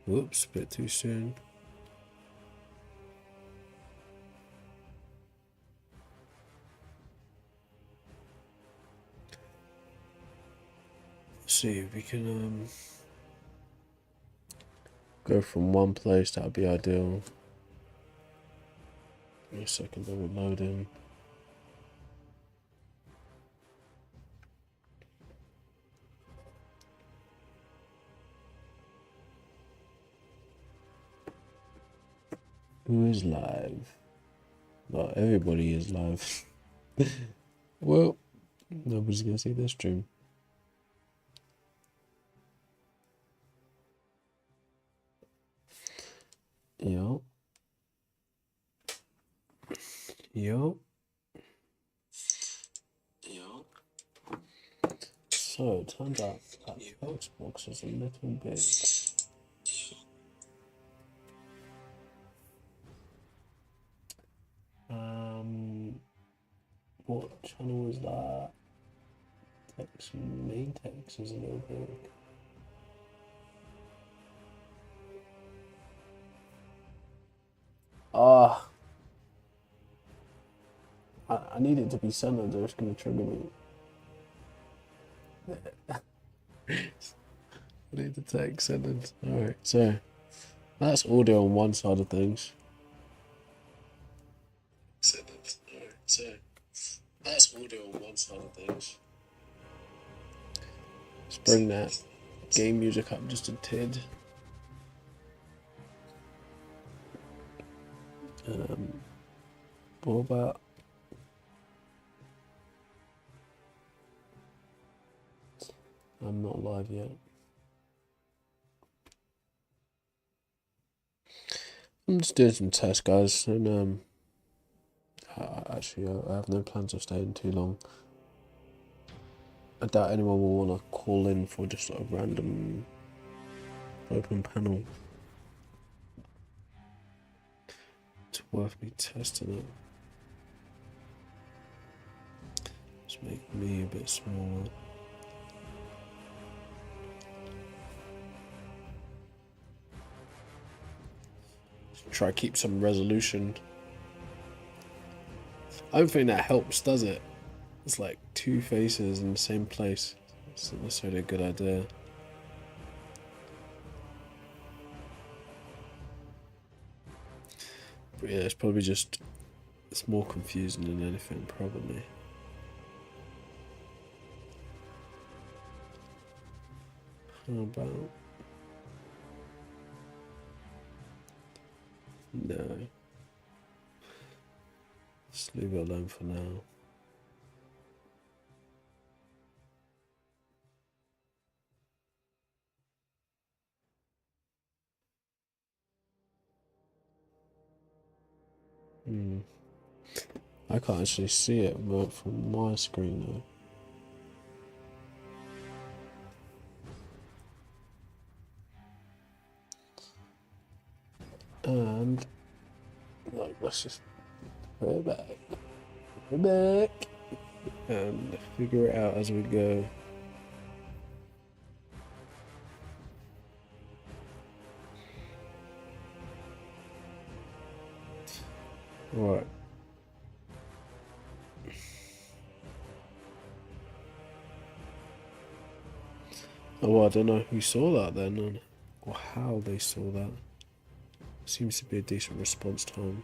Whoops, bit too soon. Let's see if we can go from one place. That would be ideal. Give me a second, I'm loading. Who is live? Well, everybody is live. Well, nobody's gonna see this stream. Yo. Yo. Yo. So, it turns out that Xbox is a little bit... What channel is that? Text, main text is a little big. Ah. I need it to be centered or it's going to trigger me. I need the text centered. Alright, so that's audio on one side of things. Centered. Alright, so that's audio on one side of things. Let's bring that game music up just a tid. What about... I'm not live yet. I'm just doing some tests, guys, and actually, I have no plans of staying too long. I doubt anyone will want to call in for just a random open panel. It's worth me testing it. Let's make me a bit smaller. Try to keep some resolution. I don't think that helps, does it? It's like two faces in the same place. It's not necessarily a good idea. But yeah, it's probably just... It's more confusing than anything, probably. How about... No. Just leave it alone for now. I can't actually see it but from my screen though. And like, let's just put it back. Put it back. And figure it out as we go. Right. Oh, well, I don't know who saw that then, or how they saw that. Seems to be a decent response time.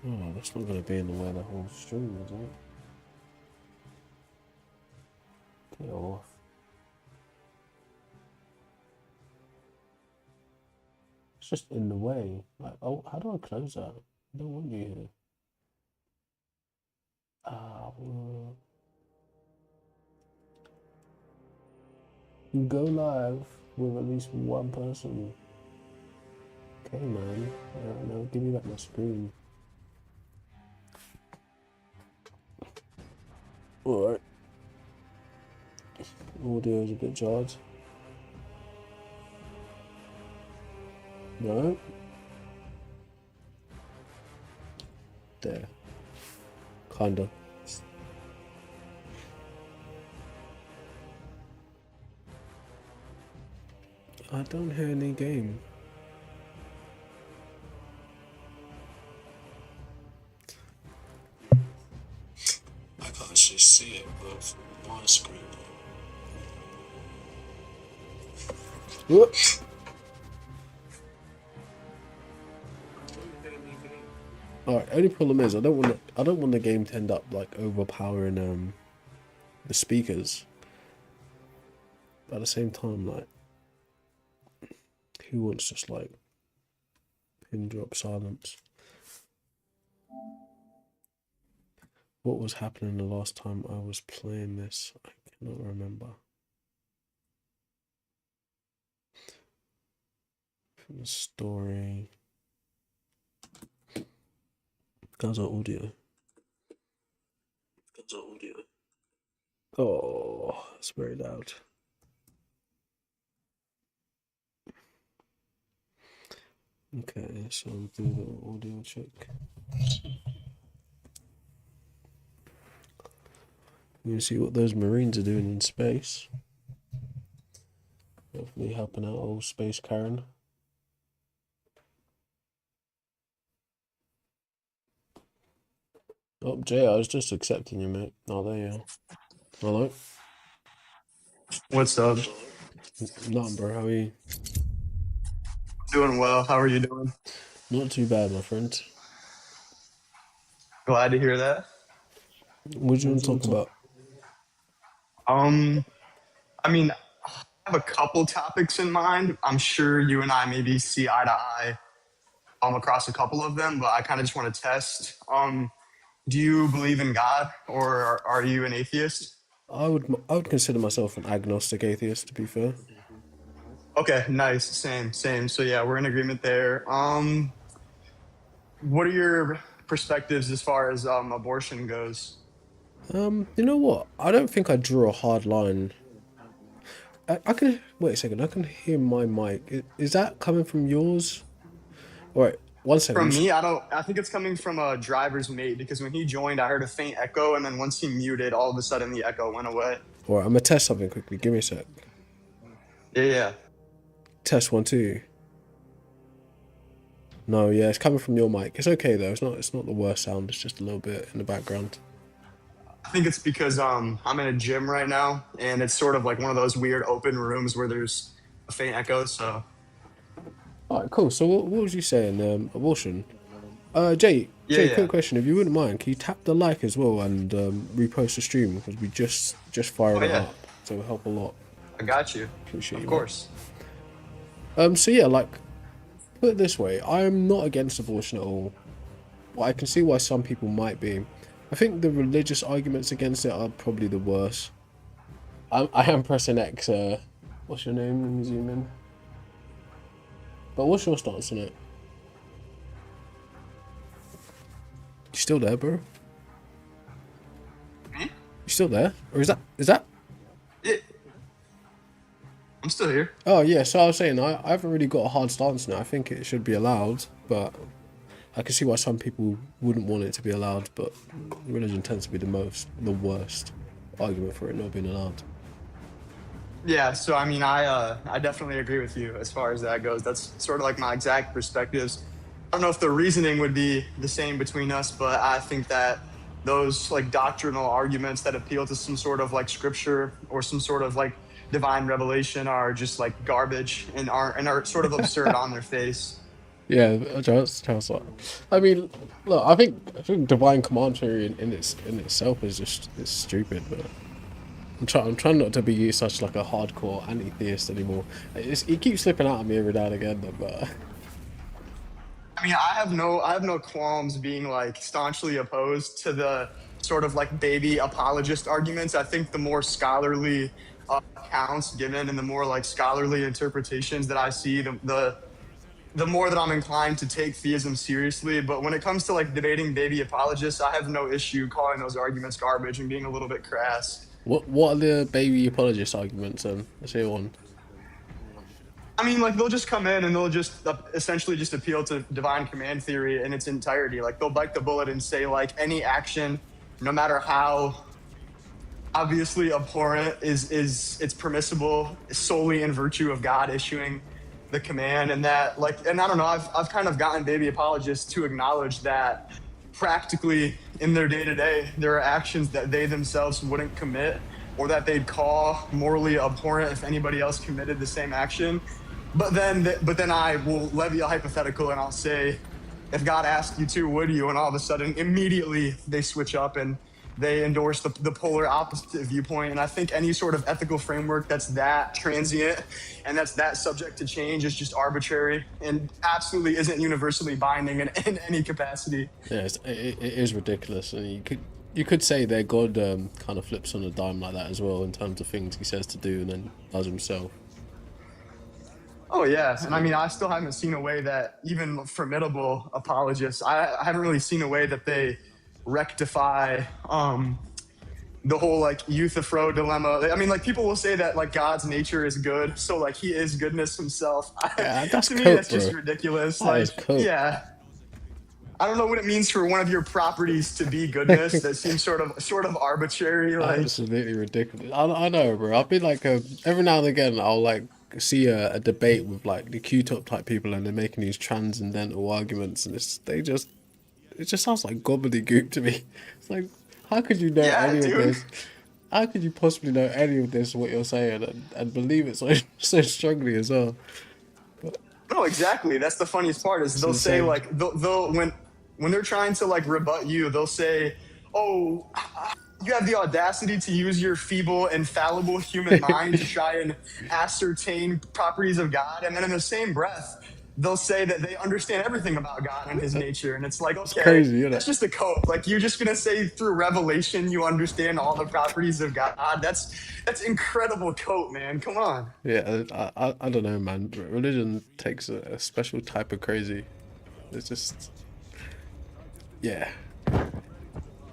Oh, that's not going to be in the way of the whole stream, is it? Get off. It's just in the way. Like, oh, how do I close that? I don't want you here. Well, you go live with at least one person. Okay, man. No, give me back my screen. Alright. Audio is a bit jarred. No. There. Kinda. I don't hear any game. I can't actually see it, but from my screen. Whoop. Alright, only problem is I don't want the game to end up like overpowering the speakers. But at the same time, like, who wants just like pin drop silence? What was happening the last time I was playing this? I cannot remember. From the story. Guys are audio. Oh, it's very loud. Okay, so I'll do the audio check. You can see what those Marines are doing in space. Hopefully helping out old Space Karen. Oh, Jay, I was just accepting you, mate. Oh, there you are. Hello? What's up? Nothing, bro. How are you? Doing well. How are you doing? Not too bad, my friend. Glad to hear that. What do you want to talk about? Um, I mean, I have a couple topics in mind. I'm sure you and I maybe see eye to eye across a couple of them, but I kind of just want to test. Do you believe in God or are you an atheist? I would consider myself an agnostic atheist, to be fair. Okay, nice. Same. So yeah, we're in agreement there. What are your perspectives as far as abortion goes? You know what? I don't think I drew a hard line. I can wait a second. I can hear my mic. Is that coming from yours? All right, one second. From me, I don't. I think it's coming from a driver's mate because when he joined, I heard a faint echo, and then once he muted, all of a sudden the echo went away. All right, I'm gonna test something quickly. Give me a sec. Yeah. Test 1 2. No, yeah, it's coming from your mic. It's okay though. It's not the worst sound. It's just a little bit in the background. I think it's because I'm in a gym right now, and it's sort of like one of those weird open rooms where there's a faint echo. So All right, cool. So what was you saying? Abortion. Jay, quick yeah. question. If you wouldn't mind, can you tap the like as well and repost the stream because we just Oh fired it yeah, up, so it'll help a lot. I got you. Appreciate Of you, mate. course. So yeah, like put it this way, I'm not against abortion at all. But I can see why some people might be. I think the religious arguments against it are probably the worst. I am pressing X. What's your name? Let me zoom in. But what's your stance on it? You still there, bro? Hmm? You still there, or is that? Yeah, I'm still here. Oh yeah. So I was saying I haven't really got a hard stance now. I think it should be allowed, but I can see why some people wouldn't want it to be allowed. But religion tends to be the worst argument for it not being allowed. Yeah, so I mean, I definitely agree with you as far as that goes. That's sort of like my exact perspectives. I don't know if the reasoning would be the same between us, but I think that those like doctrinal arguments that appeal to some sort of like scripture or some sort of like divine revelation are just like garbage and are sort of absurd on their face. Yeah, Charles. I mean, look, I think divine commentary in itself is just it's stupid. But I'm trying not to be such like a hardcore anti-theist anymore. It keeps slipping out of me every now and again. But I mean, I have no qualms being like staunchly opposed to the sort of like baby apologist arguments. I think the more scholarly accounts given and the more like scholarly interpretations that I see, the more that I'm inclined to take theism seriously. But when it comes to like debating baby apologists, I have no issue calling those arguments garbage and being a little bit crass. what are the baby apologist arguments? Let's hear one. I mean, like they'll just come in and they'll just essentially just appeal to divine command theory in its entirety. Like they'll bite the bullet and say like any action, no matter how obviously abhorrent, is it's permissible solely in virtue of God issuing the command, and that like, and I don't know, I've kind of gotten baby apologists to acknowledge that practically in their day to day there are actions that they themselves wouldn't commit, or that they'd call morally abhorrent if anybody else committed the same action. But then I will levy a hypothetical and I'll say, if God asked you to, would you? And all of a sudden, immediately they switch up and they endorse the polar opposite viewpoint. And I think any sort of ethical framework that's that transient and that's that subject to change is just arbitrary and absolutely isn't universally binding in any capacity. Yeah, it is ridiculous, and you could say that God kind of flips on a dime like that as well in terms of things he says to do and then does himself. Oh yeah, and I mean, I still haven't seen a way that even formidable apologists, I haven't really seen a way that they rectify the whole like Euthyphro dilemma. I mean, like people will say that like God's nature is good, so like he is goodness himself. Yeah, that's To me, coke, that's just bro. ridiculous. That is Like, coke. yeah, I don't know what it means for one of your properties to be goodness. That seems sort of arbitrary. Like, Absolutely ridiculous. I know, bro. I've been like, every now and again, I'll like see a debate with like the Q-top type people, and they're making these transcendental arguments, and it just sounds like gobbledygook to me. It's like, how could you know yeah, any of dude. this? How could you possibly know any of this, what you're saying, and believe it so so strongly as well? No, exactly. That's the funniest part is It's they'll say insane. like they'll when they're trying to like rebut you, they'll say, "Oh, you have the audacity to use your feeble and fallible human mind to try and ascertain properties of God," and then in the same breath, they'll say that they understand everything about God and His nature, and it's like, It's okay, crazy, isn't that's it? just a cope. Like you're just gonna say through revelation you understand all the properties of God. That's incredible cope, man. Come on. Yeah, I don't know, man. Religion takes a special type of crazy. It's just, yeah, I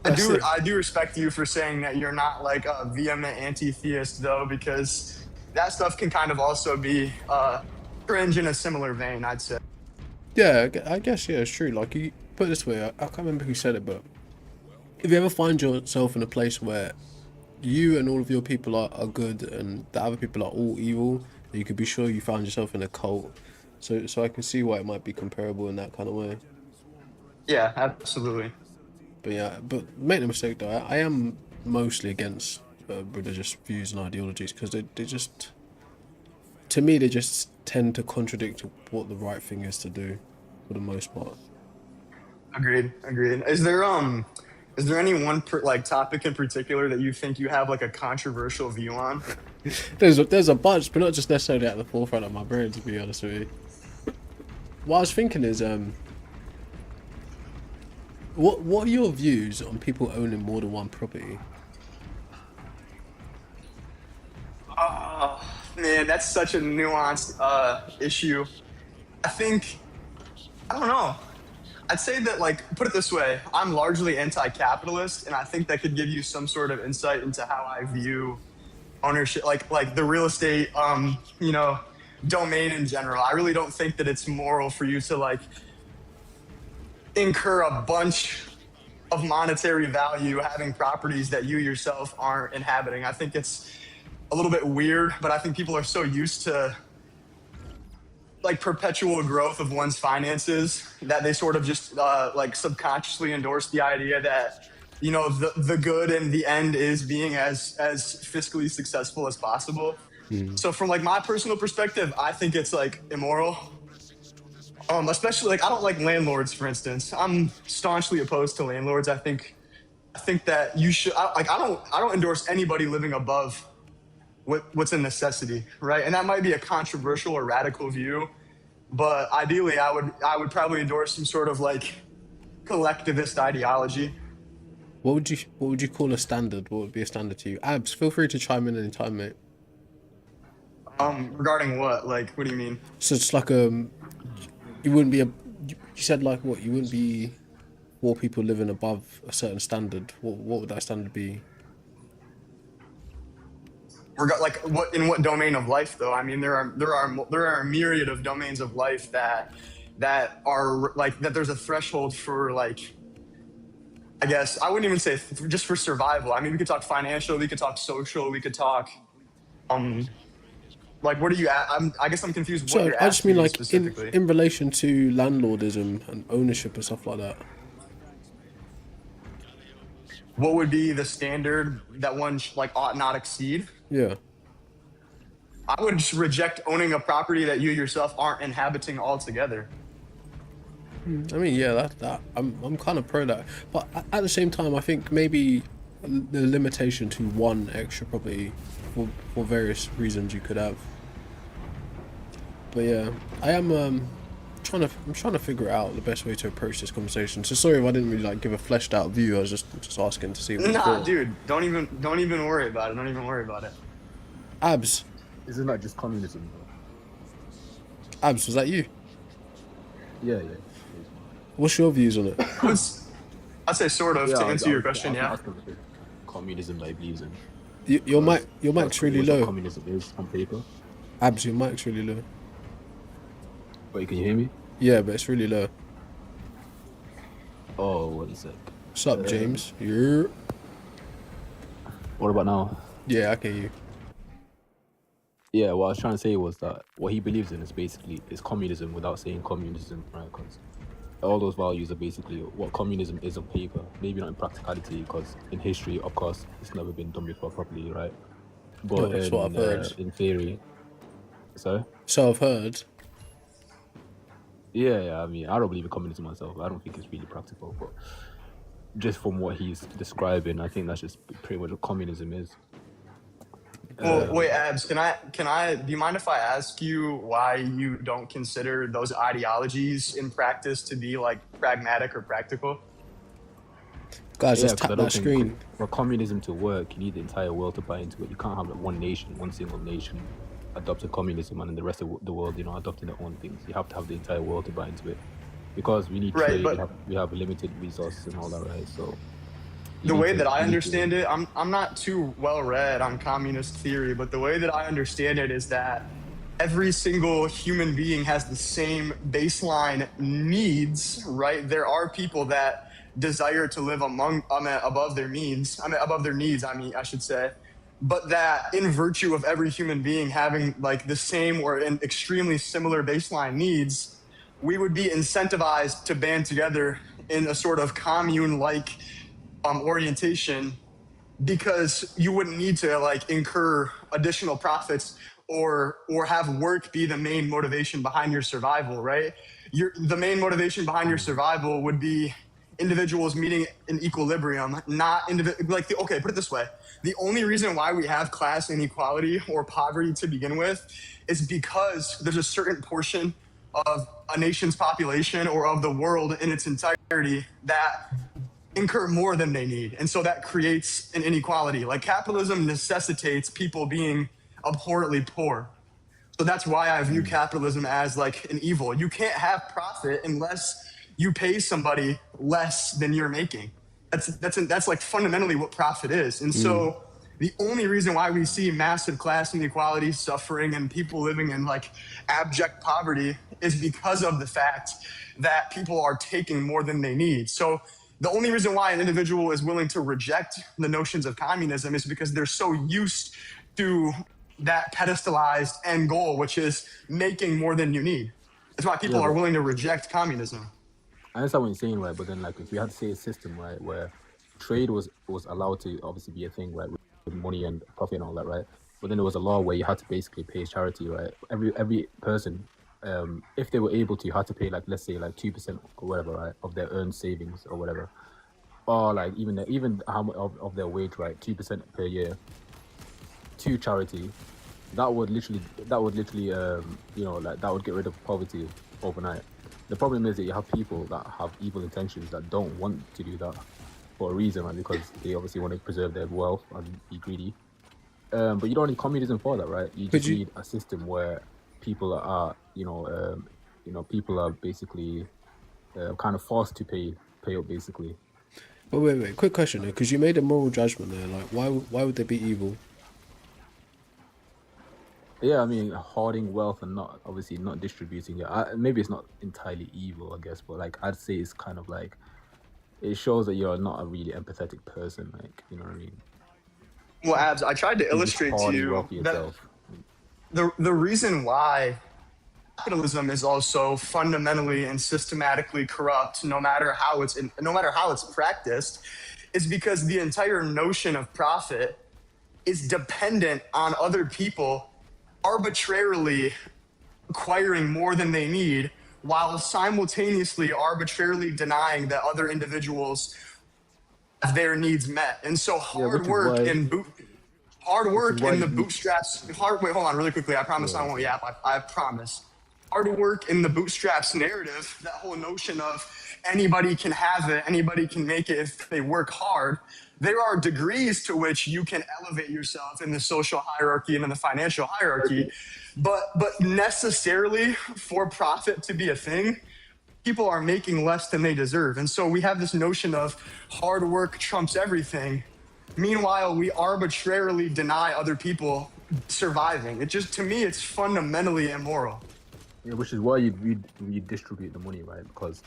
that's do it. I do respect you for saying that you're not like a vehement anti-theist though, because that stuff can kind of also be cringe in a similar vein, I'd say. Yeah, I guess yeah, it's true. Like you put it this way, I can't remember who said it, but if you ever find yourself in a place where you and all of your people are good and the other people are all evil, you could be sure you found yourself in a cult. So I can see why it might be comparable in that kind of way. Yeah, absolutely. But yeah, but make no mistake though, I am mostly against religious views and ideologies because they just, to me, they just tend to contradict what the right thing is to do for the most part. Agreed. Agreed. Is there any one like topic in particular that you think you have like a controversial view on? There's a bunch, but not just necessarily at the forefront of my brain, to be honest with you. What I was thinking is, what are your views on people owning more than one property? Oh, man, that's such a nuanced issue. I think I don't know. I'd say that, like, put it this way, I'm largely anti-capitalist, and I think that could give you some sort of insight into how I view ownership, like the real estate, domain in general. I really don't think that it's moral for you to like incur a bunch of monetary value having properties that you yourself aren't inhabiting. I think it's a little bit weird, but I think people are so used to like perpetual growth of one's finances that they sort of just like subconsciously endorse the idea that the good and the end is being as fiscally successful as possible. Hmm. So from like my personal perspective, I think it's like immoral. Especially like I don't like landlords, for instance. I'm staunchly opposed to landlords. I think that you should like I don't endorse anybody living above what's a necessity, right? And that might be a controversial or radical view, but ideally, I would probably endorse some sort of like collectivist ideology. What would you call a standard? What would be a standard to you? Abs, feel free to chime in anytime, mate. Regarding what? Like, what do you mean? So it's like you wouldn't be you said like what? You wouldn't be four people living above a certain standard. What would that standard be? Like what in what domain of life though? I mean, there are a myriad of domains of life that are like that. There's a threshold for like I guess I wouldn't even say just for survival. I mean, we could talk financial, we could talk social, we could talk um like what are you at? I guess I'm confused what So you're I just mean asking me like specifically. in relation to landlordism and ownership and stuff like that. What would be the standard that one like ought not exceed? Yeah. I would just reject owning a property that you yourself aren't inhabiting altogether. I mean, yeah, that I'm kind of pro that, but at the same time, I think maybe the limitation to one extra property for various reasons you could have. But yeah, I am I'm trying to figure out the best way to approach this conversation. So sorry if I didn't really like give a fleshed out view. I was just asking to see what you Nah, thought. dude, don't even worry about it. Don't even worry about it. Abs, Isn't that just communism, bro? Abs, was that you? Yeah, yeah. What's your views on it? I'd say sort of Yeah, to I was, answer I your was, I question. was Yeah. asking if communism that he believes in. Your That's mic's pretty really much what low. communism is on paper. Abs, your mic's really low. Wait, can you hear me? Yeah, but it's really low. Oh, 1 sec. What's up, James? You're What about now? yeah, I can hear you. Yeah, what I was trying to say was that what he believes in is communism without saying communism, right? Because all those values are basically what communism is on paper. Maybe not in practicality, because in history, of course, it's never been done before properly, right? Oh, But that's what I've heard. in theory, sorry. So I've heard. Yeah, I mean, I don't believe in communism myself. I don't think it's really practical, but just from what he's describing, I think that's just pretty much what communism is. Well, wait, Abs, do you mind if I ask you why you don't consider those ideologies in practice to be like pragmatic or practical? Guys, Yeah, just because I tap don't that think screen. for communism to work, you need the entire world to buy into it. You can't have like one nation, one single nation adopted communism and then the rest of the world, adopting their own things. You have to have the entire world to buy into it. Because we need Right, trade, but we have limited resources and all that, right? So the way that I understand it, I'm not too well read on communist theory, but the way that I understand it is that every single human being has the same baseline needs, right? There are people that desire to live above their means, above their needs, I should say. But that in virtue of every human being having like the same or an extremely similar baseline needs, we would be incentivized to band together in a sort of commune-like orientation because you wouldn't need to like incur additional profits or have work be the main motivation behind your survival, right? The main motivation behind your survival would be individuals meeting an equilibrium, not okay, put it this way. The only reason why we have class inequality or poverty to begin with is because there's a certain portion of a nation's population or of the world in its entirety that incur more than they need. And so that creates an inequality. Like capitalism necessitates people being abhorrently poor. So that's why I view capitalism as like an evil. You can't have profit unless you pay somebody less than you're making. That's like fundamentally what profit is. And so the only reason why we see massive class inequality, suffering, and people living in like abject poverty is because of the fact that people are taking more than they need. So the only reason why an individual is willing to reject the notions of communism is because they're so used to that pedestalized end goal, which is making more than you need. That's why people Yeah, are but willing to reject communism. I understand what you're saying, right? But then, like, if we had to say a system, right, where trade was allowed to obviously be a thing, right, with money and profit and all that, right? But then there was a law where you had to basically pay charity, right? Every person, if they were able to, you had to pay like let's say like 2% or whatever, right, of their earned savings or whatever, or like even how much of their wage, right, 2% per year to charity. That would literally like that would get rid of poverty overnight. The problem is that you have people that have evil intentions that don't want to do that for a reason, right? Because they obviously want to preserve their wealth and be greedy. But you don't need communism for that, right? You Could just you need a system where people are, people are basically kind of forced to pay up, basically. wait, quick question there, because you made a moral judgment there. Like, why would they be evil? Yeah, I mean, hoarding wealth and not obviously not distributing it. Maybe it's not entirely evil, I guess, but like I'd say it's kind of like it shows that you're not a really empathetic person. Like, you know what I mean? Well, Abs, I tried to You're just illustrate to hoarding you wealth for that yourself. the reason why capitalism is also fundamentally and systematically corrupt, no matter how it's practiced, is because the entire notion of profit is dependent on other people arbitrarily acquiring more than they need while simultaneously arbitrarily denying that other individuals have their needs met. And so Yeah, hard which is work why in the you, bootstraps hard wait hold on really quickly, I promise I yeah. won't yap, I promise. Hard work in the bootstraps narrative, that whole notion of anybody can have it, anybody can make it if they work hard. There are degrees to which you can elevate yourself in the social hierarchy and in the financial hierarchy, but necessarily for profit to be a thing, people are making less than they deserve. And so we have this notion of hard work trumps everything. Meanwhile, we arbitrarily deny other people surviving. It just, to me, it's fundamentally immoral. Yeah, which is why you redistribute the money, right? Because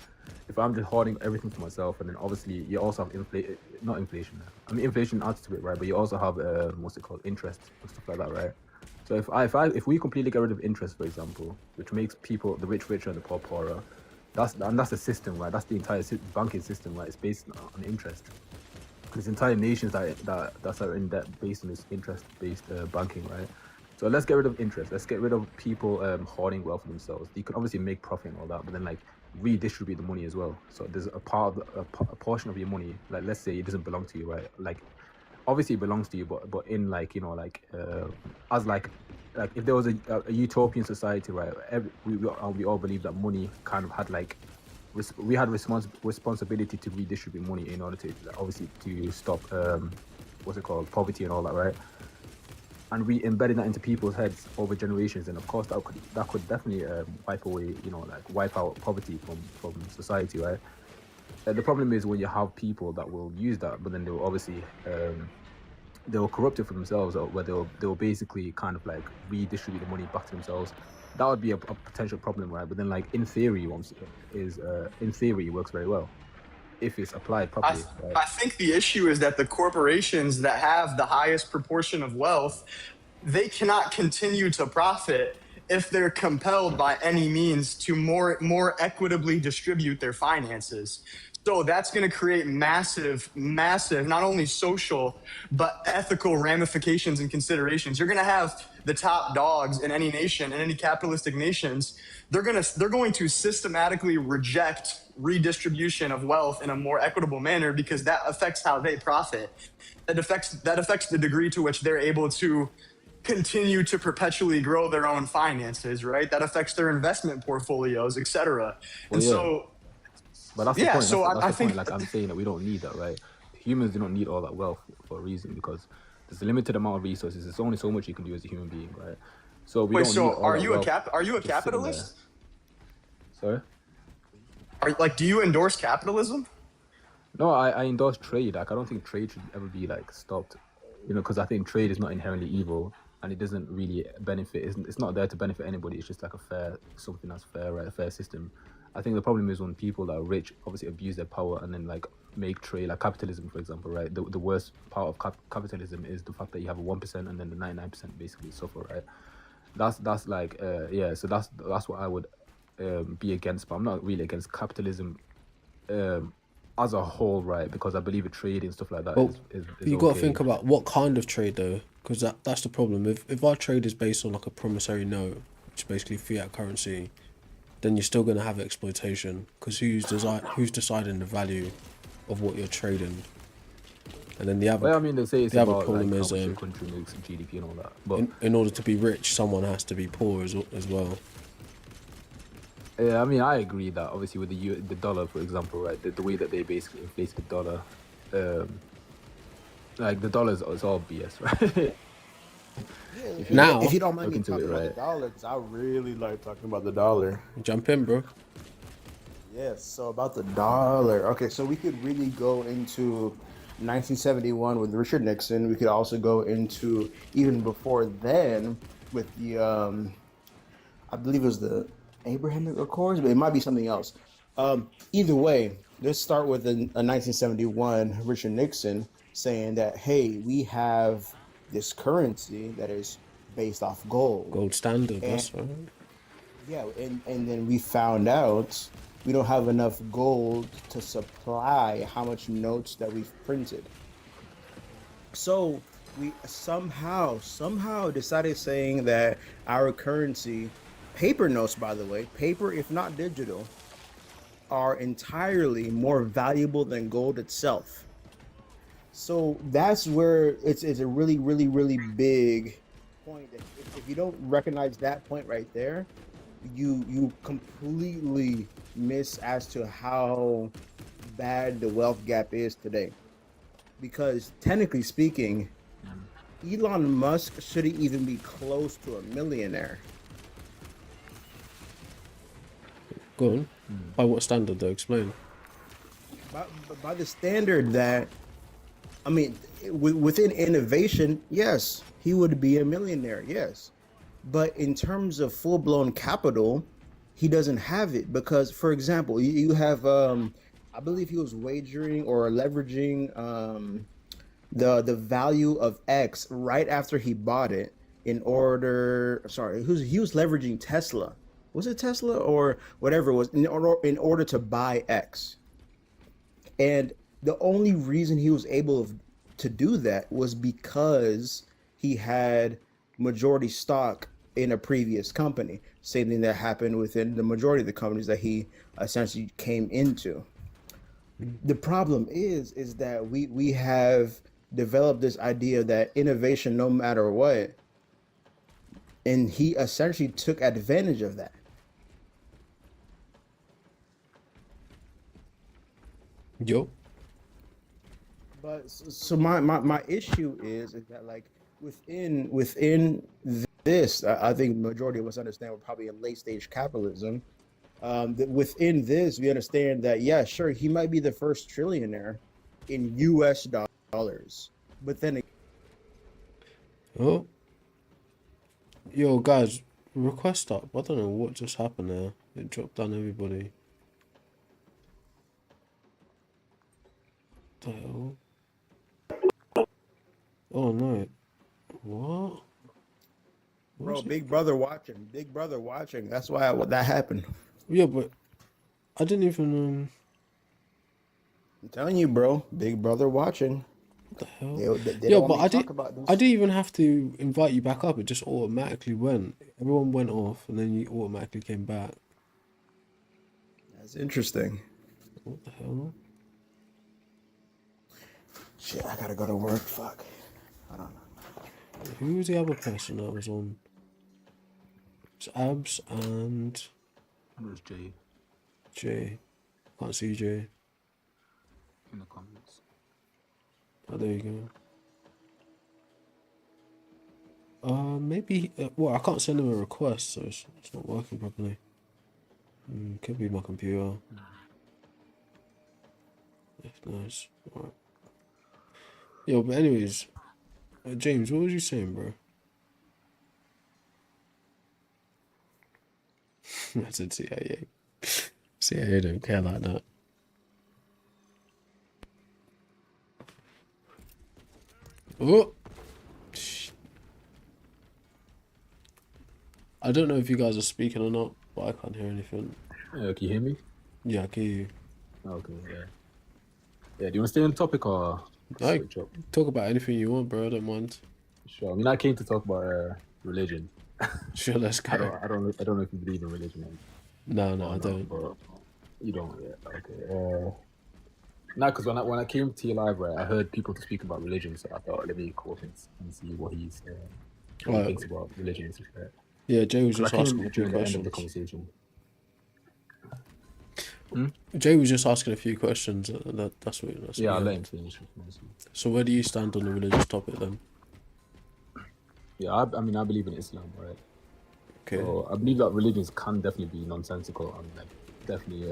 if I'm just hoarding everything for myself, and then obviously you also have not inflation. I mean, inflation adds to it, right? But you also have what's it called, interest and stuff like that, right? So if we completely get rid of interest, for example, which makes people the rich richer and the poor poorer, that's the system, right? That's the entire banking system, right? It's based on interest. There's entire nations that are in debt based on this interest-based banking, right? So let's get rid of interest. Let's get rid of people hoarding wealth for themselves. You can obviously make profit and all that, but then like redistribute the money as well. So there's a portion of your money, like let's say it doesn't belong to you, right? Like obviously it belongs to you, but in like as like if there was a utopian society, right? We all believe that money kind of had like we had responsibility to redistribute money in order to obviously to stop what's it called, poverty and all that, right? And we embedded that into people's heads over generations, and of course that could definitely wipe out poverty from society, right? The problem is when you have people that will use that, but then they will obviously they will corrupt it for themselves, or where they'll basically kind of like redistribute the money back to themselves. That would be a potential problem, right? But then like in theory, it works very well if it's applied I, properly, right? I think the issue is that the corporations that have the highest proportion of wealth, they cannot continue to profit if they're compelled by any means to more equitably distribute their finances. So that's going to create massive, not only social, but ethical ramifications and considerations. You're going to have the top dogs in any nation, in any capitalistic nations. They're going to systematically reject redistribution of wealth in a more equitable manner because that affects how they profit. That affects the degree to which they're able to continue to perpetually grow their own finances, right? That affects their investment portfolios, et cetera. Well, And yeah. so, But that's the yeah, point. so That's I the think point. Like I'm saying that we don't need that, right? Humans do not need all that wealth for a reason, because there's a limited amount of resources. There's only so much you can do as a human being, right? So we wait, don't need so all that wealth are you a just sitting there. capitalist? Sorry? Do you endorse capitalism? No, I endorse trade. Like I don't think trade should ever be like stopped, because I think trade is not inherently evil, and it doesn't really benefit. It's not there to benefit anybody. It's just like something that's fair, right? A fair system. I think the problem is when people that are rich obviously abuse their power and then like make trade, like capitalism, for example, right? The worst part of capitalism is the fact that you have a 1% and then the 99% basically suffer, right? That's like yeah. So that's what I would be against, but I'm not really against capitalism as a whole, right? Because I believe in trade and stuff like that Well, is you got to okay. think about what kind of trade though, because that's the problem. If our trade is based on like a promissory note, which is basically fiat currency, then you're still going to have exploitation, because who's deciding the value of what you're trading? And then the Well, I other mean, they say it's the other about like problem how is much your country makes in GDP and all that, but in order to be rich, someone has to be poor as well. yeah, I mean, I agree that obviously with the dollar, for example, right, the way that they basically inflate the dollar, like the dollar is all BS, right? If you Now, If you don't mind look me into talking it, about right? the dollar, because I really like talking about the dollar. jump in, bro. Yes, so about the dollar. Okay, so we could really go into 1971 with Richard Nixon. We could also go into even before then with the, I believe it was the Abraham Accords, but it might be something else. Either way, let's start with a 1971 Richard Nixon saying that, hey, we have this currency that is based off gold. Gold standard, And that's right. yeah, and then we found out we don't have enough gold to supply how much notes that we've printed. So we somehow decided saying that our currency, paper notes, by the way, paper if not digital, are entirely more valuable than gold itself. So that's where it's a really big point that if you don't recognize that point right there, you completely miss as to how bad the wealth gap is today. Because technically speaking, Elon Musk shouldn't even be close to a millionaire. Go on. By what standard, though? Explain. By, by the standard that, I mean, within innovation, yes, he would be a millionaire, yes. But in terms of full-blown capital, he doesn't have it because, for example, you have, I believe he was wagering or leveraging the value of X right after he bought it in order. Sorry, he was leveraging Tesla. Was it Tesla or whatever it was in order to buy X? And the only reason he was able to do that was because he had majority stock in a previous company. Same thing that happened within the majority of the companies that he essentially came into. The problem is that we have developed this idea that innovation no matter what, and he essentially took advantage of that. Yo. But so my issue is that like within this, I think majority of us understand we're probably in late stage capitalism. That within this, we understand that yeah, sure, he might be the first trillionaire in U.S. dollars, but then Oh. Yo, guys, request up. I don't know what just happened there. It dropped down everybody. The hell? Oh no. What? bro, What's it? Big Brother watching. That's why that happened. Yeah, but I didn't even I'm telling you, bro, Big Brother watching. what the hell? They Yeah, don't but want me to talk about this. I didn't even have to invite you back up. It just automatically went. Everyone went off, and then you automatically came back. That's interesting. What the hell? Shit, I gotta go to work. Fuck. I don't know. Who was the other person that was on? It's Abs and And there's Jay Jay. Can't see Jay. in the comments. Oh, there you go. Maybe. Well, I can't send him a request, so it's not working properly. Could be my computer. If nice. Alright. Yo, but anyways, James, what was you saying, bro? I said CIA. CIA don't care like that. Oh! I don't know if you guys are speaking or not, but I can't hear anything. Can you hear me? Yeah, I can hear you. Okay, yeah. Yeah, do you want to stay on the topic or I switch up? talk about anything you want, bro. I don't mind. Sure. I mean, I came to talk about religion. Sure, let's I go. don't know if you believe in religion. Man. No, I don't. But you don't. Yeah. Okay. No, because when I came to your live, right, I heard people to speak about religion, so I thought let me call him and see what he thinks about religion and stuff like that. Yeah, Jay was 'Cause just I came asking a few during the end of the questions. conversation. Jay was just asking a few questions. That's what. Yeah, I'll yeah. let him finish. So where do you stand on the religious topic then? Yeah, I mean, I believe in Islam, right? Okay. So I believe that religions can definitely be nonsensical and like definitely,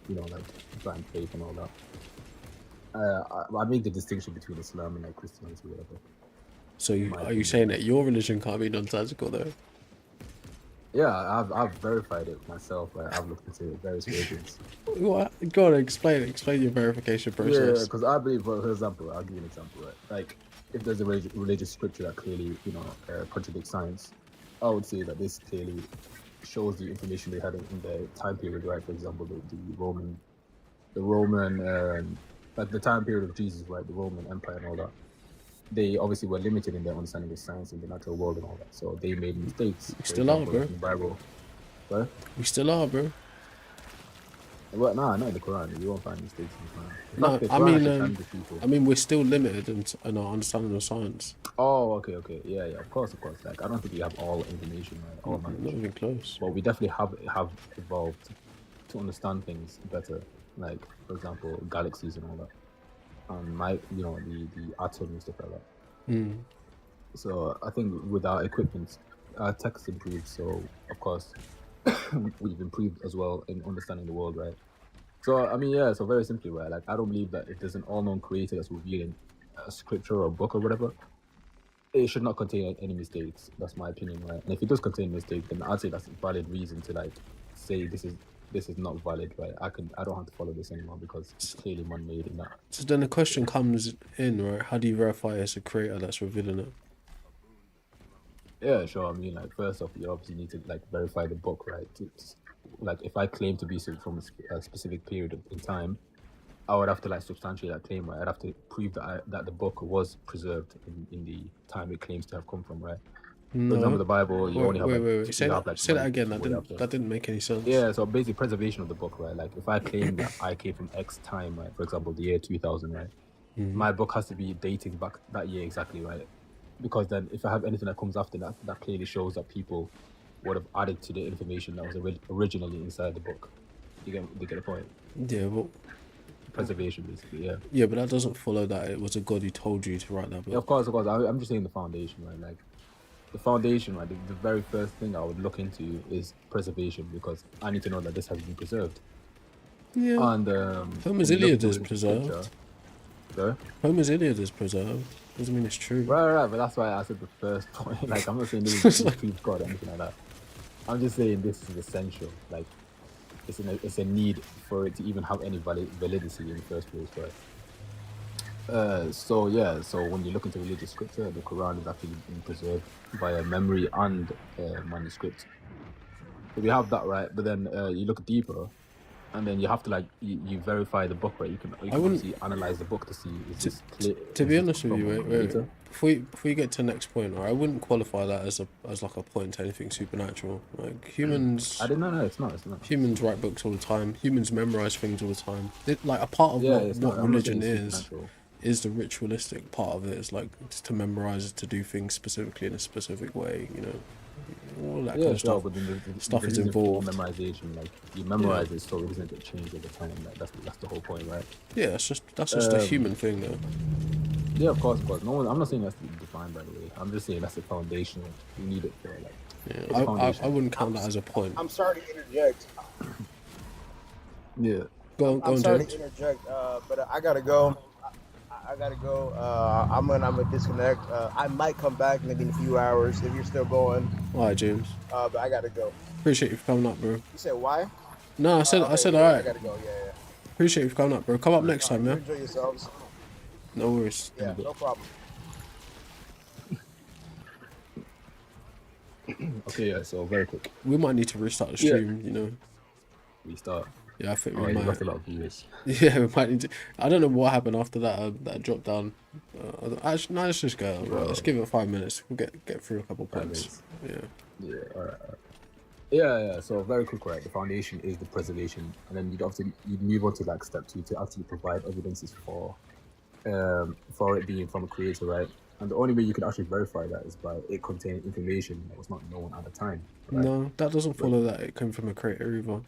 like blind faith and all that. I make the distinction between Islam and like Christianity, or whatever. So are you saying that your religion can't be nonsensical though? Yeah, I've verified it myself. Right? I've looked into various religions. What? Go on, explain your verification Yeah, process. because I believe, for example, I'll give you an example, right? Like, if there's a religious scripture that clearly, contradicts science, I would say that this clearly shows the information they had in the time period, right? For example, the Roman, like the time period of Jesus, right? The Roman Empire and all that. They obviously were limited in their understanding of science and the natural world and all that, so they made mistakes. For Still are, example, bro. like in the Bible, right? We still are, bro. Well, nah, not in the Quran. You won't find mistakes in the Quran. In No, fact, the I Quran mean, actually challenges people. we're still limited in our understanding of science. Oh, okay, yeah, of course. Like, I don't think we have all information, right? All Not knowledge, even close. but we definitely have evolved to understand things better. Like, for example, galaxies and all that, and the atom and stuff like that. Mm. So I think with our equipment, our tech's improved. So of course, we've improved as well in understanding the world, right? So I mean, yeah. So very simply, right? Like, I don't believe that if there's an all-known creator that's revealing a scripture or a book or whatever, it should not contain any mistakes. That's my opinion, right? And if it does contain mistakes, then I'd say that's a valid reason to like say this is not valid, right? I don't have to follow this anymore because it's clearly man-made and that. So then the question comes in, right? How do you verify it's a creator that's revealing it? Yeah, sure. I mean, like, first off, you obviously need to like verify the book, right? Like, if I claim to be from a specific period in time, I would have to like substantiate that claim, right? I'd have to prove that the book was preserved in the time it claims to have come from, right? For example, No. the Bible, you only have Wait. Say that, like say that again. months, That didn't make any sense. Yeah, so basically preservation of the book, right? Like, if I claim that I came from X time, right? For example, the year 2000, right? My book has to be dated back that year exactly, right? Because then if I have anything that comes after that, that clearly shows that people would have added to the information that was originally inside the book. You get the point? Yeah, but Preservation, basically, yeah. yeah, but that doesn't follow that it was a God who told you to write that Yeah, book. of course. I'm just saying the foundation, right? Like, the foundation, right? The very first thing I would look into is preservation, because I need to know that this has been preserved. Yeah. And Homer's when you look Iliad into is the preserved. scripture- Sorry? Homer's Iliad is preserved. Doesn't mean it's true. Right, but that's why I said the first point. Like, I'm not saying this is prove God or anything like that. I'm just saying this is essential. Like, it's a need for it to even have any validity in the first place, right? So when you look into religious scripture, the Quran is actually being preserved via memory and manuscript. So we have that, right? But then you look deeper, and then you have to like you verify the book, right? You can obviously analyze the book to see is this clear. To be honest with you, wait. Later? Before you get to the next point, right, I wouldn't qualify that as like a point to anything supernatural. Like humans, I didn't know. No, it's not. humans write books all the time. Humans memorize things all the time. Like a part of It's what not. I'm not religion saying it's is supernatural. the ritualistic part of it. Is like just to memorize, to do things specifically in a specific way. You know, all that kind Yeah, of sure, stuff. but then the Stuff is reason for involved. memorization, like you memorize it so it doesn't get changed over time. Like that's the whole point, right? Yeah, that's just a human thing, though. Yeah, of course. No one. I'm not saying that's defined, by the way. I'm just saying that's the foundation. You need it for like. It's a Yeah, I foundation. wouldn't count that as a point. I'm sorry to interject. Yeah. Go I'm on, sorry James. to interject, but I gotta go. I gotta go. I'm gonna disconnect. I might come back maybe in a few hours if you're still going. All right, James. But I gotta go. Appreciate you for coming up, bro. You said why? No, I said Okay, all yeah, I right. gotta go. Yeah. Appreciate you for coming up, bro. Come up next time, You yeah. enjoy yourselves. No worries. Yeah, no problem. Okay. Yeah. So very quick. We might need to restart the stream. You know. Restart. Yeah, I think Oh, we you might. lost a lot of viewers. Yeah, we might need to. I don't know what happened after that. That drop down. Actually, no, let's just go. Right, let's give it 5 minutes. We'll get through a couple 5 points. Yeah. Yeah. All right. Yeah. So very quick, right? The foundation is the preservation, and then you'd move on to like step 2 to actually provide evidences for it being from a creator, right? And the only way you could actually verify that is by it containing information that was not known at the time. Right? No, that doesn't follow that it came from a creator either.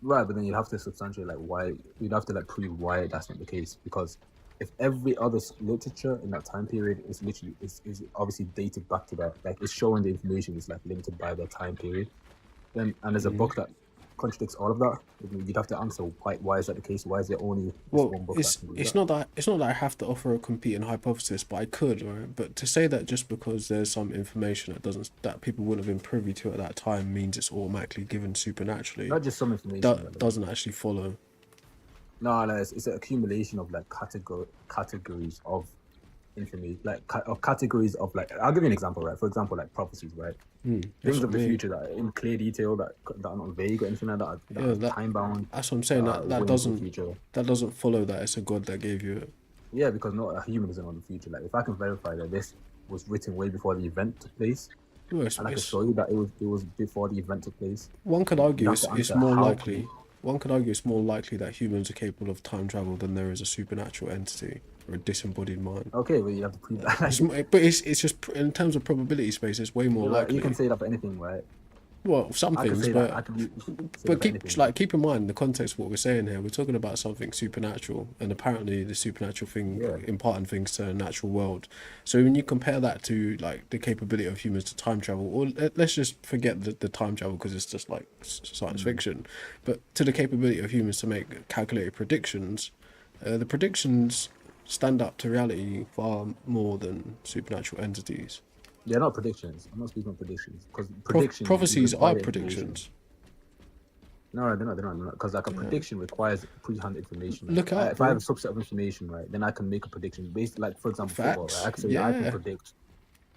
Right, but then you'd have to substantiate like why you'd have to like prove why that's not the case, because if every other literature in that time period is literally is obviously dated back to that, like it's showing the information is like limited by the time period, then and there's a book that contradicts all of that, you'd have to answer why is that the case? Why is there only this Well, one book that can do it's that? not that I have to offer a competing hypothesis, but I could, right? But to say that just because there's some information that people wouldn't have been privy to at that time means it's automatically given supernaturally, Not just some information. that doesn't actually follow. No, it's an accumulation of like categories of information, like of categories of like. I'll give you an example, right? For example, like prophecies, right? That's Things what of the I mean. future that are in clear detail that are not vague or anything like that. That Yeah, are time bound. That's what I'm saying. That way into the future. doesn't follow that it's a god that gave you it. Yeah, because not a human isn't on the future. Like if I can verify that this was written way before the event took place, Well, and I can show you that it was before the event took place. one could argue have it's, to it's answer more how likely. One could argue it's more likely that humans are capable of time travel than there is a supernatural entity or a disembodied mind. Okay, but you have to prove that. It's just in terms of probability space, it's way more likely. You can say that for anything, right? Well, some I can things, say but that. I can say but that for anything. keep in mind the context of what we're saying here. We're talking about something supernatural, and apparently the supernatural thing Yeah. imparting things to a natural world. So when you compare that to like the capability of humans to time travel, or let's just forget the time travel because it's just like science fiction, but to the capability of humans to make calculated predictions, the predictions stand up to reality far more than supernatural entities. They're not predictions. I'm not speaking of predictions because predictions Prophecies are require information. predictions. No, they're not. Because like a prediction requires pre-hand information. Look out, if I have bro. a subset of information, right, then I can make a prediction based, like for example, football. Facts. Right? I can say I Yeah. can predict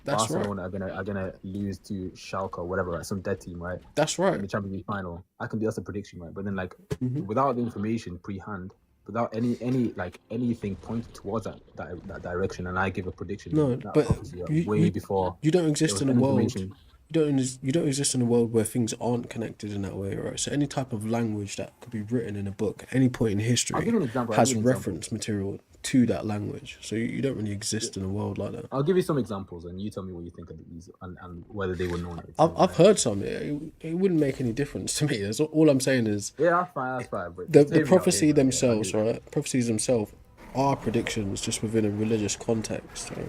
That's right. Barcelona are gonna lose to Schalke or whatever, right? Some dead team, right? That's In the right. Champions League final. I can do that's a prediction, right? But then like Mm-hmm. without the information pre-hand, without any like anything pointed towards that direction, and I give a prediction. No, that but prophecy, you, way you before you don't there exist was in a any world. information. You don't exist in a world where things aren't connected in that way, right? So any type of language that could be written in a book at any point in I'll history give you an example. has reference material to that language. So you don't really exist in a world like that. I'll give you some examples, and you tell me what you think of these and whether they were known at the time. I've heard some. It wouldn't make any difference to me. That's all I'm saying is Yeah, that's fine. That's fine. But the just hear me out, prophecy hear me out, yeah, themselves, right? Prophecies themselves are predictions just within a religious context. Right?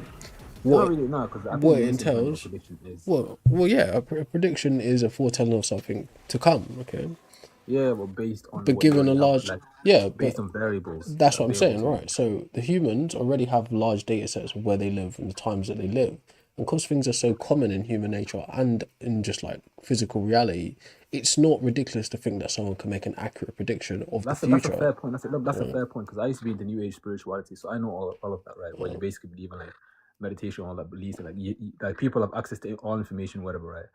Not really, no, because I think what it the basic level of entails? prediction is Well, yeah. A prediction is a foretelling of something to come. Okay, yeah, well, based on but what given you a already large, have, like yeah, based but on variables. that's that what I'm are saying, available to right? So the humans already have large data sets of where they live and the times that they live. And because things are so common in human nature and in just like physical reality, it's not ridiculous to think that someone can make an accurate prediction of That's the that's a future. fair point. That's a fair point because I used to be into New Age spirituality, so I know all of that, right? Where you basically believe in like meditation, all that beliefs, and like people have access to all information, whatever, right?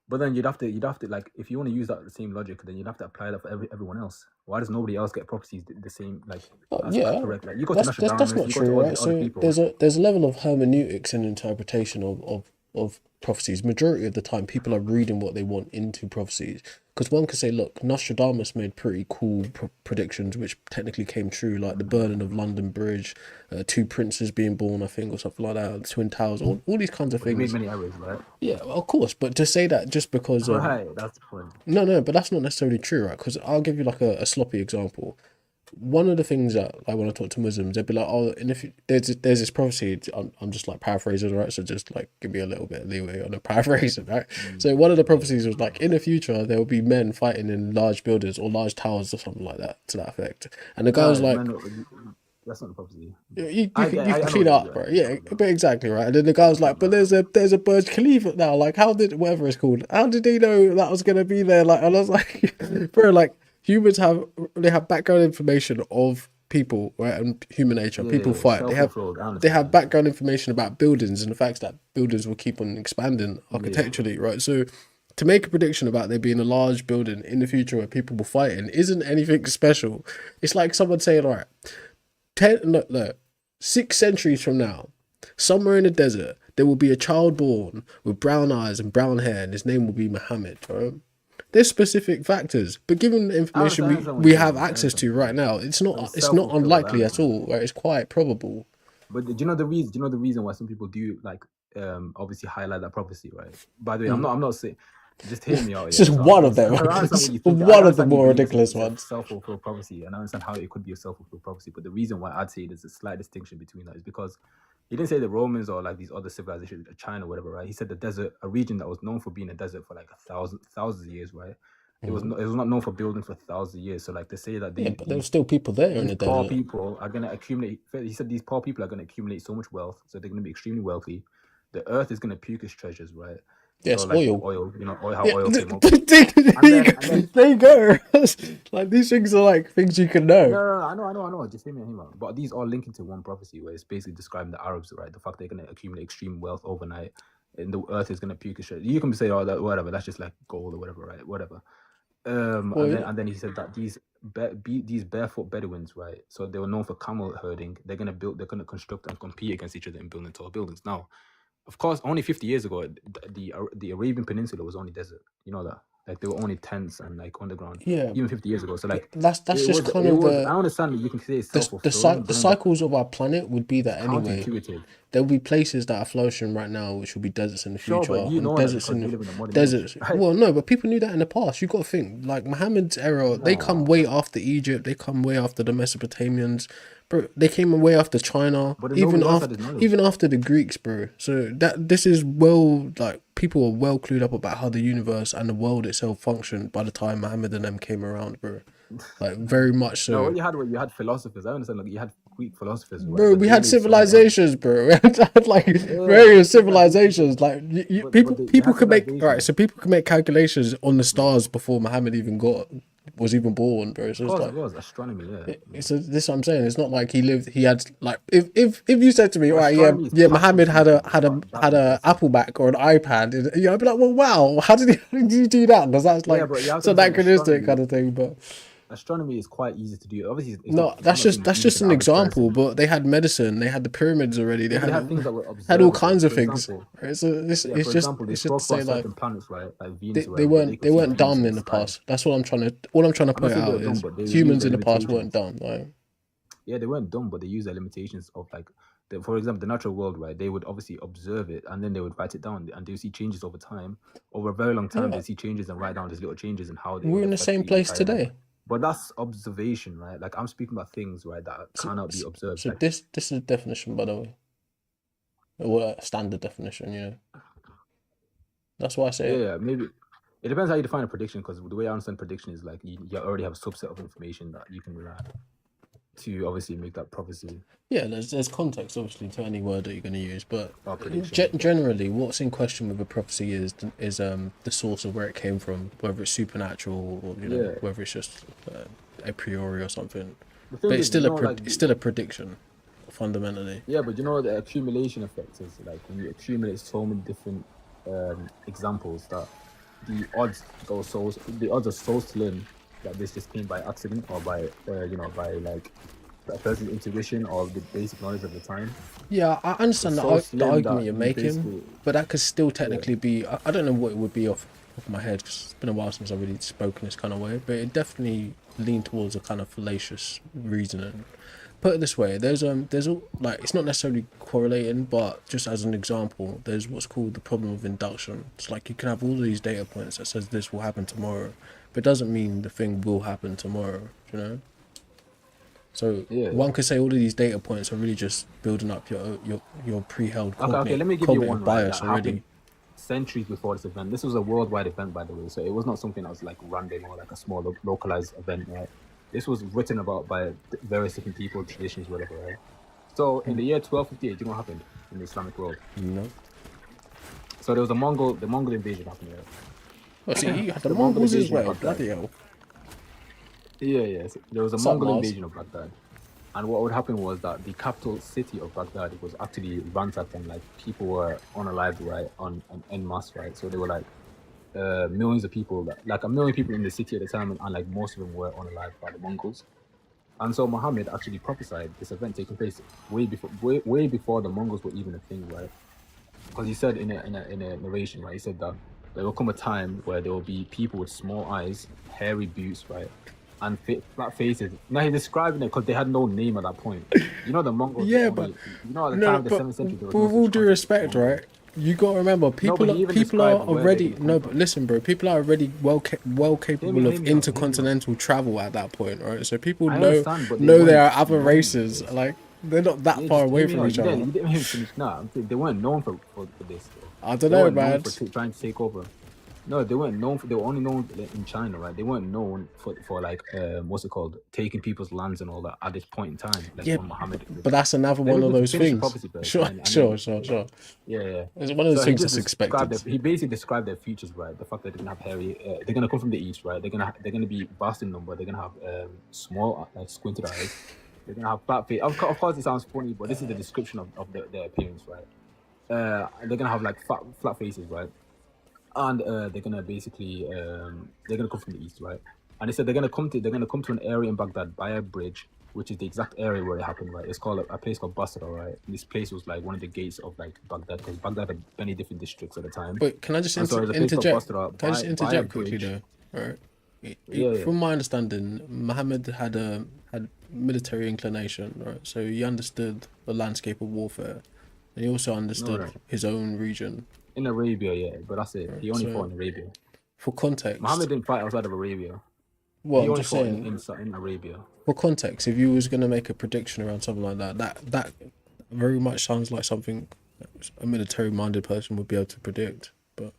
But then you'd have to like if you want to use that the same logic, then you'd have to apply that for everyone else. Why does nobody else get prophecies the same like as Yeah, correct? Like you go to that's Nostradamus, not you go to true, all right? these other So people. there's a level of hermeneutics and interpretation of prophecies. Majority of the time, people are reading what they want into prophecies. Because one could say, look, Nostradamus made pretty cool predictions, which technically came true, like the burning of London Bridge, two princes being born, I think, or something like that, the Twin Towers, all these kinds of He made things. many errors, right? Yeah, of course. But to say that just because Right, that's the point. no, but that's not necessarily true, right? Because I'll give you like a sloppy example. One of the things that like when I talk to Muslims, they'd be like, "Oh, and if there's this prophecy, I'm just like paraphrasing, right? So just like give me a little bit of leeway on the paraphrasing, right? So one of the prophecies was like, in the future there will be men fighting in large buildings or large towers or something like that to that effect. And the guy was like, that's not the prophecy. you I can know clean what up, you right? mean. Yeah, but exactly, right. And then the guy was like, but there's a Burj Khalifa now. Like, how did whatever it's called? How did he know that was gonna be there? Like, and I was like, bro, like humans have background information of people, right, and human nature. People fight. They have background information about buildings and the fact that buildings will keep on expanding architecturally, right? So to make a prediction about there being a large building in the future where people will fight in isn't anything special. It's like someone saying, all right, look, 6 centuries from now, somewhere in the desert, there will be a child born with brown eyes and brown hair, and his name will be Muhammad, right? There's specific factors, but given the information we have access to right now, it's not unlikely at all, right? It's quite probable. But do you know the reason? Do you know the reason why some people do like obviously highlight that prophecy, right? By the way, I'm not saying. Just hear me out. It's just one of them. One of the more ridiculous ones. Self-fulfilled prophecy, and I understand how it could be a self-fulfilled prophecy. But the reason why I'd say there's a slight distinction between that is because he didn't say the Romans or like these other civilizations, China, whatever, right? He said the desert, a region that was known for being a desert for like thousands of years, right? it was not known for building for thousands of years. So like to say that Yeah, but there were still people there in these the poor desert. people are gonna accumulate. He said these poor people are gonna accumulate so much wealth, so they're gonna be extremely wealthy. The earth is gonna puke its treasures, right? Yes, So like oil. oil, you know, oil, how Yeah, oil came up. there you go. Like these things are like things you can know. No, I know. Just hear me out. But these all link into one prophecy where it's basically describing the Arabs, right? The fact they're gonna accumulate extreme wealth overnight, and the earth is gonna puke its shit. You can say, oh, that whatever, that's just like gold or whatever, right? Whatever. Well, And then he said that these barefoot Bedouins, right? So they were known for camel herding. They're gonna construct and compete against each other in building tall buildings. Now, of course, only 50 years ago, the Arabian Peninsula was only desert. You know that, like there were only tents and like underground. yeah, Even 50 years ago. So like that's just kind of I understand that you can say it's self-fulfilling, the cycles of our planet would be that anyway. counterintuitive. There will be places that are flourishing right now which will be deserts in the Sure, future, but you and know that deserts because in we the live in a modern deserts. age, right? Well, no, but people knew that in the past. You got to think like Muhammad's era. They come way after Egypt. They come way after the Mesopotamians, bro. They came way after China. But then Even nobody else after had this knowledge. even after the Greeks, bro. So this is well like people are well clued up about how the universe and the world itself functioned by the time Muhammad and them came around, bro. Like very much so. No, what you had philosophers. I understand. Like you had Greek philosophers, right? Bro, But we they had made so much civilizations, bro. We had like various civilizations. Like But people, they people had could make civilization. right. So people could make calculations on the stars before Muhammad was even born, bro. So Of it's course, like it was astronomy. Yeah. this is what I'm saying. It's not like he lived. He had like if you said to me, right, yeah, Astronomy is yeah, Muhammad had a that's Apple Mac or an iPad. And, I'd be like, well, wow, how did you do that? Because that's like but you have it's to understand anachronistic astronomy. kind of thing, but. Astronomy is quite easy to do. Obviously, it's No, not, that's it's not just easy for an the average example. person. But they had medicine, they had the pyramids already. They They had had things that were had all observable. kinds of For things. example, Right? So this yeah, it's for just example, they it's just spoke to say about like certain planets, right? Like they, Venus or they whatever, weren't could they see weren't planets dumb in in the the sky. past. That's what I'm trying to I'm not point saying they out were dumb, is but they used humans their in the past weren't limitations. dumb. Like Yeah, they weren't dumb, but they used their limitations of like, for example, the natural world, right? They would obviously observe it and then they would write it down, and they would see changes over time. Over a very long time, yeah, they see changes and write down these little changes and how they we're would in the affect same the place entire land. today. But that's observation, right? Like I'm speaking about things, right, that So, cannot be observed. so Like this is a definition, by the way, or a standard definition. That's why I say it. yeah, maybe it depends how you define a prediction. Because the way I understand prediction is like you already have a subset of information that you can rely on to obviously make that prophecy Yeah, there's context obviously to any word that you're going to use, but or prediction. generally, what's in question with a prophecy is the source of where it came from, whether it's supernatural or Yeah. whether it's just a priori or something. The thing But it's is, still you know, like it's still a prediction, fundamentally. yeah, but you know the accumulation effect is like when you accumulate so many different examples that the odds are so slim that this just came by accident or by by like a person's intuition or the basic knowledge of the time. Yeah, I understand It's the, so the slim argument that you're you making, basically but that could still technically be. I don't know what it would be off of my head because it's been a while since I've really spoken this kind of way, but it definitely leaned towards a kind of fallacious reasoning. Put it this way, there's like it's not necessarily correlating, but just as an example, there's what's called the problem of induction. It's like you can have all these data points that says this will happen tomorrow, but it doesn't mean the thing will happen tomorrow. So Yeah. one could say all of these data points are really just building up your pre-held Okay, let me give you cognitive one right, bias that already. happened centuries before this event. This was a worldwide event, by the way, so it was not something that was like random or like a small localized event, right? This was written about by various different people, traditions, whatever, right? So in the year 1258, you know what happened in the Islamic world? No. So there was the Mongol invasion happening, right? Oh, see, you had the The Mongol Mongols as invasion of well. Baghdad. Bloody hell. Yeah. So there was a What's up, Mongol Mars? invasion of Baghdad. And what would happen was that the capital city of Baghdad was actually ransacked and like people were unalived, right, on en masse, right? So there were like millions of people, like a million people in the city at the time, and like most of them were unalived by the Mongols. And so Muhammad actually prophesied this event taking place way before the Mongols were even a thing, right? Because he said in a narration, right? He said that there will come a time where there will be people with small eyes, hairy boots, right, and flat faces. Now he's describing it because they had no name at that point. You know the Mongols. Yeah, were but only, you know at the no, time of the but 7th century. There was with no all such due concept as respect, Mongol. right? You got to remember, but people he even people are described where they're already gonna come no. from. But listen, bro, people are already well capable hear of me out. intercontinental travel at that point, right? So people I know understand, but they know there weren't are other known races. for. Like they're not that Yeah, far just away hear me from out. each You other. didn't even finish. Nah, they weren't known for this. Though. I don't They know, weren't known man. for trying to take over. No, they weren't known for. They were only known in China, right? They weren't known for like what's it called, taking people's lands and all that at this point in time. Like Yeah, when Muhammad. but that's another Let one me of just those finish the things. prophecy first, Sure, and sure, then sure, sure. yeah. It's one of those So he things just that's described expected. he basically described their futures, right? The fact that they're gonna have hairy, they're gonna come from the east, right? They're gonna be vast in number. They're gonna have small, like squinted eyes. They're gonna have flat face. Of course, it sounds funny, but this is the description of their appearance, right? They're gonna have like flat faces, right? And they're gonna basically they're gonna come from the east, right? And they said they're gonna come to an area in Baghdad by a bridge, which is the exact area where it happened, right? It's called a place called Basra, right? And this place was like one of the gates of like Baghdad, because Baghdad had many different districts at the time. But can I just And so there's a place called interject? Basra Can I just by a interject quickly bridge. though? All right. Yeah. From my understanding, Muhammad had military inclination, right? So he understood the landscape of warfare, and he also understood no. his own region. In Arabia, yeah, but that's it. He only so- fought in Arabia. For context, Muhammad didn't fight outside of Arabia. well, He I'm only just fought saying, in Arabia. for context, if you was gonna make a prediction around something like that very much sounds like something a military-minded person would be able to predict. But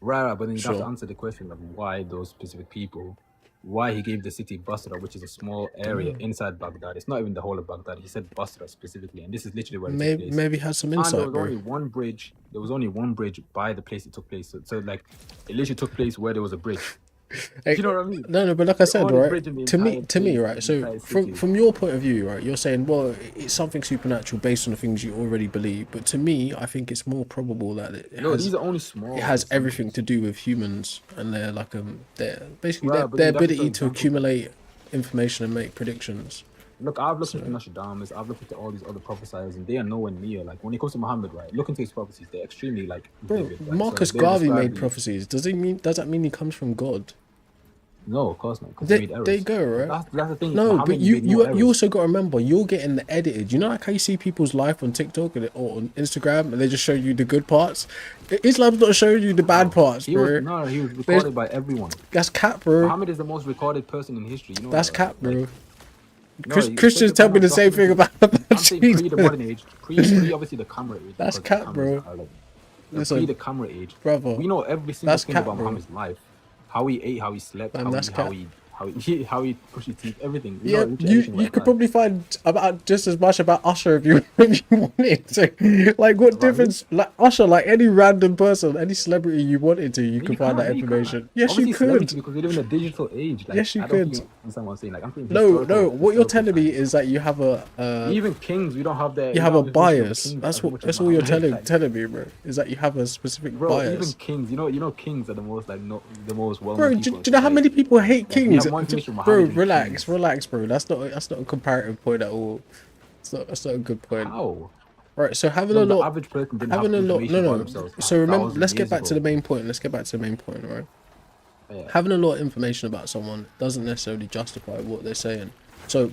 Right, but then you have to Sure. answer the question of why those specific people, why he gave the city Basra, which is a small area inside Baghdad. It's not even the whole of Baghdad. He said Basra specifically, and this is literally where it took maybe place. maybe has some And there insight, was bro. only one bridge. There was only one bridge by the place it took place. So like, it literally took place where there was a bridge. Hey, You know what I mean? No, but like I said, only right? bridge in the To me, entire right? place, the So entire from city. from your point of view, right? You're saying, well, it's something supernatural based on the things you already believe. But to me, I think it's more probable that it No, has, these are only small. it has examples. everything to do with humans and their like their basically Right, their, but their that's the ability to example. accumulate information and make predictions. Look, I've looked into Nostradamus, I've looked into all these other prophesiers, and they are nowhere near. Like, when it comes to Muhammad, right, look into his prophecies, they're extremely, like, Bro, vivid. Right? Marcus So they Garvey describe made the- prophecies. Does that mean he comes from God? No, of course not. Because There, he made errors. there you go, right? That's the thing. No, Muhammad but made no errors. you also got to remember, you're getting the edited. You know, like how you see people's life on TikTok or on Instagram, and they just show you the good parts. Islam's not showing you the bad parts, He bro. was recorded by everyone. That's cap, bro. Muhammad is the most recorded person in history. You know That's that, cap, right? bro. Like, no, you Christians take tell me the time same of thing about I'm saying pre the Jesus. modern age, pre obviously the camera age. That's because cap, the cameras bro. are, like, Listen, pre the camera age, brother, we know every single that's thing cap, about bro. Muhammad's life, how he ate, how he slept, Man, that's cap. how he pushed his teeth, everything. We Yeah, know literally everything you like could that. probably find about just as much about Usher if you wanted to. Like, what difference? Like Usher, like any random person, any celebrity you wanted to, you But could find can't, that you information. can't. Yes, Obviously you celebrity, could. because we live in a digital age. Like, Yes, you I don't think could. you understand what I'm saying. Like, I'm thinking No, historical- what you're telling me historical is that you have even kings, we don't have that. you have a bias. That's all you're telling me, bro. Is that you have a specific Bro, even bias. kings, you know, kings are the most like the most well. Bro, do you know how many people hate Like, we kings? have more information from Bro, Muhammad than relax, kings. bro. That's not a comparative point at all. That's not a good point. How? Right, so having No, a the lot, average person didn't having have a lot. information No, about no. themselves So remember, 1,000 let's get years back to ago. the main point. Let's get back to the main point, right? Yeah. Having a lot of information about someone doesn't necessarily justify what they're saying. So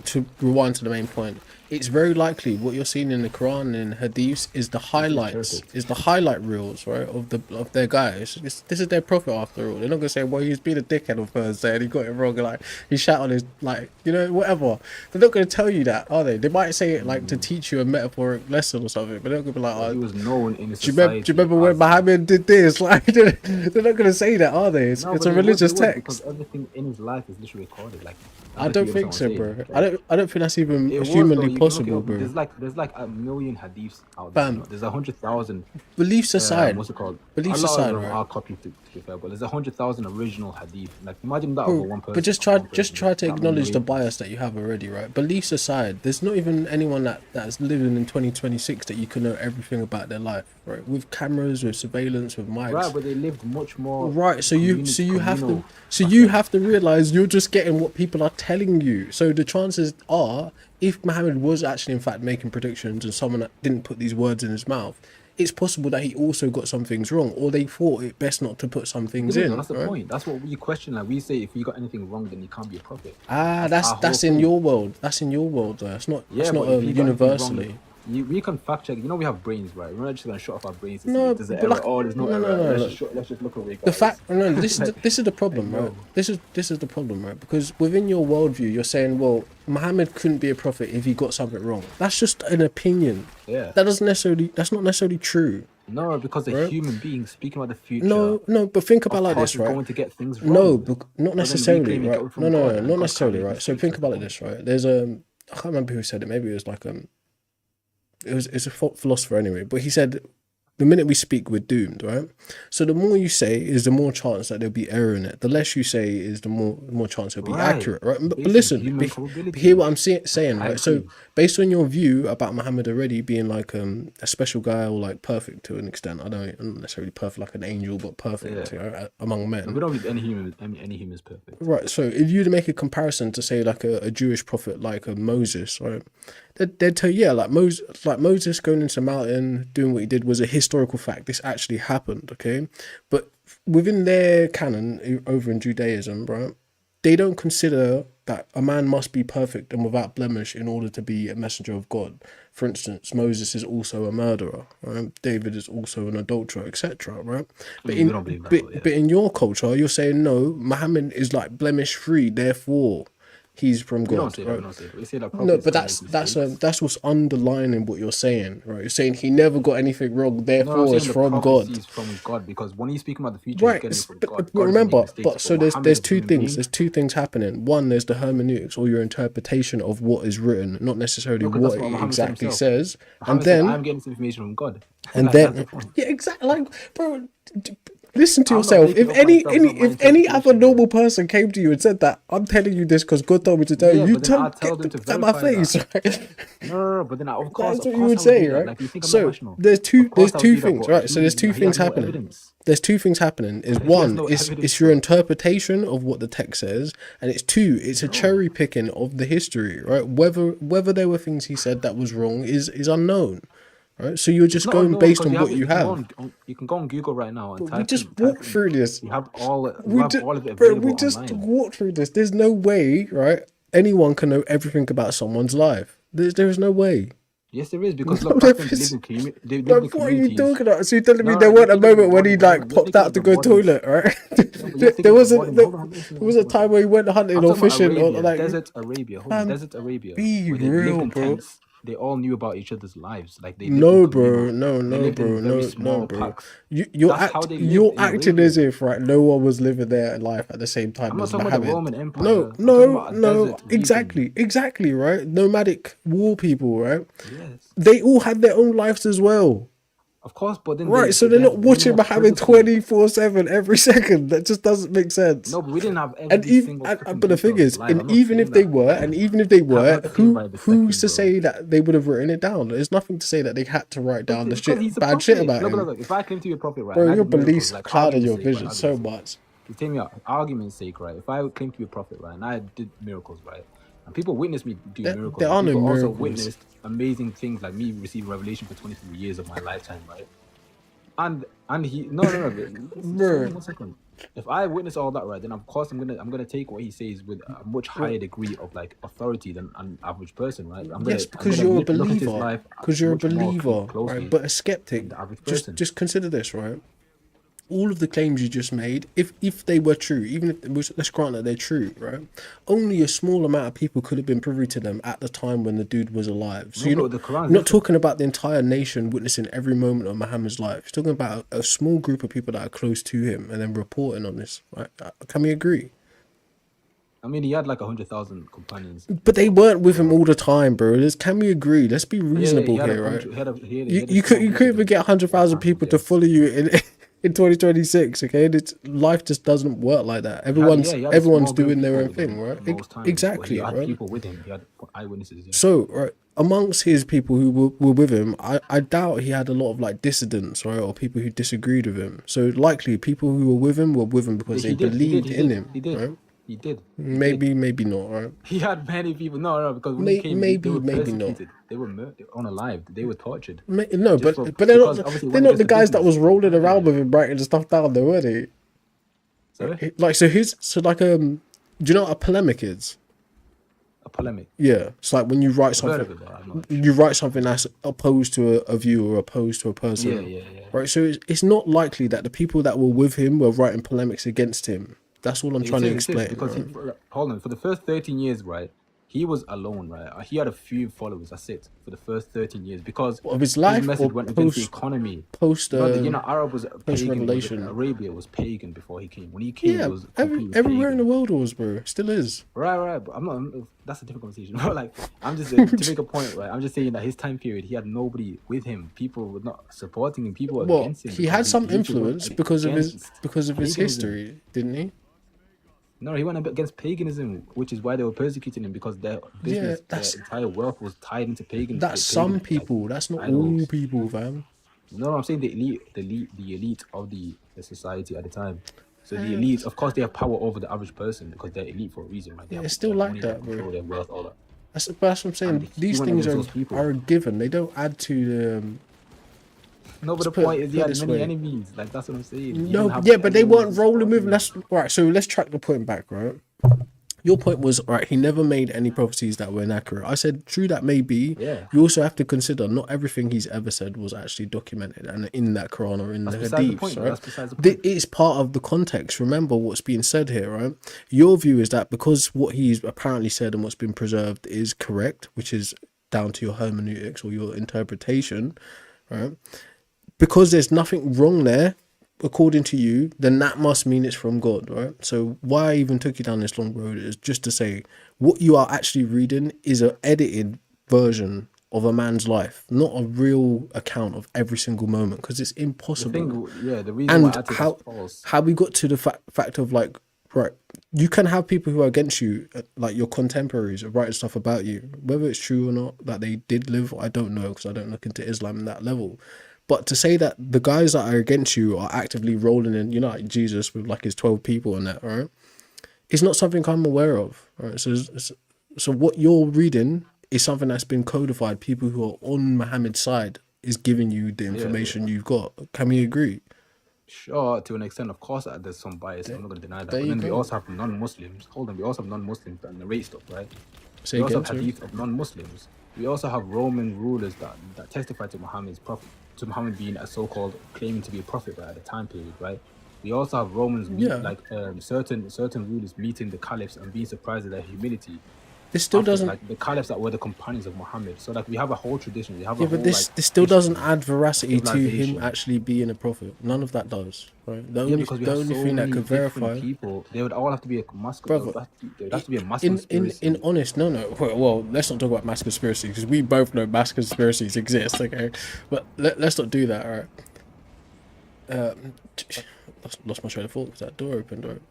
to rewind to the main point, it's very likely what you're seeing in the Quran and Hadiths is the highlights, perfect. is the highlight reels, right, of their guys. This is their prophet after all. They're not gonna say, well, he's been a dickhead on Thursday and he got it wrong, and, like he shat on his, like, you know, whatever. They're not gonna tell you that, are they? They might say it like to teach you a metaphoric lesson or something, but they're not gonna be like, He oh, was known in his do you remember when as- Muhammad did this? Like, they're not gonna say that, are they? It's No, a but they would- religious they would, text. because everything in his life is literally recorded. Like, I don't you think so, understand bro. what I'm saying? I don't think that's even It was, though. humanly You can look it possible, up. bro. There's like a million hadiths out there. Fam. You know? There's 100,000. Beliefs aside, What's it called? Beliefs a lot aside, of them right? are copied to be fair, but there's 100,000 original hadith. Like, imagine that bro, over one person. but just over try one person. to That many acknowledge the ways. bias that you have already, right? Beliefs aside, there's not even anyone that's living in 2026 that you can know everything about their life, right? With cameras, with surveillance, with mics. Right, but they lived much more. Right, so you communal have to realize you're just getting what people are telling you. So the chances are, if Muhammad was actually in fact making predictions and someone that didn't put these words in his mouth, it's possible that he also got some things wrong, or they thought it best not to put some things in. That's the right? point. That's what we question. Like, we say, if you got anything wrong, then you can't be a prophet. Ah, our that's whole in thing. your world. That's in your world, though. It's not. Yeah, it's not but if you got anything universally. wrong, we can fact check. You know, we have brains, right? We're not just gonna shut off our brains. To No, see if there's an but error. like- Oh, there's no no, error. no, Let's just look away. The fact, no, this is the problem, right? no. This is the problem, right? Because within your worldview, you're saying, well, Muhammad couldn't be a prophet if he got something wrong. That's just an opinion. Yeah. That's not necessarily true. No, because a right? human being speaking about the future, No, but think about of it like course, this, is right? going to get things No, wrong. but not But then we necessarily, claim it right? got No, from God, not and God can't necessarily, make right? So mistakes. think That's the about it point. this, right? There's I can't remember who said it. Maybe it was like it's a philosopher anyway, but he said the minute we speak, we're doomed, right? So the more you say is the more chance that there'll be error in it. The less you say is the more chance it'll be Right. accurate, right? But Based on listen, human hear what probability. I'm saying, I right? So agree. based on your view about Muhammad already being like a special guy or like perfect to an extent, I don't not necessarily perfect like an angel, but perfect, Yeah. you know, among men. We don't believe any human is perfect. Right, so if you make a comparison to say like a Jewish prophet like a Moses, right? They'd tell you, yeah, like Moses going into the mountain, doing what he did was a historical fact. This actually happened, okay? But within their canon over in Judaism, right, they don't consider that a man must be perfect and without blemish in order to be a messenger of God. For instance, Moses is also a murderer, right? David is also an adulterer, etc. Right? But We don't believe that, but yeah. but in your culture, you're saying no, Muhammad is like blemish free, therefore he's from We don't God, say that. right? We don't say that. We say that No, prophets but can make mistakes. that's what's underlining what you're saying, right? You're saying he never got anything wrong, No, I'm therefore saying it's the from prophecy God. is from God, because when he's speaking about the future, he's Right, getting it from but, God. but God doesn't make remember, mistakes. but so Muhammad there's as a two human things. being, There's two things happening. One, there's the hermeneutics or your interpretation of what is written, not necessarily no, because that's what what it Muhammad said exactly himself. says. And Muhammad said, then "I'm getting this information from God." and Like, that's the then point. yeah, exactly. Like, bro, listen to I'm not yourself. making If it up myself. It's not my if any other interpretation, bro. normal person came to you and said that, I'm telling you this because God told me to tell you. Yeah, You but then tell I tell get them the to fuck out my verify that. face, right? No, but then of That's what you course would I would say, do that. right? Like, you think I'm not So rational? there's Of course I would two do that, things, but right? So there's two he things has no happening. evidence. There's two things happening. Is He has one, no evidence, it's your bro. interpretation of what the text says, and it's two, it's a No. cherry picking of the history, right? Whether there were things he said that was wrong is unknown, right? So you're It's just not going unknown based because on you have what it. you have. You can go on Google right now and But we type just type walked in. through this. You have all of it Bro, available we just online. walked through this. There's no way, right? Anyone can know everything about someone's life. There is no way. Yes, there is, because No, look, back there then is. they lived in Like, what are you communities. talking about? So you're telling me No, there no, you're wasn't a thinking of the moment when he modern. Hold like on, you're popped thinking out of to the go modern. toilet, right? No, but you're There thinking of the wasn't. modern. Hold on, listen, There was a listen, one time second. where he went hunting I'm or talking about fishing or Arabia, like. desert Arabia. Hold on, desert Arabia, Be where they lived real, in bro. tents. They all knew about each other's lives. Like, they lived in No, bro. communal. No, They no, lived in bro. very No, small bro. packs. You're That's how they lived in acting as Arabia. if right. No one was living their life at the same I'm time not as talking about the Muhammad. Roman No, Empire. I'm talking no, about a no. desert region. Exactly. Right. Nomadic war people. Right. Yes, They all had their own lives as well. of course, but then Right, so they they're not had way watching more Muhammad privacy. 24/7 every second. That just doesn't make sense. No, but we didn't have And every even single freaking but the thing detail of his is, life. and I'm not even saying if they that. were, We have to think by the who's second, to bro. say that they would have written it down? There's nothing to say that they had to write down the Because he's a bad shit prophet. about Look, look, him. look. If I claim to be a prophet, right, Bro, and I your did miracles, beliefs like clouded your argument's sake, right, vision so argument's sake. much. You tell me out, argument's sake, right? If I claim to be a prophet, right, and I did miracles, right, and people witnessed me do miracles, There but are no people also miracles. witnessed amazing things, like me receiving revelation for 23 years of my lifetime, right? And he no, listen, Bro, 1 second. If I witness all that, right, then of course I'm gonna take what he says with a much higher degree of like authority than an average person, right? yes, I'm because gonna you're a look at his believer. life Because you're a much more believer, right? closely But a skeptic, than the average person. just consider this, right? All of the claims you just made, if they were true, even if let's grant that they're true, right? Only a small amount of people could have been privy to them at the time when the dude was alive. So No, but the Quran's you're not different. talking about the entire nation witnessing every moment of Muhammad's life. You're talking about a small group of people that are close to him and then reporting on this, right? Can we agree? I mean, he had like 100,000 companions. But they weren't with him all the time, bro. Can we agree? Let's be reasonable he had here, a right? hundred. He had a You small could group of even them get 100,000 at times, people to yes. follow you in 2026. Okay, life just doesn't work like that. He had a Everyone's small group of doing their people own with thing, him right? most times, but he Exactly, had right. people with him. He had eyewitnesses. Yeah. So, right, amongst his people who were with him, I doubt he had a lot of like dissidents, right, or people who disagreed with him. So likely people who were with him because they believed in him, right? He did. Maybe not, right? He had many people. No, because when he came, they were Maybe not. persecuted. They were unalived. They were tortured. No, Just but because obviously they're went not the against guys that business. was rolling around Yeah. with him writing the stuff down, though, were they? Sorry? Like do you know what a polemic is? A polemic. Yeah, it's like when you write I've heard something, of it, but I'm not. you write something that's opposed to a view or opposed to a person. Yeah. Right, so it's not likely that the people that were with him were writing polemics against him. That's all I'm trying to It is, explain. because right? hold on, for the first 13 years, right, he was alone, right? He had a few followers. That's it for the first 13 years because Of his his life or message went against the post economy. post No, Arab was post pagan. revelation? Arabia was pagan before he came. When he came, it Yeah, was completely everywhere in the pagan. world was, bro. Still is. Right. But I'm not. That's a different conversation. But like, I'm just to make a point, right? I'm just saying that his time period, he had nobody with him. People were not supporting him. People were Well, against him he because had some he literally went influence because of his against paganism. history, didn't he? No, he went against paganism, which is why they were persecuting him because their business, their entire wealth was tied into pagan. That's some like, people. That's not idols. all people, fam. No, I'm saying the elite of the society at the time. So the elite, of course, they have power over the average person because they're elite for a reason, right? Yeah, it's still like money, that, control bro. their wealth, all that. That's what I'm saying. And he These went things against those people. are a given. They don't add to the. No, but the put- point is, he put had this many way. enemies. Like that's what I'm saying. He didn't No, have yeah, but they anyone weren't rolling with him. supporting That's right. So let's track the point back, right? Your point was right. He never made any prophecies that were inaccurate. I said, true, that may be. Yeah. You also have to consider not everything he's ever said was actually documented and in that Quran or in That's the besides the Hadiths, point, though. right? That's besides the point. It's part of the context. Remember what's being said here, right? Your view is that because what he's apparently said and what's been preserved is correct, which is down to your hermeneutics or your interpretation, right? Because there's nothing wrong there, according to you, then that must mean it's from God, right? So why I even took you down this long road is just to say what you are actually reading is an edited version of a man's life, not a real account of every single moment, because it's The impossible. thing, the reason why And I take how it as false. how we got to the fact of like, right, you can have people who are against you, like your contemporaries, writing stuff about you, whether it's true or not that they did live, I don't know, because I don't look into Islam in that level. But to say that the guys that are against you are actively rolling in, like Jesus with like his 12 people and that, right? It's not something I'm aware of, right? So what you're reading is something that's been codified. People who are on Muhammad's side is giving you the information you've got. Can we agree? Sure, to an extent, of course, there's some bias. I'm not going to deny that. there But you then we go. also have non-Muslims. Hold on, we also have non-Muslims that narrate stuff, right? Say We also again, have sorry. hadith of non-Muslims. We also have Roman rulers that testify to Muhammad being a so-called claiming to be a prophet at the time period, right? We also have Romans certain rulers meeting the caliphs and being surprised at their humility. This still doesn't. Like the caliphs that were the companions of Muhammad. So like we have a whole tradition. We have Yeah, a whole but this like still doesn't history, add veracity to him civilization. actually being a prophet. None of that does, right? The Yeah, because we the have only so thing that many could different verify, people. They would all have to be a mass. brother. There would have to be a mass conspiracy. In honest, no. Well, let's not talk about mass conspiracy because we both know mass conspiracies exist, okay? But let's not do that, all right? Lost my train of thought because that door opened, right?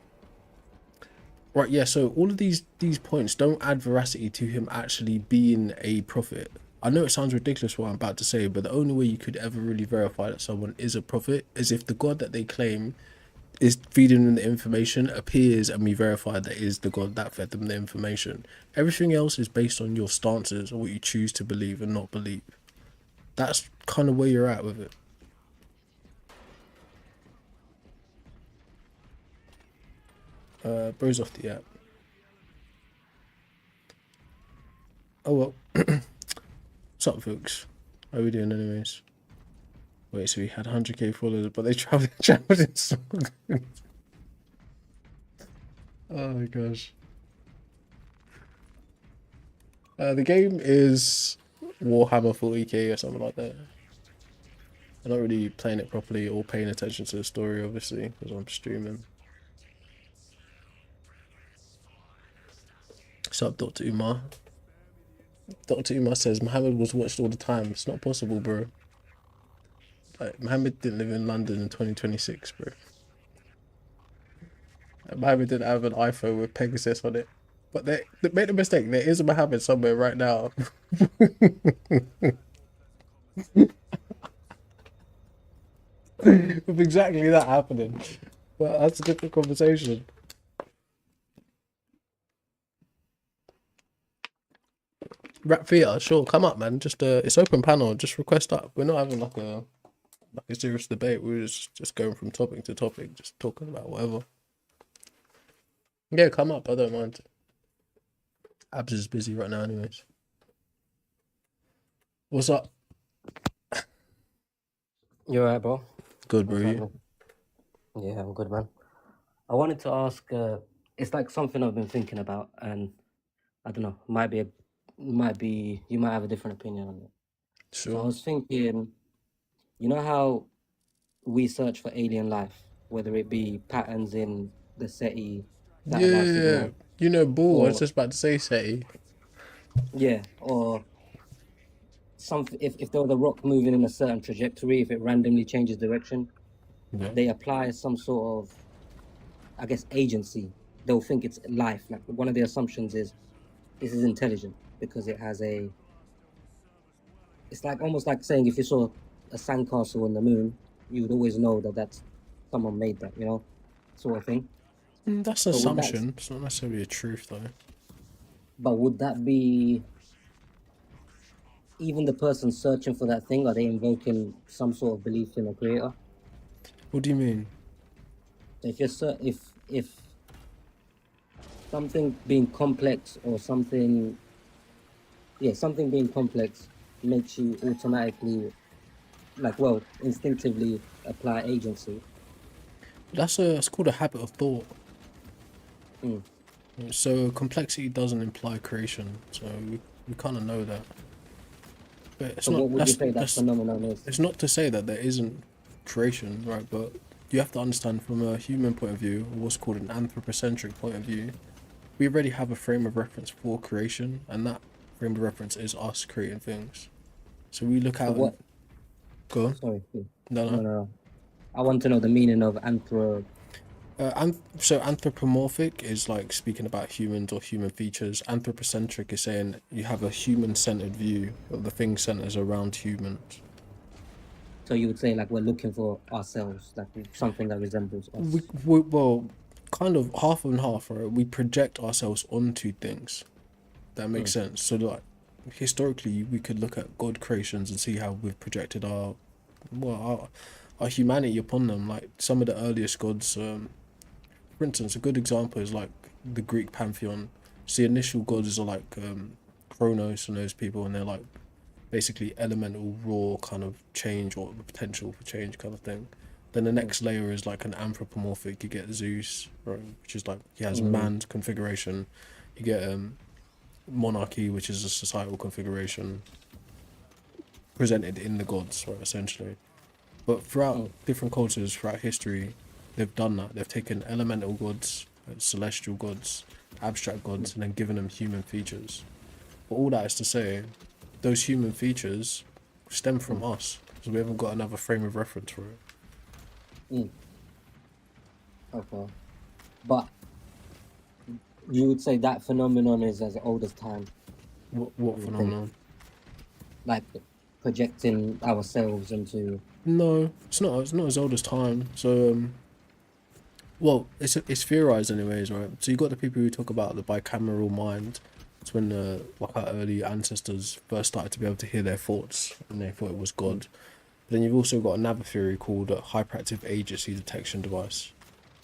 Right, yeah. So all of these points don't add veracity to him actually being a prophet. I know it sounds ridiculous what I'm about to say, but the only way you could ever really verify that someone is a prophet is if the God that they claim is feeding them the information appears and we verify that is the God that fed them the information. Everything else is based on your stances or what you choose to believe and not believe. That's kind of where you're at with it. Bro's off the app. Oh well. What's up, folks? How are we doing anyways? Wait, so we had 100k followers, but they traveled in songs. Oh my gosh. The game is Warhammer 40k or something like that. I'm not really playing it properly or paying attention to the story, obviously, because I'm streaming. What's up, Dr. Umar? Dr. Umar says Muhammad was watched all the time. It's not possible, bro. Like, Muhammad didn't live in London in 2026, bro. Muhammad didn't have an iPhone with Pegasus on it. But they made a mistake. There is a Muhammad somewhere right now. With exactly that happening. Well, that's a different conversation. Rap Theatre, sure, come up, man. Just it's open panel. Just request up. We're not having like a serious debate. We're just going from topic to topic, just talking about whatever. Yeah, come up. I don't mind. Abs is busy right now, anyways. What's up? You alright, bro? Good, bro. What's You? happening? Yeah, I'm good, man. I wanted to ask, it's like something I've been thinking about, and I don't know. You might have a different opinion on it. So I Sure. was thinking, you know how we search for alien life, whether it be patterns in the SETI satellite Yeah, signal, you know, Bull. I was or just about to say SETI. yeah, or if there was a rock moving in a certain trajectory, if it randomly changes direction, Yeah. they apply some sort of, I guess, agency. They'll think it's life. Like one of the assumptions is this is intelligent because it has a. It's like almost like saying if you saw a sandcastle on the moon, you would always know that that's someone made that, sort of thing. That's an But would that, assumption. It's not necessarily a truth, though. would that be even the person searching for that thing? Are they invoking some sort of belief in a creator? What do you mean? So if something being complex or something being complex makes you automatically instinctively apply agency. It's called a habit of thought. Mm. So complexity doesn't imply creation. So we kind of know that. But it's So not. what would you say that phenomenon is? It's not to say that there isn't creation, right? But you have to understand from a human point of view, or what's called an anthropocentric point of view, we already have a frame of reference for creation, and that frame of reference is us creating things. So we look So out and what? go on. Sorry, No, no. no. I want to know the meaning of So anthropomorphic is like speaking about humans or human features. Anthropocentric is saying you have a human-centered view of the thing centers around humans. So you would say like we're looking for ourselves, like something that resembles us. Well, kind of half and half, right? We project ourselves onto things. That makes sense. So like historically, we could look at God creations and see how we've projected our humanity upon them. Like some of the earliest gods, for instance, a good example is like the Greek pantheon. So the initial gods are like Kronos and those people, and they're like basically elemental, raw kind of change or the potential for change kind of thing. Then the next layer is like an anthropomorphic. You get Zeus, right, which is like he has man's configuration. You get monarchy, which is a societal configuration presented in the gods, right, essentially. But throughout different cultures, throughout history, they've done that. They've taken elemental gods, celestial gods, abstract gods, and then given them human features. But all that is to say, those human features stem from us, because we haven't got another frame of reference for it. Okay. But you would say that phenomenon is as old as time, What phenomenon? like projecting ourselves into. No, it's not. It's not as old as time. So, well, it's theorized anyways, right? So you got the people who talk about the bicameral mind. It's when like our early ancestors first started to be able to hear their thoughts, and they thought it was God. But then you've also got another theory called a hyperactive agency detection device,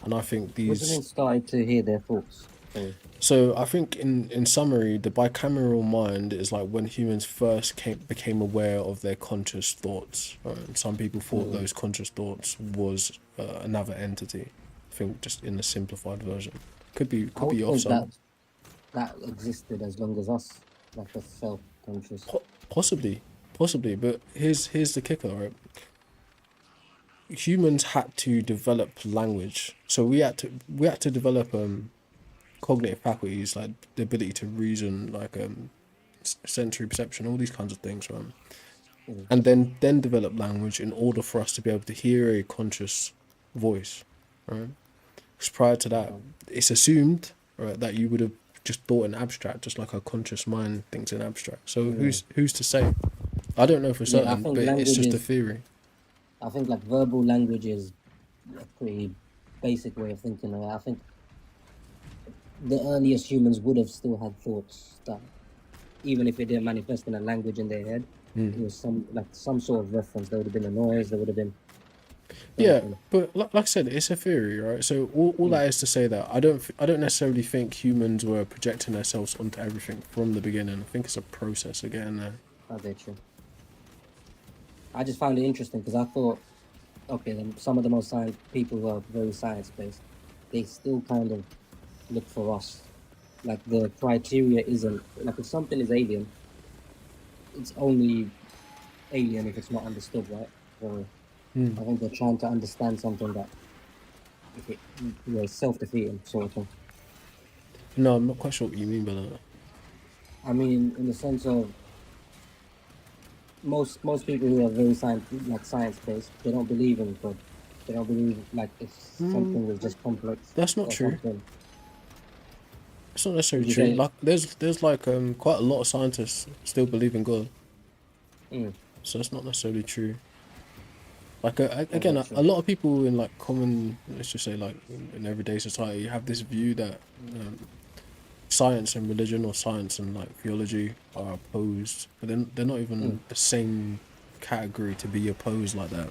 and I think What do you mean these. started to hear their thoughts? Sorry. So I think in summary, the bicameral mind is like when humans first became aware of their conscious thoughts. And some people thought those conscious thoughts was another entity. I think just in the simplified version. Could I would be off think some. that existed as long as us, like a self-conscious. Possibly, but here's the kicker, right? Humans had to develop language, so we had to develop cognitive faculties like the ability to reason, like sensory perception, all these kinds of things, right? And then develop language in order for us to be able to hear a conscious voice, right? Because prior to that, it's assumed, right, that you would have just thought in abstract, just like our conscious mind thinks in abstract. So who's to say? I don't know for Yeah, I certain, think but it's language just a is. theory. I think like verbal language is a pretty basic way of thinking. I think the earliest humans would have still had thoughts that, even if it didn't manifest in a language in their head, it was some sort of reference. There would have been a noise. There would have been Yeah, something. but like I said, it's a theory, right? So all that is to say that I don't necessarily think humans were projecting themselves onto everything from the beginning. I think it's a process of getting there. I bet you. I just found it interesting because I thought, okay, then some of the most science people who are very science based, they still kind of look for us Like the criteria isn't like if something is alien, it's only alien if it's not understood, right? So I think they're trying to understand something that if it self-defeating sort of thing. No, I'm not quite sure what you mean by that. I mean, in the sense of most people who are very science based, they don't believe in God. They don't believe like if something is just complex That's not or true. something. It's not necessarily Would you true. say? Like there's like quite a lot of scientists still believe in God, Mm, so it's not necessarily true. Like I again, get a you. lot of people in like common, let's just say like in everyday society, have this view that um, science and religion or science and like theology are opposed, but then they're not Mm, even the same category to be opposed like that.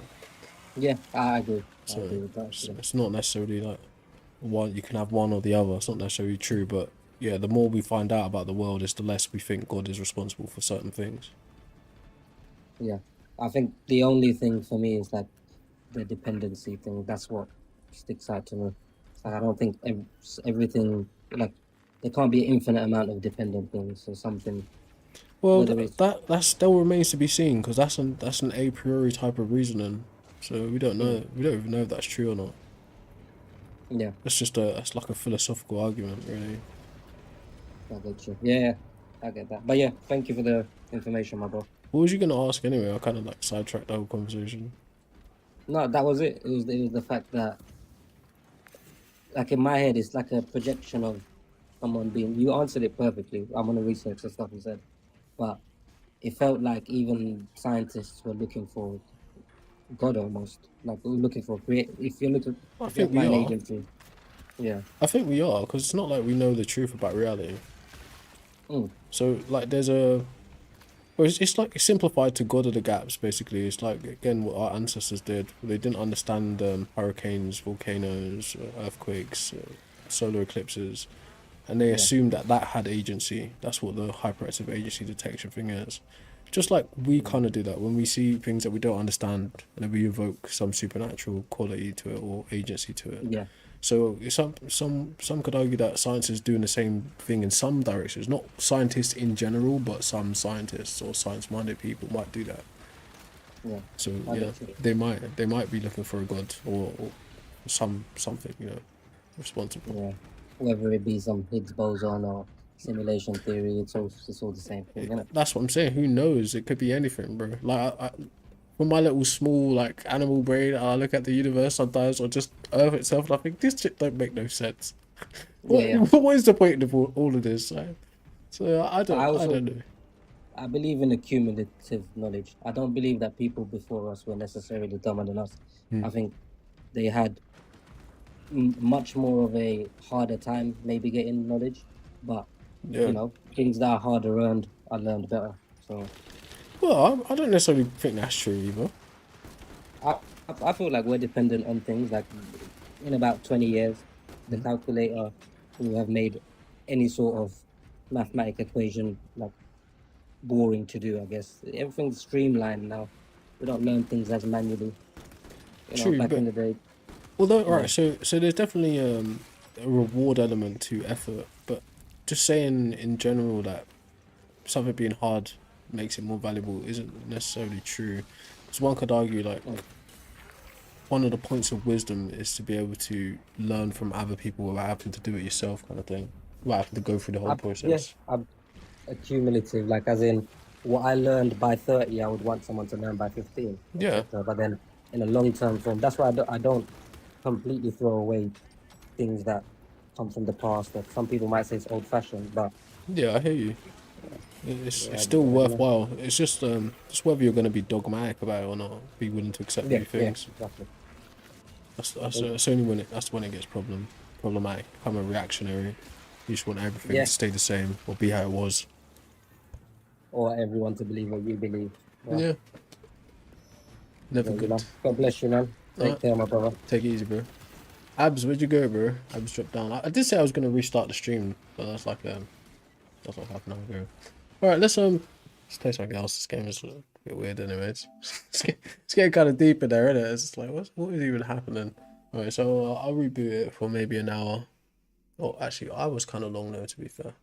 yeah, I agree. I So agree with that. Actually. it's not necessarily like one you can have one or the other. It's not necessarily true, but yeah, the more we find out about the world, is the less we think God is responsible for certain things. Yeah, I think the only thing for me is like the dependency thing. That's what sticks out to me. It's like I don't think everything like there can't be an infinite amount of dependent things or something. Well, Whether it's that still remains to be seen because that's an a priori type of reasoning. So we don't mm, know. We don't even know if that's true or not. yeah, That's like a philosophical argument, really. I get you. Yeah, I get that. But yeah, thank you for the information, my bro. What was you gonna ask anyway? I kind of like sidetracked the whole conversation. No, that was it. It was the fact that like in my head, it's like a projection of someone being. You answered it perfectly. I'm gonna research the stuff you said, but it felt like even scientists were looking for God almost. Like we're looking for create. I If you think we apply an are. agency, yeah. I think we are because it's not like we know the truth about reality. Mm, So like there's a well, it's like simplified to God of the gaps. Basically, it's like again what our ancestors did. They didn't understand hurricanes, volcanoes, earthquakes, solar eclipses, and they yeah. assumed that that had agency. That's what the hyperactive agency detection thing is. Just like we Mm, kind of do that when we see things that we don't understand, and then we evoke some supernatural quality to it or agency to it. yeah. So some could argue that science is doing the same thing in some directions. Not scientists in general, but some scientists or science-minded people might do that. Yeah. So I yeah, get you. they might be looking for a god or something responsible. Yeah. Whether it be some Higgs boson or simulation theory, it's all the same thing, isn't it? That's what I'm saying. Who knows? It could be anything, bro. Like with my little small like animal brain, I look at the universe sometimes or just Earth itself, and I think this shit don't make no sense. Yeah, yeah. What is the point of all of this? Right? So But I don't know. I believe in accumulative knowledge. I don't believe that people before us were necessarily dumber than us. I think they had much more of a harder time maybe getting knowledge, but Yeah. things that are harder earned are learned better. So Well, I don't necessarily think that's true either. I I feel like we're dependent on things like in about 20 years, the calculator will have made any sort of mathematic equation like boring to do, I guess. Everything's streamlined now. We don't learn things as manually. True, Back in but the day. although Yeah. right, so there's definitely a reward element to effort, but just saying in general that something being hard makes it more valuable isn't necessarily true. Because one could argue like one of the points of wisdom is to be able to learn from other people without having to do it yourself, kind of thing. Without having to go through the whole Yeah, process. I'm accumulative, like as in what I learned by 30, I would want someone to learn by 15, Yeah, etc. But then in a long term form, that's why I don't completely throw away things that come from the past that some people might say it's old fashioned, but yeah, I hear you. It's yeah, still yeah, worthwhile. It's just whether you're going to be dogmatic about it or not. Be willing to accept yeah, new yeah, things. exactly. That's only when that's when it gets problematic. Become a reactionary. You just want everything Yeah, to stay the same or be how it was. or everyone to believe what you believe. Yeah, Yeah, never yeah, good. God bless you, man. Take Alright, care, my brother. take it easy, bro. Abs, where'd you go, bro? Abs dropped down. I did say I was gonna restart the stream, but that's like half an hour ago. Alright, let's play something else. This game is a bit weird, anyways. It's getting kind of deep in there, isn't it? It's just like what is even happening? Alright, so I'll reboot it for maybe an hour. Oh, actually, I was kind of long though, to be fair.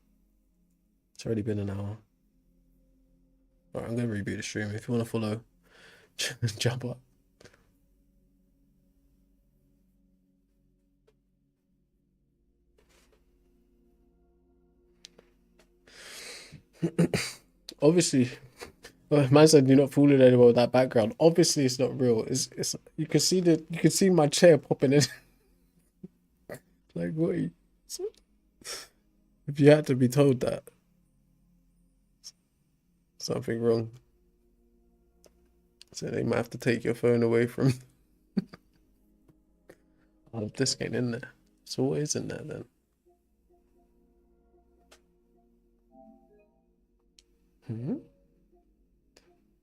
It's already been an hour. Alright, I'm gonna reboot the stream. If you want to follow, jump up. Obviously, man said you're not fooling anyone with that background. Obviously, it's not real. It's you can see my chair popping in. Like what? If you had to be told that something wrong, so they might have to take your phone away from. Oh, this ain't in there. So what is in there then?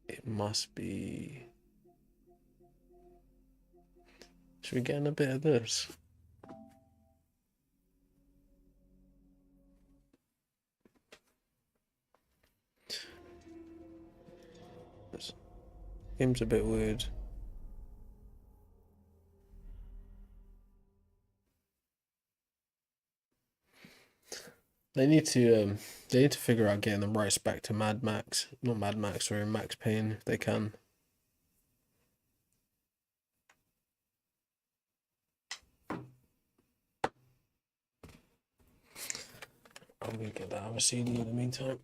It must be. Should we get in a bit of this? This game's a bit weird. They need to figure out getting the rights back to Mad Max, not Mad Max, or Max Payne if they can. I'm gonna get that other CD in the meantime.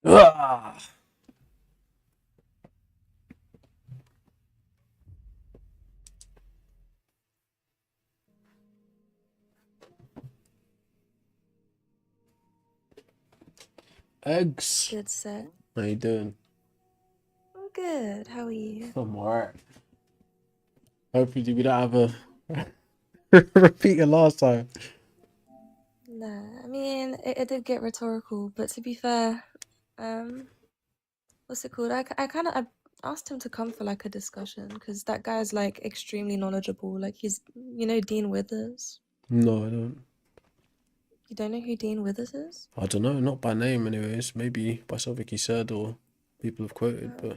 Ah! Eggs. Good set. How you doing? I'm good. How are you? I'm alright. Hopefully we don't have a repeat of last time. Nah, I mean, it did get rhetorical, but to be fair, what's it called? I asked him to come for like a discussion because that guy's like extremely knowledgeable. Like he's, Dean Withers. No, I don't. You don't know who Dean Withers is? I don't know, not by name anyways. Maybe by something he said or people have quoted, but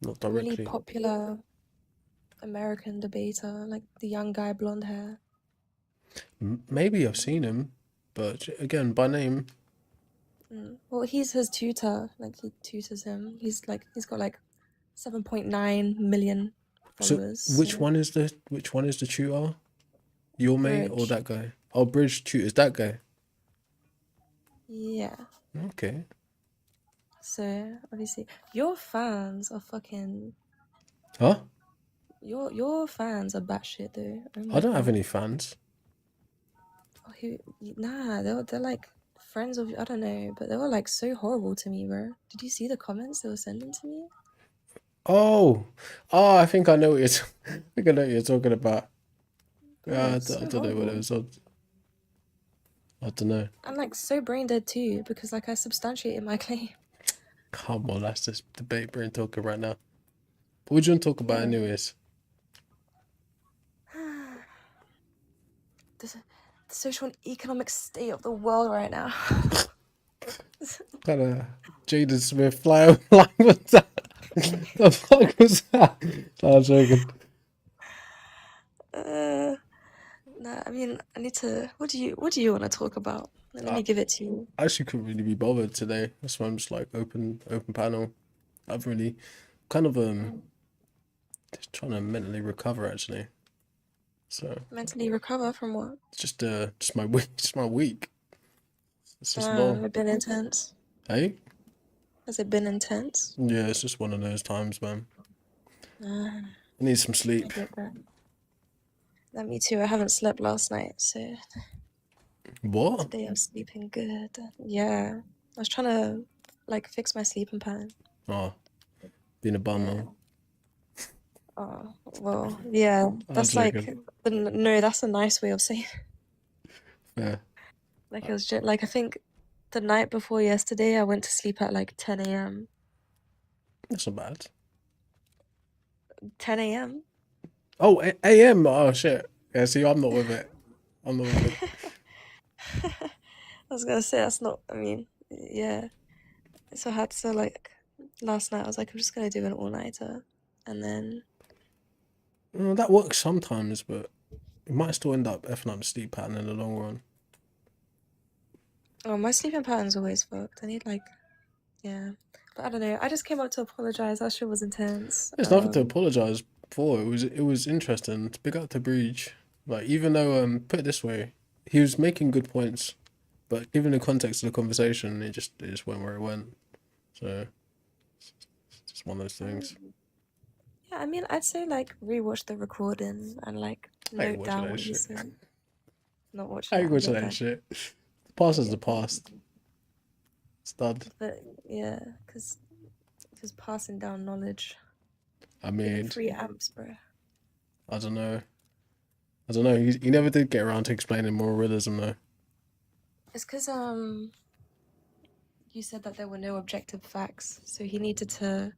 not Really directly. popular American debater, like the young guy, blonde hair. Maybe I've seen him, but again, by name. Well, he's his tutor. Like he tutors him. He's got like 7.9 million followers. So which one is the tutor? Your mate or Bridge. that guy? Oh, Bridge tutors that guy. Yeah. Okay. So obviously, your fans are fucking. Huh? Your fans are batshit though. Oh my I don't have God. any fans. Oh, nah, they're like friends of, I don't know, but they were like so horrible to me, bro. Did you see the comments they were sending to me? Oh, I think I know what you're talking about. Bro, Yeah, I it's so don't know what it horrible. was. I don't know. I'm like so brain dead too because like I substantiated my claim. Come on, that's this debate brain talking right now. What do you want to talk about, Yeah. anyways? The social and economic state of the world right now. Kind of Jaden Smith fly like what's that? The fuck was that? No, I'm joking. Nah, I mean, I need to. What do you want to talk about? Let me give it to you. I actually couldn't really be bothered today. That's why I'm just like open panel. I've really kind of just trying to mentally recover actually. So Mentally recover from what? just my week. It's just long. It been intense. Hey? Has it been intense? Yeah, it's just one of those times, man. I need some I sleep. get that. That me too. I haven't slept last night, so What? today I'm sleeping good. Yeah, I was trying to like fix my sleeping pattern. Oh, being a bummer. Oh, well, yeah. That's like joking. no. That's a nice way of saying. Yeah. Like it was just like I think the night before yesterday, I went to sleep at like 10 a.m. That's not bad. 10 a.m. Oh, AM. Oh shit. Yeah, see, I'm not with it. I'm not with it. I was gonna say that's not. I mean, yeah. So I had to like last night. I was like, I'm just gonna do an all-nighter, and then That works sometimes, but it might still end up effing up the sleep pattern in the long run. oh, my sleeping pattern's always fucked. I need like, yeah. But I don't know. I just came up to apologize. That shit was intense. There's nothing to apologize for. It was interesting. To big up to Breach. Like, even though put it this way, he was making good points, but given the context of the conversation, it just went where it went. So it's just one of those things. Yeah, I mean, I'd say like rewatch the recording and like I ain't note watching down that what you shit. said. Not watching I it. ain't I'm watching good that back. shit. The past is the past. It's done. But yeah, because passing down knowledge, I giving mean, free amps, bro. I don't know. He never did get around to explaining moral realism though. It's because you said that there were no objective facts, so he needed to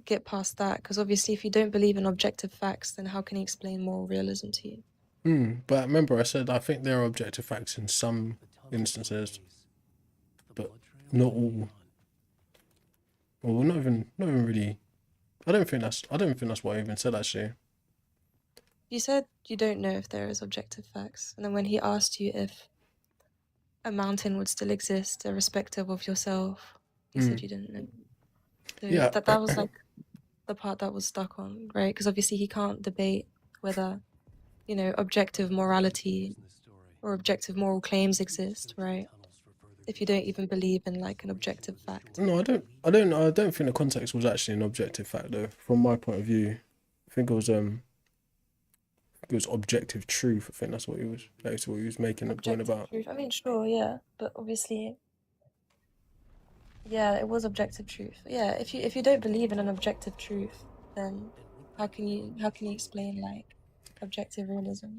get past that. Because obviously, if you don't believe in objective facts, then how can he explain moral realism to you? But remember, I said I think there are objective facts in some instances, but not all. Well, not even really. I don't think that's what I even said actually. You said you don't know if there is objective facts, and then when he asked you if a mountain would still exist, irrespective of yourself, you said you didn't know. So Yeah. that was like the part that was stuck on, right? Because obviously he can't debate whether, objective morality or objective moral claims exist, right? If you don't even believe in like an objective fact. No, I don't think the context was actually an objective fact though. From my point of view, I think it was objective truth. I think that's what he was making a point Objective about. truth. I mean, sure, yeah, but obviously, yeah, it was objective truth. Yeah, if you don't believe in an objective truth, then how can you explain like objective realism?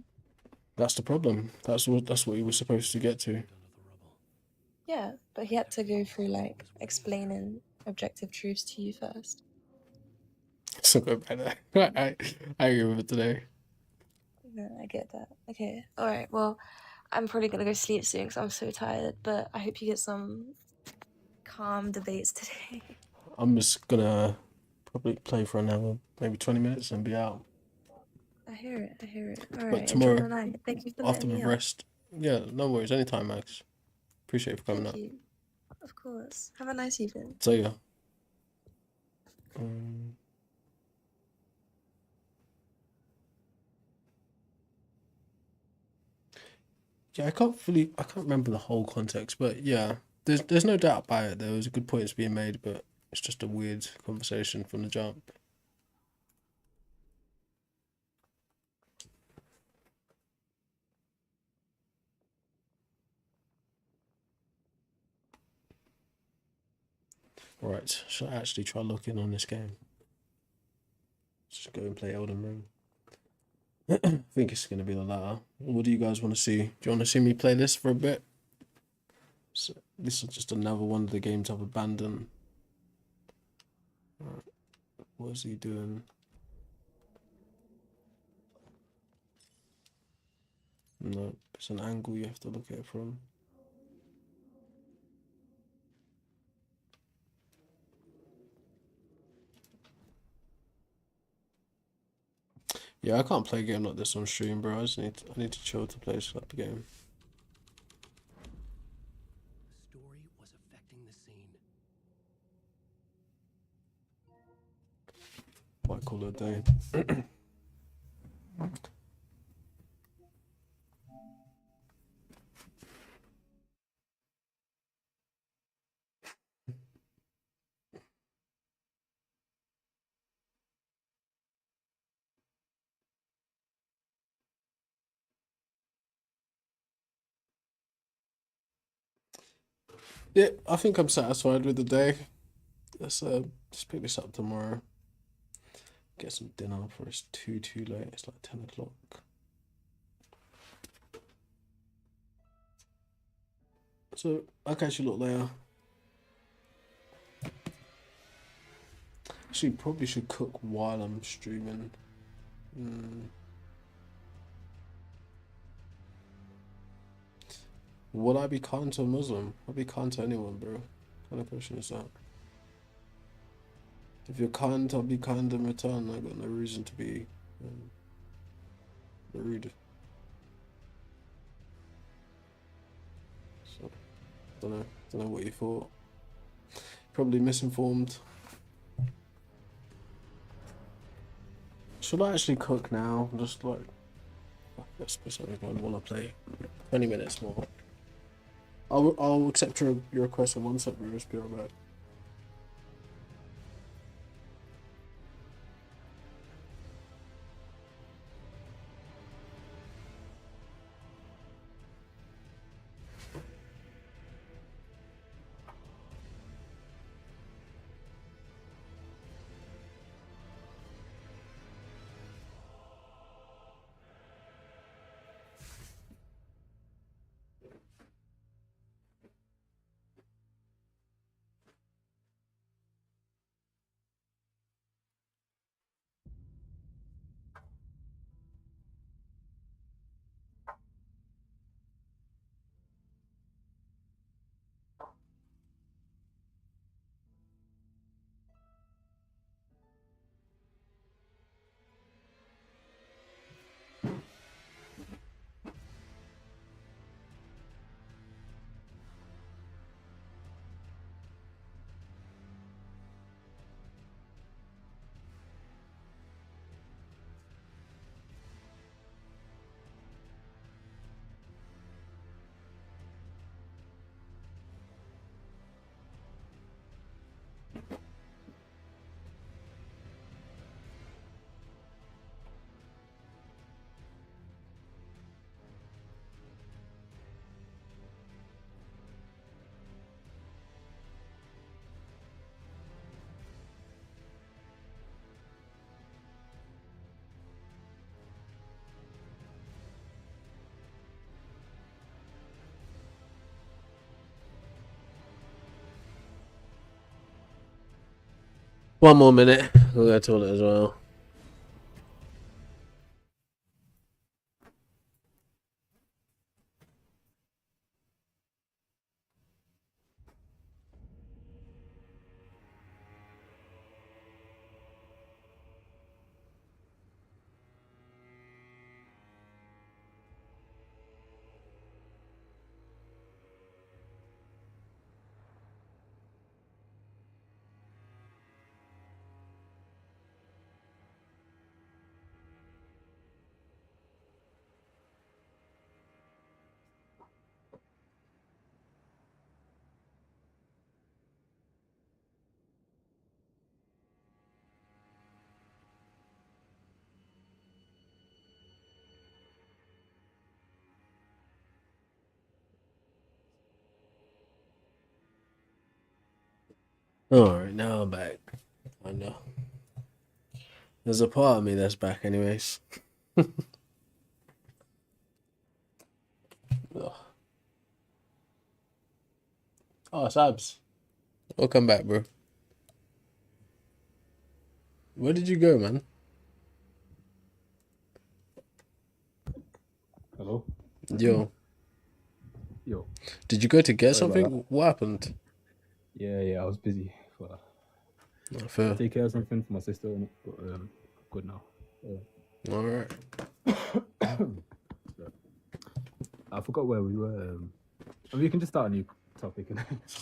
That's the problem. That's what he was supposed to get to. Yeah, but he had to go through like explaining objective truths to you first. So go back there. I agree with it today. Yeah, I get that. Okay, all right. Well, I'm probably gonna go sleep soon because I'm so tired. But I hope you get some calm debates today. I'm just gonna probably play for another maybe 20 minutes and be out. I hear it. I hear it. All But right. Enjoy tomorrow, the night. Thank you for after letting the me up. rest, yeah, no worries. Anytime, Max. Appreciate you for coming Thank up. you. Of course. Have a nice evening. So yeah. Yeah, I can't remember the whole context, but yeah, there's no doubt about it. There was good points being made, but it's just a weird conversation from the jump. Right, should I actually try looking on this game? Just go and play Elden Ring. I think it's gonna be the latter. What do you guys want to see? Do you want to see me play this for a bit? So this is just another one of the games I've abandoned. Right. What is he doing? No, it's an angle you have to look at it from. Yeah, I can't play a game like this on stream, bro. I need to chill to play this type of game. Story was affecting the scene. Might call it a day. Yeah, I think I'm satisfied with the day. Let's just pick this up tomorrow. Get some dinner before it's too late. It's like 10 o'clock. So I'll catch you a lot later. Actually, probably should cook while I'm streaming. Would I be kind to a Muslim? I'd be kind to anyone, bro. What kind of question is that? If you're kind, I'll be kind in return. I got no reason to be rude. So, don't know what you thought. Probably misinformed. Should I actually cook now? Just like, let's put something I want to play. 20 minutes more. I'll accept your request in 1 second. Just be right back. One more minute. We'll go to toilet as well. Alright, now I'm back. I know. There's a part of me that's back anyways. Ugh. Oh, Sabs. Welcome back, bro. Where did you go, man? Hello? Yo. Yo. Did you go to get Sorry about something? What happened? Yeah, I was busy. But Not fair. take care of something for my sister, innit? But good now. Alright. I forgot where we were. I mean, we can just start a new topic.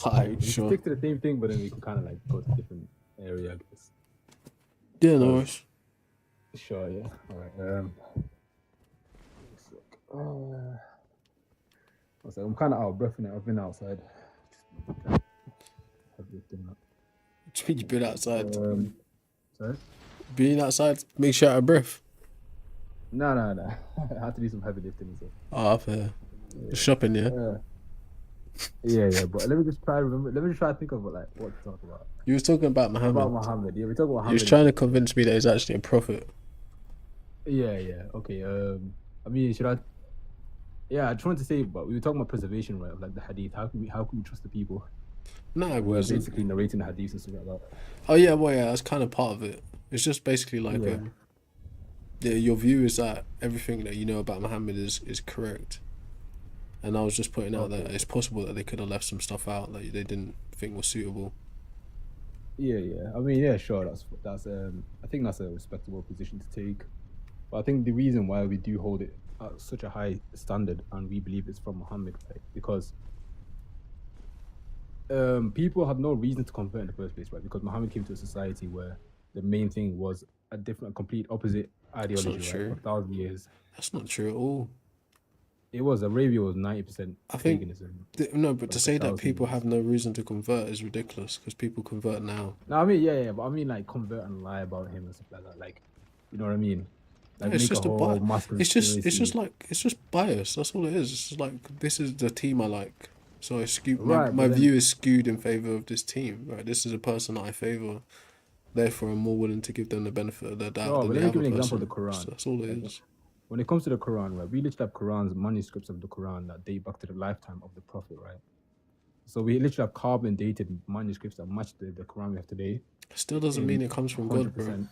Hi, We can sure. stick to the same thing, but then we can kind of like go to a different area, I guess. Yeah, no worries. Sure, yeah. All right. I'm kind of out of breath now. I've been outside. You've been outside. Sorry? Being outside makes you out of breath. No. I had to do some heavy lifting and stuff. Oh, fair. Shopping, yeah? Yeah. But let me just try to think of what to talk about. You was talking about Muhammad. About Muhammad. Yeah, we talk about Muhammad. He was trying to convince me that he's actually a prophet. Yeah. Okay. I mean, should I? Yeah, I just wanted to say, but we were talking about preservation, right? Of like the hadith. How can we trust the people? No, it We're wasn't. basically narrating the hadiths and stuff like that. Oh yeah, well yeah, that's kind of part of it. It's just basically like Yeah. yeah, your view is that everything that you know about Muhammad is correct. And I was just pointing out that it's possible that they could have left some stuff out that they didn't think was suitable. Yeah. I mean, yeah, sure. That's I think that's a respectable position to take. But I think the reason why we do hold it at such a high standard and we believe it's from Muhammad, right? Because people had no reason to convert in the first place, right? Because Muhammad came to a society where the main thing was a different, complete opposite ideology, right? true. For 1,000 years. That's not true at all. It was Arabia was 90% I think paganism. No, but to like say that 1,000 people years. have no reason to convert is ridiculous because people convert now. No, I mean, yeah, but I mean, like, convert and lie about him and stuff like that. Like, you know what I mean? Like, It's make just a a whole bias. mass It's just conspiracy. it's just bias. That's all it is. It's just like this is the team I like, so I skew Right, my but then- view is skewed in favor of this team. Right, this is a person that I favor. Therefore, I'm more willing to give them the benefit of the doubt No, than but the let me give other you an example person. of the Quran. So that's all it Like, is. when it comes to the Quran, right, we literally have Qurans, manuscripts of the Quran that date back to the lifetime of the Prophet, right? So we literally have carbon dated manuscripts that match the Quran we have today. Still doesn't mean it comes from God, bro. 100%.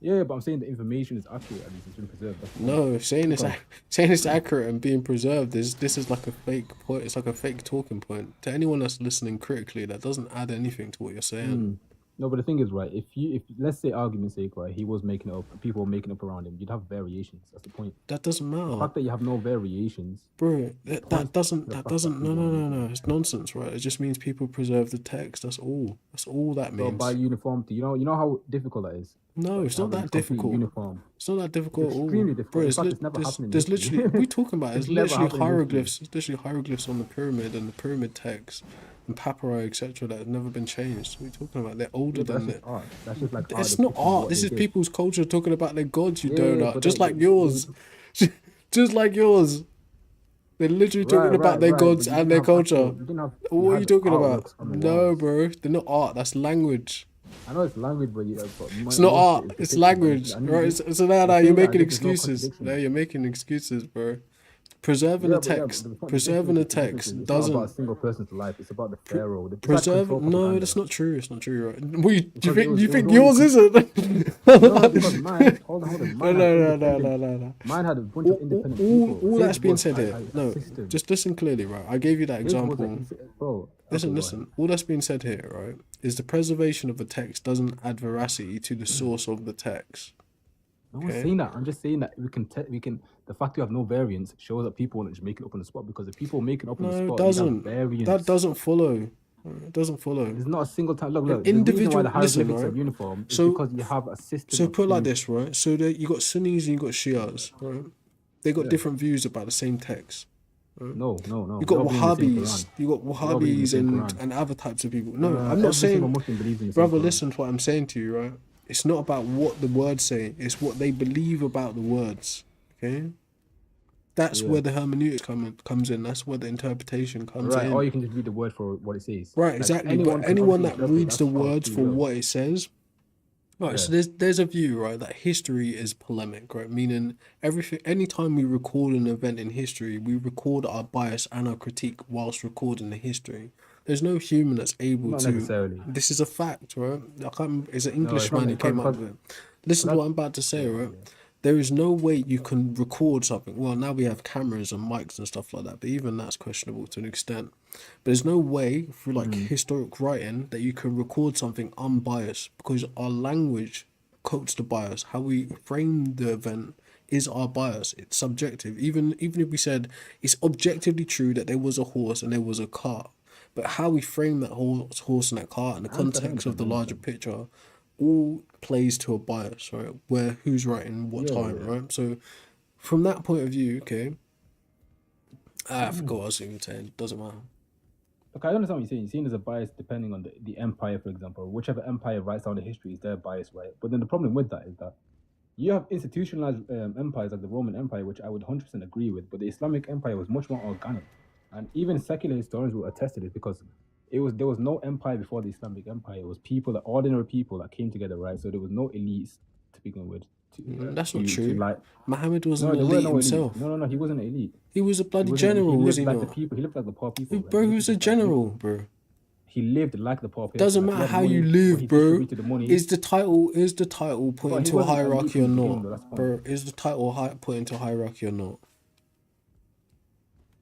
Yeah, but I'm saying the information is accurate, at least it's been preserved. That's the point. No, saying it's God. saying it's accurate and being preserved is this is like a fake point. It's like a fake talking point to anyone that's listening critically. That doesn't add anything to what you're saying. No, but the thing is, right, if let's say argument's sake, right, he was making it up, people were making up around him, you'd have variations. That's the point. That doesn't The matter. fact that you have no variations, Bro, that doesn't the fact no. It's nonsense, right? It just means people preserve the text. That's all. That's all that so means. by uniformity, you know how difficult that is. No, it's To not have a that complete difficult. Uniform. It's not that difficult at all. Extremely difficult. Bro, In it's fact, it's never happened in there's history. literally what are you talking about? It's It's never literally happened in history. hieroglyphs. It's literally hieroglyphs on the pyramid and the pyramid text and papyri, etc. that have never been changed. What are you talking about? They're older Yeah, but than that's just art. That's just like art It's not depicting art. what This they is did. people's culture talking about their gods, you Yeah, donut. but Just they- like yours. Just like yours. They're literally talking about their gods but you and didn't their have culture. actual- you didn't have- What are you had talking about? artworks on the No, walls. bro. They're not art. That's language. I know it's language, but It's not art. It's language. Right? So now you're making excuses. No, you're making excuses, bro. Preserving the text. Preserving the text It's not about a doesn't single person's life. It's about the pharaoh. It's like preserve. control No, propaganda. that's not true. It's not true. Right? Do you Because think it you was think only yours isn't? No, because mine. Hold on. No, Mine no. Mine had a bunch of independent people. All His that's being was said here. a No, system. just listen clearly, right? I gave you that His was example. bro. Listen, okay, go listen. All that's being said here, right, is the preservation of the text doesn't add veracity to the source of the text. No one's Okay. saying that. I'm just saying that we can. The fact you have no variance shows that people want to just make it up on the spot, because if people make it up on the No, spot, it you have doesn't. variance. That doesn't follow. It doesn't follow. There's not a single time. Look. The reason why individual- the listen, hieroglyphics are right? uniform is So- because you have a system. So of put it like two- this, right? So there, you got Sunnis and you got Shias, right? They got different views about the same text. No. You got We're all believing the same Wahhabis. Quran. You got all believing the Wahhabis same and, Quran. and other types of people. No, I'm Every not single saying, Muslim believes in the same brother. Quran. Listen to what I'm saying to you, right? It's not about what the words say. It's what they believe about the words. Okay, that's Yeah. where the hermeneutics comes in. That's where the interpretation comes Right, in. or you can just read the word for what it says. Right, Like, exactly. anyone But can anyone obviously that interpret, reads the that's part of words free for will. what it says, right? So Yeah. there's a view, right, that history is polemic, right? Meaning everything. Anytime we record an event in history, we record our bias and our critique whilst recording the history. There's no human that's able Not to. necessarily. This is a fact, right? I can't. It's an it's Englishman not- who came up because- with it. Listen to what I'm about to say, right? There is no way you can record something. Well, now we have cameras and mics and stuff like that, but even that's questionable to an extent. But there's no way through like historic writing that you can record something unbiased, because our language coats the bias. How we frame the event is our bias. It's subjective. Even if we said it's objectively true that there was a horse and there was a cart, but how we frame that horse and that cart and the context of the larger picture all plays to a bias, right? Where who's writing what time, right? So from that point of view, okay. I forgot what I was even saying. Doesn't matter. Okay, I understand what you're saying. You're saying there's a bias depending on the empire, for example. Whichever empire writes down the history is their bias, right? But then the problem with that is that you have institutionalized empires like the Roman Empire, which I would 100% agree with, but the Islamic Empire was much more organic. And even secular historians will attest to this, because there was no empire before the Islamic Empire. It was ordinary people that came together, right? So there was no elites to begin with That's not to true. like. Muhammad was No, an there were elite no elite. himself. No, he wasn't elite. He was a He bloody wasn't elite. general, He was lived he like not? the people. He lived like the poor people. Like, Bro, he lived was a like, general, bro. he lived like the poor people. Doesn't Like, he matter had how money, you but live, he bro. distributed the money. Is the title put But he into a wasn't elite hierarchy or from the beginning, though, not, that's the point. bro? Is the title put into a hierarchy or not,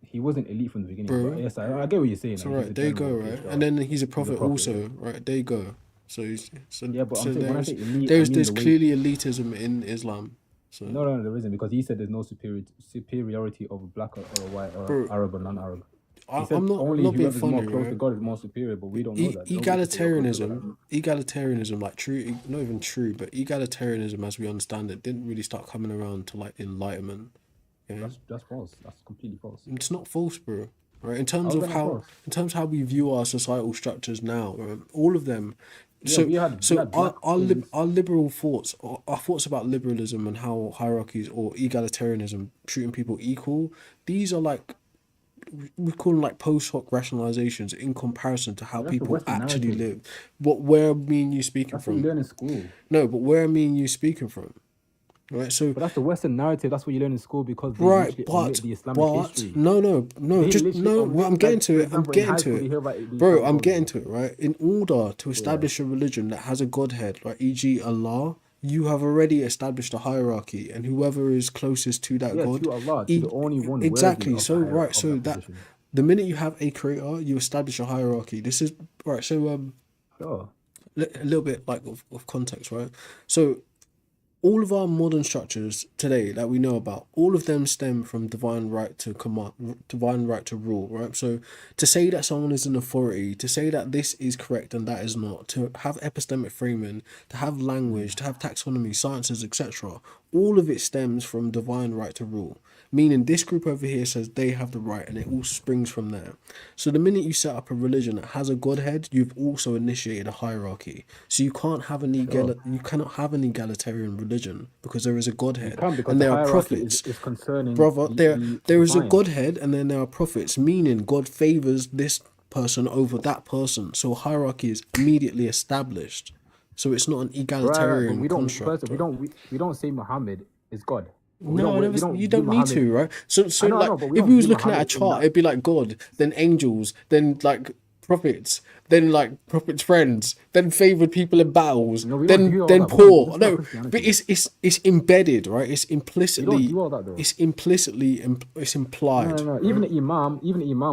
He wasn't elite from the beginning. bro? But yes, I get what you're saying. So like, he's right, a there you go, general, right? patriarch. And then he's a He's a prophet prophet. also, right? There you go. So Yeah, but I'm saying, when I say elite, I there's mean the way. clearly elitism in Islam. So No, there isn't, because he said there's no superiority of a black or white or Bro, Arab or non-Arab. He said I'm not only being whoever's funny, more close to right? God is more superior, but we don't know that. Nobody can say we're close to God. Egalitarianism, like true, not even true, but egalitarianism as we understand it didn't really start coming around to like enlightenment. Yeah, That's false. That's completely false. it's not false, bro. Right? In terms How is of that not false? how we view our societal structures now, right? All of them. Yeah, we had black kings. Our liberal thoughts, or our thoughts about liberalism and how hierarchies or egalitarianism, treating people equal, these are like, we call them like post hoc rationalizations in comparison to how That's the people Western actually narrative. live. Where me and you speaking That's what you from? learn in school. No, but where are me and you speaking from? Right, so But that's the Western narrative. That's what you learn in school, because they right, literally omit but the Islamic history. no, They just literally no. omit, Well, I'm like, getting to for it. I'm example, in high getting school, to you it, hear about the bro. Islamic I'm origin. getting to it. Right, in order to establish a religion that has a godhead, like e.g. Allah, you have already established a hierarchy, and whoever is closest to that Yeah, god, to Allah, to the only one worthy exactly. of So the right, of so that that position. the minute you have a creator, you establish a hierarchy. This is right. So Sure. a little bit like of context, right? So all of our modern structures today that we know about, all of them stem from divine right to command, divine right to rule, right? So to say that someone is an authority, to say that this is correct and that is not, to have epistemic framing, to have language, to have taxonomy, sciences, etc., all of it stems from divine right to rule. Meaning this group over here says they have the right, and it all springs from there. So the minute you set up a religion that has a godhead, you've also initiated a hierarchy. So you can't have you cannot have an egalitarian religion because there is a godhead, Can, because and the there are hierarchy prophets. is concerning Brother, the there is a divine. godhead, and then there are prophets. Meaning God favors this person over that person. So hierarchy is immediately established. So it's not an Right, but egalitarian we don't. construct. First, we don't say Muhammad is God. We No, don't, we don't you view don't need Muhammad. to, right? So I know, like, but we if don't we was view looking at a Muhammad in chart, that. it'd be like God, then angels, then like prophets, then like prophets' friends, then favored people in battles, No, we don't then do all then that, but poor. that's not No, Christianity. but it's embedded, right? It's We implicitly, don't do all that, though. it's implicitly, it's implied. No. right? Even the imam,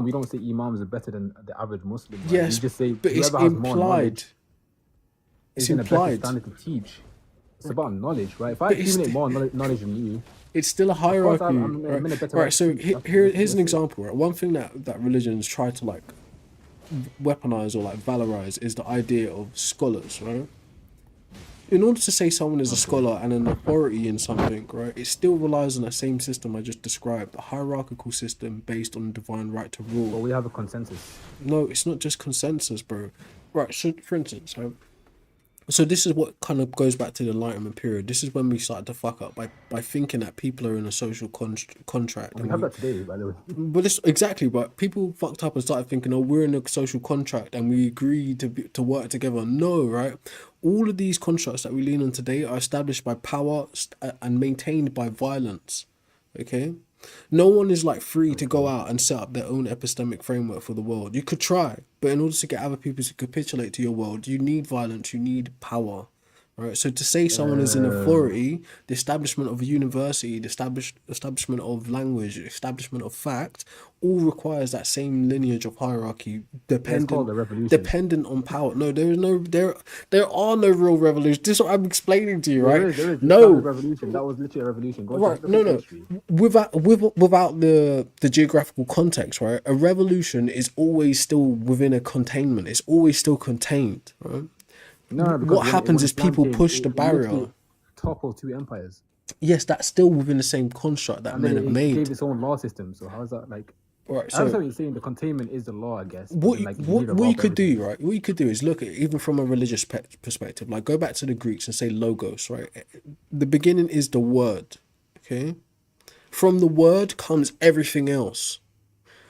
we don't say imams are better than the average Muslim. Right? Yes, we just say but it's whoever has more implied. knowledge It's is in a better implied. standard to teach. It's about knowledge, right? If I But it's accumulate st- more knowledge than you, It's still a course hierarchy, I'm right? in a better Right. So teach. That's here's an it. example. Right? One thing that religions try to like weaponize or like valorize is the idea of scholars, right? In order to say someone is a scholar and an authority in something, right, it still relies on that same system I just described, a hierarchical system based on divine right to But rule. we have a consensus. No, it's not just consensus, bro. Right. So, for instance, right, so this is what kind of goes back to the Enlightenment period. This is when we started to fuck up by thinking that people are in a social contract. We and have that today, by the way. But it's exactly, but people fucked up and started thinking, oh, we're in a social contract and we agree to work together. No, right? All of these constructs that we lean on today are established by power and maintained by violence. Okay? No one is like free to go out and set up their own epistemic framework for the world. You could try, but in order to get other people to capitulate to your world, you need violence, you need power. Right, so to say someone is an authority, the establishment of a university, the establishment of language, establishment of fact, all requires that same lineage of hierarchy, called a revolution. dependent on power. No, there are no real revolutions. This is what I'm explaining to you, right? There is. No, A revolution. That was literally a revolution. Go right, check no, the no. history. Without the geographical context, right? A revolution is always still within a containment. It's always still contained, right? No, because What happens is Islam people came, push the it literally barrier. toppled two empires, Yes, that's still within the same construct that and men then have it made. gave its own law system. So how is that like? Right, I understand so what you're saying. The containment is the law, I guess. but what then, like, you what need to what you evolve could everything. do, right? What you could do is look at it, even from a religious perspective. Like go back to the Greeks and say logos, right? The beginning is the word, okay? From the word comes everything else.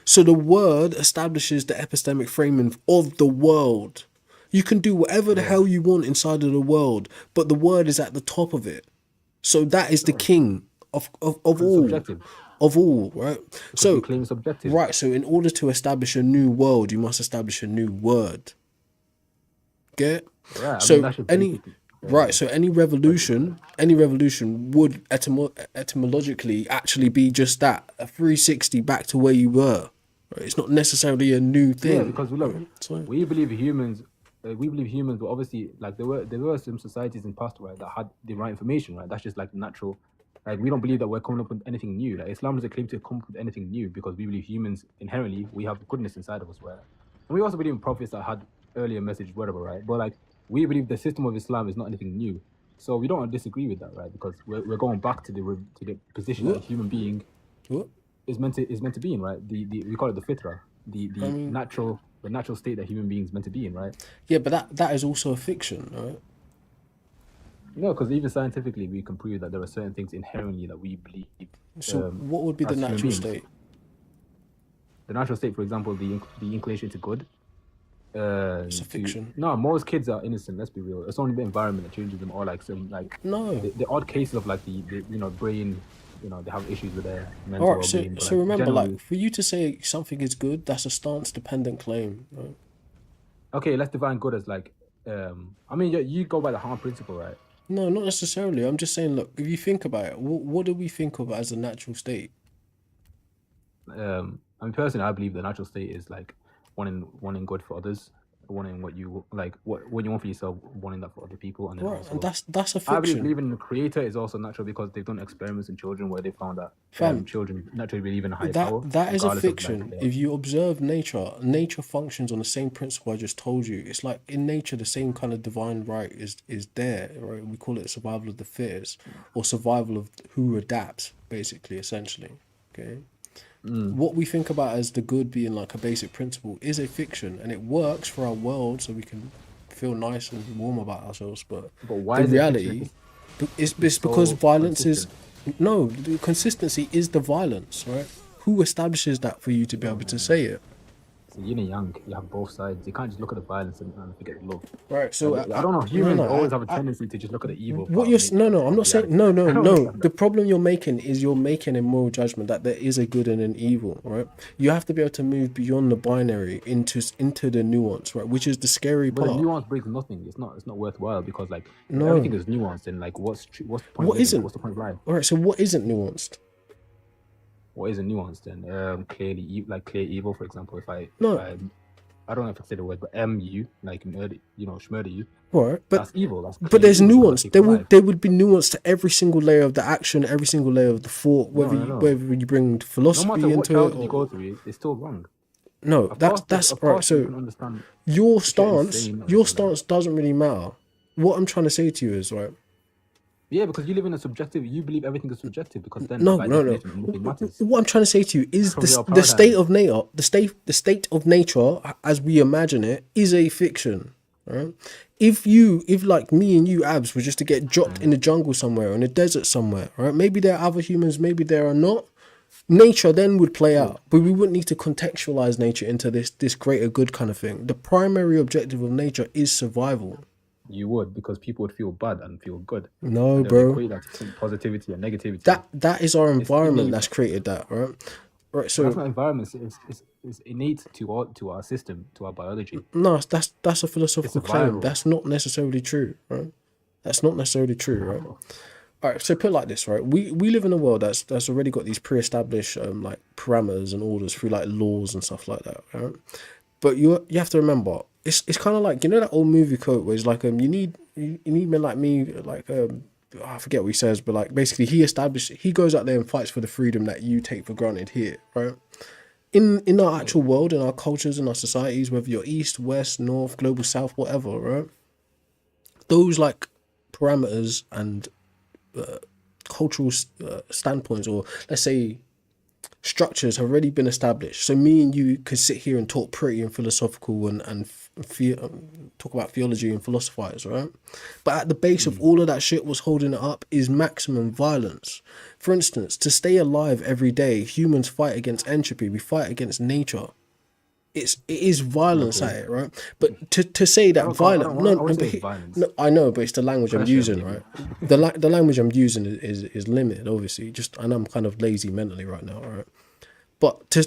So the word establishes the epistemic framing of the world. You can do whatever the hell you want inside of the world, but the word is at the top of it. So that is the king of It's all, subjective. right? Because So you claim subjective. right, so in order to establish a new world, you must establish a new word. Get? Right. I So mean, that should any basically. right, so any revolution would etymologically actually be just that, a 360 back to where you were. Right? It's not necessarily a new thing. Yeah, because look, right? So, we believe humans. We believe humans were obviously like there were some societies in past, right, that had the right information, right. That's just like natural. Like we don't believe that we're coming up with anything new. Like Islam doesn't claim to come up with anything new because we believe humans inherently we have goodness inside of us, right. And we also believe in prophets that had earlier message, whatever, right. But like we believe the system of Islam is not anything new, so we don't disagree with that, right? Because we're going back to the position that a human being what? is meant to be in, right? The we call it the fitra, the natural state that human beings meant to be in, right? Yeah, but that is also a fiction, right? No, because even scientifically we can prove that there are certain things inherently that we believe. So what would be the as human natural beings. state? The natural state, for example, the inclination to good. It's a fiction. No, most kids are innocent. Let's be real. It's only the environment that changes them, or like some like No. the odd cases of like the brain. They have issues with their mental All right, so well-being. But, so remember, generally- like, for you to say something is good, that's a stance-dependent claim, right? okay, let's define good as like. I mean, you go by the harm principle, right? No, not necessarily. I'm just saying, look, if you think about it, what do we think of as a natural state? I mean, personally, I believe the natural state is like wanting good for others, wanting what you like, what you want for yourself, wanting that for other people, and then Right, also, and that's a I fiction. believe in the creator is also natural because they've done experiments in children where they found that Fam, children naturally believe in a higher power. That is a regardless of, like, fiction. their- If you observe nature functions on the same principle I just told you. It's like in nature, the same kind of divine right is there, right? We call it survival of the fittest, or survival of who adapts, basically, essentially. Okay. What we think about as the good being like a basic principle is a fiction, and it works for our world, so we can feel nice and warm about ourselves. But why the is it reality, fiction it's because so violence consistent? is no, the consistency is the violence, right? Who establishes that for you to be able to say it? It's a yin and yang. You have both sides. You can't just look at the violence and forget the love. Right. So I don't know. Humans no, always have a tendency to just look at the evil. what part you're of no, I'm not reality. saying no. I don't understand The problem you're making is you're making a moral judgment that there is a good and an evil, right? You have to be able to move beyond the binary into the nuance, right? Which is the scary But part. the nuance brings nothing. It's not worthwhile because like No. everything is nuanced and like what's the point? What of living? isn't? What's the point of life? All right. So what isn't nuanced? What isn't nuanced then? Clearly, like clear evil, for example. No. I don't know if I say the word, but MU, like murder, murder you. Right. But That's evil. That's but clear there's evil, nuance. like, There life. would be nuance to every single layer of the action, every single layer of the thought, whether No. whether you bring No philosophy matter what into childhood it. you go through, it's still wrong. No, Of that's course, right. you So can understand. your Shit stance, insane and your stuff like stance doesn't really matter. What I'm trying to say to you is right. Yeah, because you live in a subjective. You believe everything is subjective because then No, by no. definition, nothing matters. What I'm trying to say to you is From your the state paradigm. of nature, the state of nature as we imagine it is a fiction. Right? If like me and you, Abs, were just to get dropped in the jungle somewhere, in a desert somewhere, right? Maybe there are other humans, maybe there are not. Nature then would play out, but we wouldn't need to contextualize nature into this greater good kind of thing. The primary objective of nature is survival. You would because people would feel bad and feel good. No, And they would bro. equate that to some positivity and negativity. That is our environment innate. that's created that, right? Right. But So that's not environment. It's innate to our system, to our biology. no, that's a philosophical It's a claim. viral. That's not necessarily true, right? That's not necessarily true, right? All right, so put it like this, right? We live in a world that's already got these pre-established like parameters and orders through like laws and stuff like that, right? But you have to remember, it's kind of like, you know, that old movie quote where it's like you need men like me, like I forget what he says, but like basically he goes out there and fights for the freedom that you take for granted here, right? In our actual world, in our cultures, in our societies, whether you're east, west, north, global south, whatever, right? Those like parameters and cultural standpoints, or let's say structures, have already been established. So me and you could sit here and talk pretty and philosophical and talk about theology and philosophize, right? But at the base of all of that shit, what's holding it up is maximum violence. For instance, to stay alive every day, humans fight against entropy. We fight against nature. it is violence Okay. at it, right? But to say I that don't, I violent, don't, no, I no, wouldn't but say it's violence. no, I know, but it's the language I'm Pressure, using, maybe. right? The language I'm using is limited, obviously. Just and I'm kind of lazy mentally right now, right? But to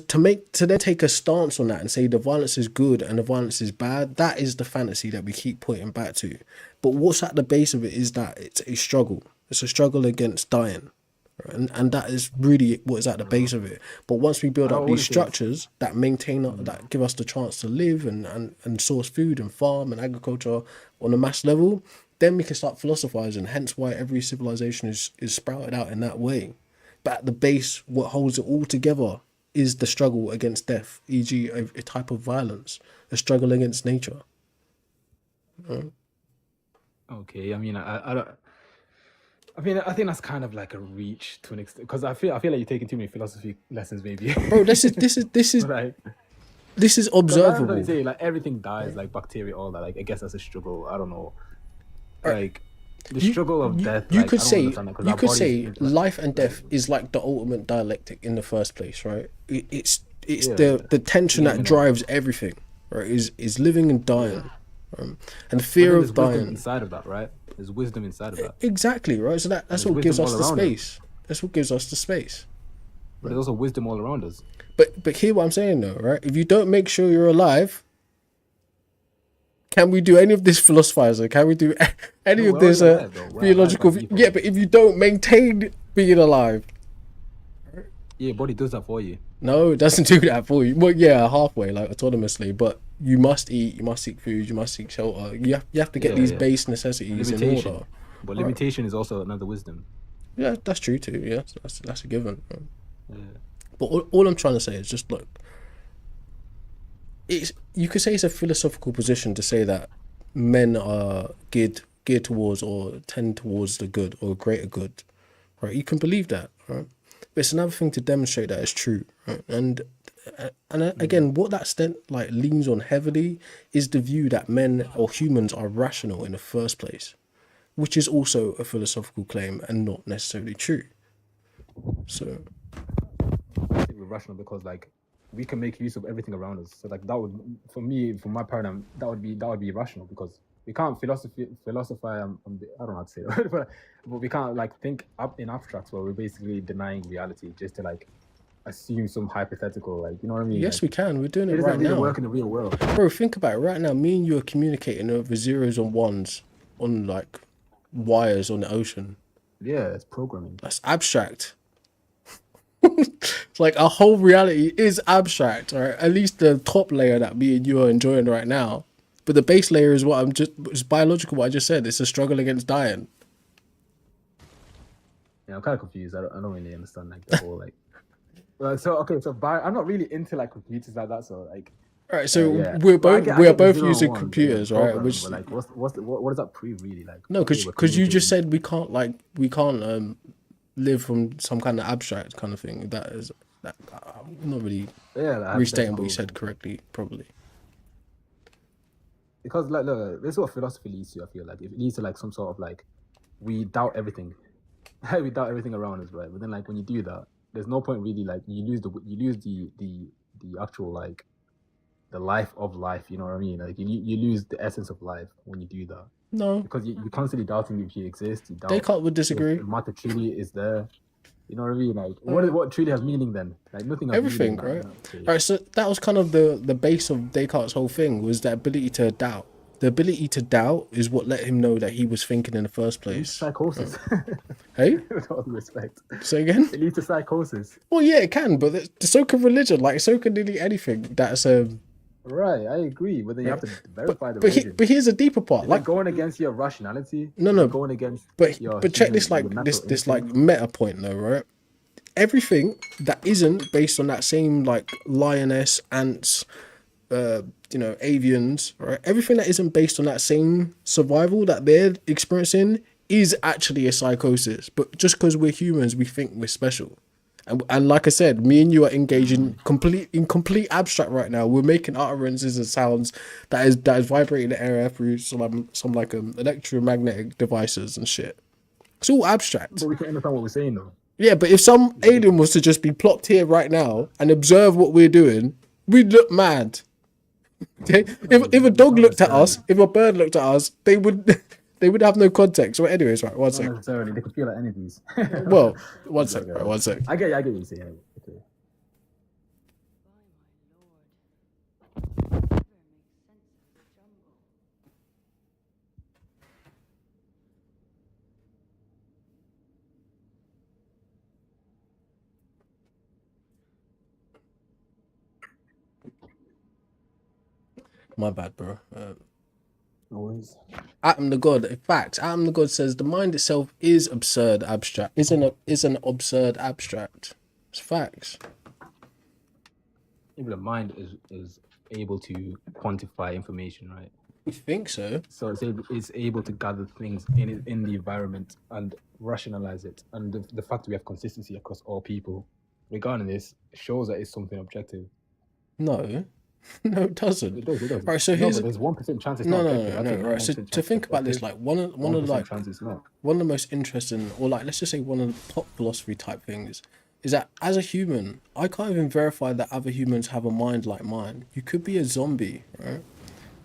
then take a stance on that and say the violence is good and the violence is bad, that is the fantasy that we keep pointing back to. But what's at the base of it is that it's a struggle. It's a struggle against dying. Right? And that is really what is at the base of it. But once we build I up these wouldn't say it's, structures that maintain that give us the chance to live and source food and farm and agriculture on a mass level, then we can start philosophizing. Hence why every civilization is sprouted out in that way. But at the base, what holds it all together is the struggle against death, e.g., a type of violence, a struggle against nature. okay. I mean, I don't. I mean, I think that's kind of like a reach to an extent because I feel like you're taking too many philosophy lessons, maybe. Bro, this Like, is because I don't observable. say like everything dies, like bacteria, all that. Like, I guess that's a struggle. I don't know. Like, the You, struggle of you, death. you Like, could I don't say understand that because you our could bodies say interact. life and Like, death is like the ultimate dialectic in the first place, right? It's yeah, the tension that living and drives everything, right? Is living and dying, and the but fear then of there's wisdom dying. inside of that, right? There's wisdom inside of that, Exactly, right? So and that's there's what gives wisdom us all the around us. space. That's what gives us the space. But there's also wisdom all around us. But hear what I'm saying though, right? If you don't make sure you're alive, can we do any of this philosophizing? Can we do any No, of we're already this alive though. We're alive theological? by Yeah, default. but if you don't maintain being alive, Yeah, your body does that for you. no, it doesn't do that for you. Well, yeah, halfway, like autonomously, but you must eat, you must seek food, you must seek shelter. You have to get Yeah, these yeah. base necessities in Limitation, order. but Right. limitation is also another wisdom. Yeah, that's true too. Yeah, that's a given. Yeah. But all I'm trying to say is just look. It's you could say it's a philosophical position to say that men are geared towards or tend towards the good or greater good, right? You can believe that, right? But it's another thing to demonstrate that it's true, right? And again, what that like leans on heavily is the view that men or humans are rational in the first place, which is also a philosophical claim and not necessarily true. So I think we're rational because like we can make use of everything around us. So like that would, for me, from my paradigm, that would be rational because we can't philosophize. I don't know how to say it, but we can't like think up in abstracts where we're basically denying reality just to like assume some hypothetical, like, you know what I mean? yes, Like, we can. We're doing it it doesn't right really now. work in the real world. Bro, think about it right now. Me and you are communicating over zeros and ones on like wires on the ocean. Yeah, it's programming. That's abstract. It's like our whole reality is abstract, right? At least the top layer that me and you are enjoying right now. But the base layer is what it's biological, what I just said. It's a struggle against dying. Yeah, I'm kind of confused. I don't really understand like the whole like. So okay, so I'm not really into like computers like that. So like, Right, so yeah, we're Well, I both get- I we are get the both 0 and using 1s, computers, yeah, right? programming, Which but like, what does that prove really? Like, no, okay, we're because you just communicating. said we can't live from some kind of abstract kind of thing. That I'm not really Yeah, like, restating what you hypothetical, said correctly, probably. because like look, this is what philosophy leads to. I feel like it leads to like some sort of like we doubt everything, we doubt everything around us, right? But then like when you do that, there's no point really. Like you lose the actual like the life of life. You know what I mean? Like you lose the essence of life when you do that No, because you're constantly doubting if you exist. You doubt Descartes would disagree. if matter truly is there. You know what I mean? Like what truly has meaning then? Like nothing has Everything, meaning, right? like, okay. Right, so that was kind of the base of Descartes' whole thing was that ability to doubt. The ability to doubt is what let him know that he was thinking in the first It leads place. to psychosis. Hey, With all due respect, say again? it leads to psychosis. Well, yeah, it can, but so can religion. Like, so can nearly anything. That's Right, I agree. But then you have to verify the but religion. but here's a deeper part. Is that Like, going against your rationality? No, Is no, it going against but your check human- this like your natural this like instinct? meta point though, right? Everything that isn't based on that same like lioness, ants, avians, right? Everything that isn't based on that same survival that they're experiencing is actually a psychosis. But just because we're humans, we think we're special. And like I said, me and you are engaging in complete abstract right now. We're making utterances and sounds that is vibrating the air through some electromagnetic devices and shit. It's all abstract. But we can understand what we're saying though. Yeah, but if some alien was to just be plopped here right now and observe what we're doing, we'd look mad. Okay, if a dog looked at us, if a bird looked at us, they would they would have no context. Well, anyways, right, one Not sec. necessarily. They could feel like enemies. Well, one sec, Okay. right, one sec. I get what you're saying. Okay. My bad, bro. Always. Atom the God. In fact, Atom the God says the mind itself is absurd abstract. Is an absurd abstract. It's facts. Even the mind is able to quantify information, right? You think so? So it's able to gather things in the environment and rationalize it. And the fact we have consistency across all people regarding this shows that it's something objective. No. No, it doesn't. It does. Right, so No, here's but there's 1% chance it's no, not no, objective. no, I no, think right. So 1% chance to think it's about this, objective, like one of 1% like chance it's not. one of the most interesting, or like let's just say one of the top philosophy type things, is that as a human, I can't even verify that other humans have a mind like mine. You could be a zombie, right?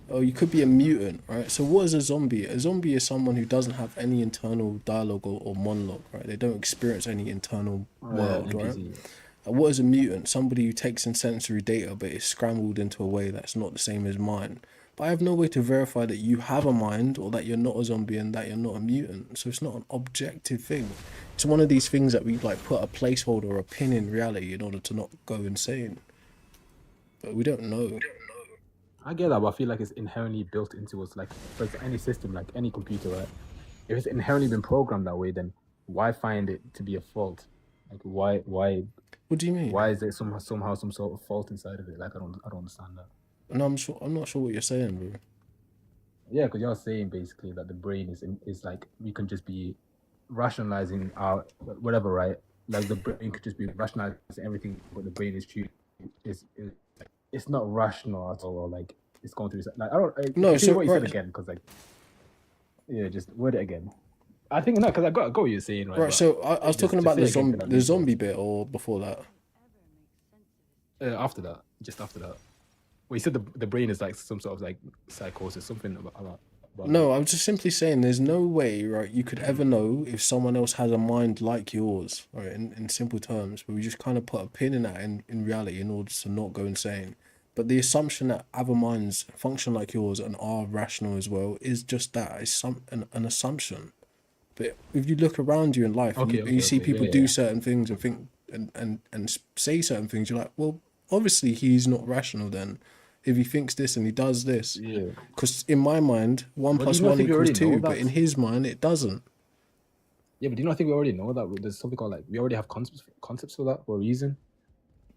Or you could be a mutant, right? So what is a zombie? A zombie is someone who doesn't have any internal dialogue or monologue, right? They don't experience any internal world, right? NPC. What is a mutant? Somebody who takes in sensory data but is scrambled into a way that's not the same as mine. But I have no way to verify that you have a mind or that you're not a zombie and that you're not a mutant. So it's not an objective thing. It's one of these things that we like put a placeholder or a pin in reality in order to not go insane. But we don't know. I get that, but I feel like it's inherently built into us. Like, for example, any system, like any computer, right? If it's inherently been programmed that way, then why find it to be a fault? Like, why What do you mean? is there somehow some sort of fault inside of it? Like, I don't understand that. No, I'm not sure what you're saying, bro. Yeah, because you're saying basically that the brain is like we can just be rationalizing our whatever, right? Like the brain could just be rationalizing everything, but the brain is it's not rational at all. Or like it's going through like I don't No, say so what you said right. again because like yeah, just word it again. I think no, because I got what you're saying, right? Right, but so I was just- talking just about say the again, zombie, 'cause I the missed it. zombie bit, or before that. After that, just after that. Well, you said the brain is like some sort of like psychosis, something about No, I'm just simply saying there's no way, right, you could ever know if someone else has a mind like yours, right, in simple terms, but we just kind of put a pin in that in reality in order to not go insane. But the assumption that other minds function like yours and are rational as well is just that. It's an assumption. But if you look around you in life and Okay, you see okay, people yeah, do yeah. certain things and think and say certain things, you're like, well, obviously he's not rational then. If he thinks this and he does this, Yeah. because in my mind, one But do plus you not one think we equals already know two, but that? in his mind, it doesn't. Yeah, but do you not think we already know that there's something called like we already have concepts for that for a reason?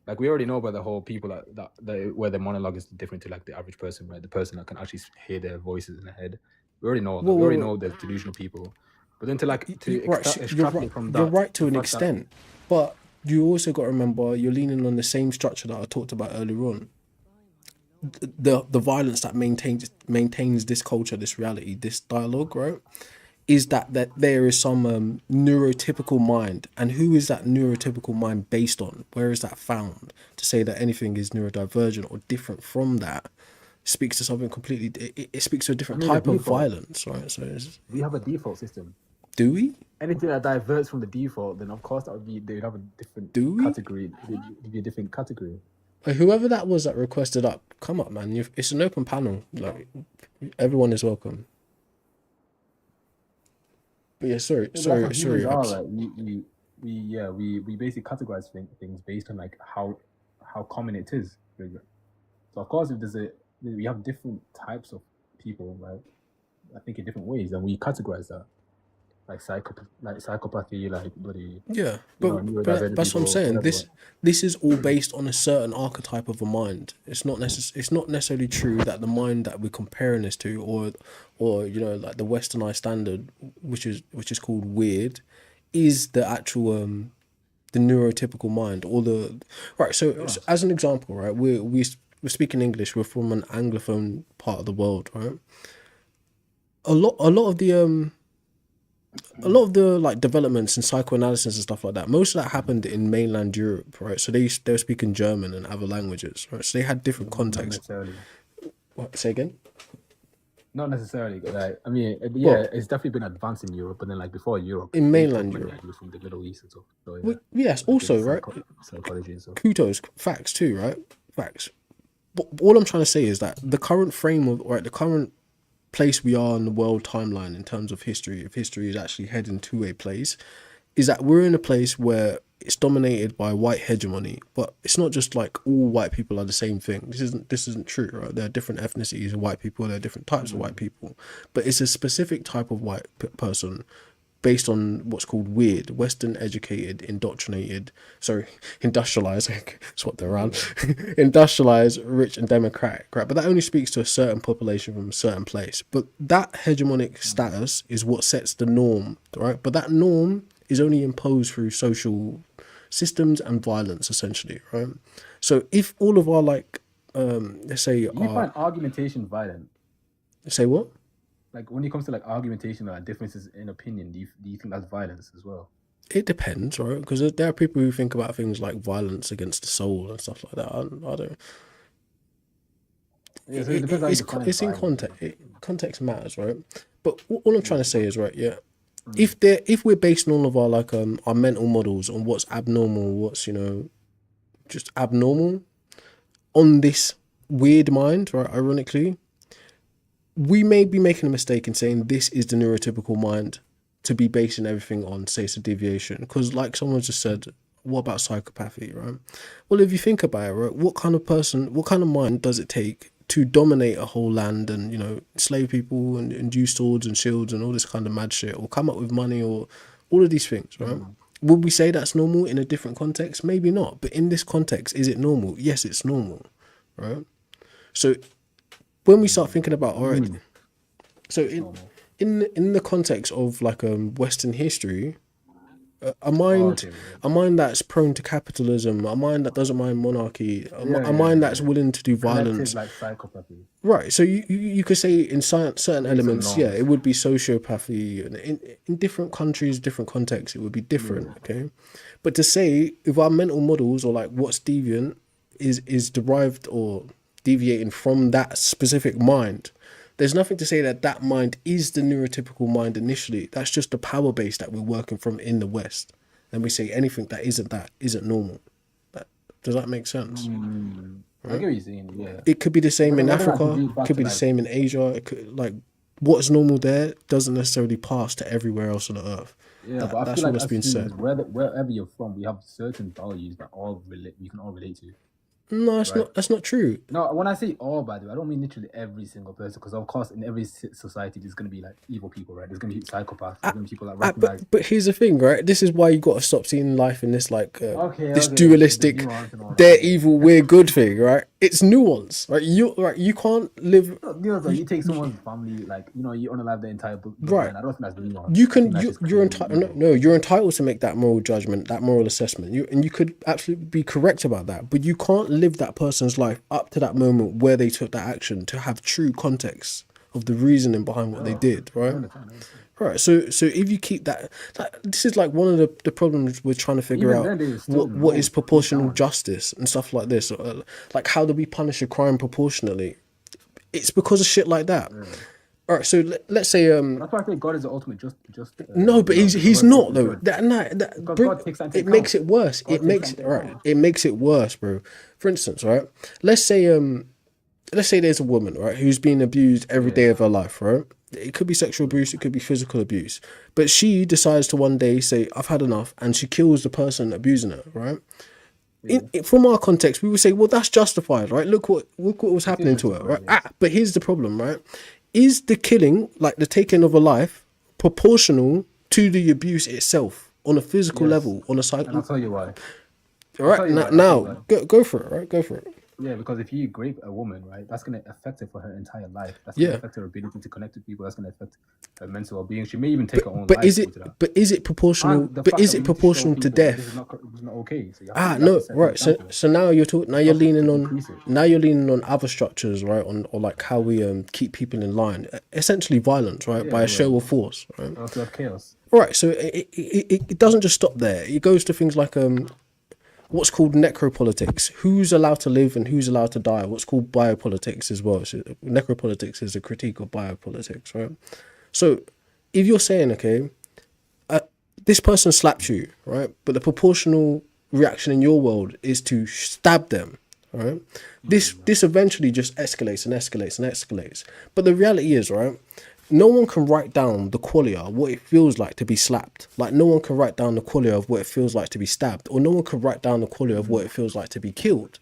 Like we already know about the whole people that where the monologue is different to like the average person, right? The person that can actually hear their voices in their head. We already know. Well, we already well, know there's delusional people. But then to like to Right, extrapolate from that, you're right to the an fact that- extent, but you also got to remember you're leaning on the same structure that I talked about earlier on. The violence that maintains this culture, this reality, this dialogue, right? Is that there is some neurotypical mind, and who is that neurotypical mind based on? Where is that found? To say that anything is neurodivergent or different from that speaks to something completely. It speaks to a different I mean, type the of default- violence, right? So we have a default system. do we? Anything that diverts from the default, then of course they'd have a different Do we? category. It'd be a different category. Whoever that was that requested up, come up, man. It's an open panel. Like everyone is welcome. But yeah, sorry, Yeah, but that's sorry. how humans Abs. are, like, we basically categorize things based on like how common it is. Really. So of course, if we have different types of people, right? I think in different ways, and we categorize that, like psychopathy, like bloody. Yeah, know, but that's what I'm neurodivergent saying. people, This is all based on a certain archetype of a mind. It's not necessarily true that the mind that we're comparing this to, or you know, like the westernized standard, which is called weird, is the actual the neurotypical mind or the right. So as an example, right, we're speaking English. We're from an anglophone part of the world, right? A lot of the like developments in psychoanalysis and stuff like that, most of that happened in mainland Europe, right? So they were speaking German and other languages, right? So they had different Not contexts. necessarily. What, say again? Not necessarily. Like, I mean, yeah, it's definitely been advanced in Europe, but then like before Europe, In they mainland took money Europe. like, from the Middle East and stuff. So yeah, Well, yes, like, a bit also, right? psychology and stuff. Kudos, facts too, right? Facts. But all I'm trying to say is that the current frame of, right, the current place we are in the world timeline in terms of history, if history is actually heading to a place, is that we're in a place where it's dominated by white hegemony. But it's not just like all white people are the same thing. This isn't true, right? There are different ethnicities of white people, there are different types of white people, but it's a specific type of white person based on what's called weird, Western educated, industrialized, swap that around, industrialized, rich and democratic, right? But that only speaks to a certain population from a certain place. But that hegemonic status is what sets the norm, right? But that norm is only imposed through social systems and violence, essentially, right? So if all of our, like, let's say, Do you find argumentation violent? say what? Like when it comes to like argumentation or like, differences in opinion, do you think that's violence as well? It depends, right? Because there are people who think about things like violence against the soul and stuff like that. I don't. Yeah, so it depends how you define It's in violence, context. Context matters, right? But all I'm trying to say is, right, yeah, if we're basing all of our like our mental models on what's abnormal, what's just abnormal, on this weird mind, right? Ironically, we may be making a mistake in saying this is the neurotypical mind to be basing everything on, say it's a deviation. Because like someone just said, what about psychopathy, right? Well, if you think about it, right, what kind of mind does it take to dominate a whole land and, slave people and use swords and shields and all this kind of mad shit, or come up with money or all of these things, right? Would we say that's normal in a different context? Maybe not. But in this context, is it normal? Yes, it's normal, right? So when we start thinking about, all right, so in the context of like Western history, a mind that's prone to capitalism, a mind that doesn't mind monarchy, a mind that's willing to do violence, like psychopathy. right? So you could say in certain elements, yeah, it would be sociopathy. In different countries, different contexts, it would be different. Okay, but to say if our mental models or like what's deviant is derived or deviating from that specific mind, there's nothing to say that that mind is the neurotypical mind initially. That's just the power base that we're working from in the West. And we say anything that isn't normal. Does that make sense? I get what you're saying, yeah. It could be the same But in then why don't I Africa. deduce back It could to, be the like- same in Asia. It could, like, what's normal there doesn't necessarily pass to everywhere else on the earth. Yeah, but I That's feel all like that's as being humans, said. wherever you're from, we have certain values that we can all relate to. No, it's Right. not. That's not true. No, when I say all, by the way, I don't mean literally every single person, because of course, in every society, there's going to be like evil people, right? There's going to be psychopaths. There's going to be people that recognize. But here's the thing, right? This is why you got to stop seeing life in this like this Okay, dualistic, the nuance and all that. they're evil, we're good thing, right? It's nuance, right? You can't live. You know, so you take someone's family, like you unalive their entire book. Right. I don't think that's nuance. You I can think that's just you're clearly entitled. evil. No, you're entitled to make that moral judgment, that moral assessment. You could absolutely be correct about that, but you can't live that person's life up to that moment where they took that action to have true context of the reasoning behind what they did, right? Right. So if you keep that, this is like one of the problems we're trying to figure Even out then, there's still what is no proportional down. justice and stuff like this. Like how do we punish a crime proportionally? It's because of shit like that. All right. So let's say That's why I think God is the ultimate just. no, but he's not though. That Because bring, God takes that into it makes it account. worse. God It takes makes that it into right. account. It makes it worse, bro. For instance, right? Let's say there's a woman, right, who's been abused every day of her life, right? It could be sexual abuse, it could be physical abuse, but she decides to one day say, "I've had enough," and she kills the person abusing her, right? From our context, we would say, well, that's justified, right? Look what was happening to her, right? But here's the problem, right? Is the killing, like the taking of a life, proportional to the abuse itself on a physical Yes. level, on a And I'll psych? tell you why. All tell right, you why, I'll tell now you go for it, right? Go for it. Yeah, because if you rape a woman, right, that's going to affect her for her entire life. That's going Yeah. to affect her ability to connect with people. That's going to affect her mental well-being. She may even take her own But life is due it to that. but is it proportional? And the But fact is that it we need to show proportional to people that death? This is not okay. So you have Ah, to no, set an right. So example. now you're talking. Now you're Not to leaning on. decrease it. Now you're leaning on other structures, right? Or like how we keep people in line. Essentially, violence, right? By a show of force, right? Also have chaos. Right. So it doesn't just stop there. It goes to things like what's called necropolitics. Who's allowed to live and who's allowed to die? What's called biopolitics as well. So necropolitics is a critique of biopolitics, right? So if you're saying, okay, this person slapped you, right? But the proportional reaction in your world is to stab them, right? This eventually just escalates and escalates and escalates. But the reality is, right, no one can write down the qualia, what it feels like to be slapped. Like no one can write down the qualia of what it feels like to be stabbed, or no one can write down the qualia of what it feels like to be killed.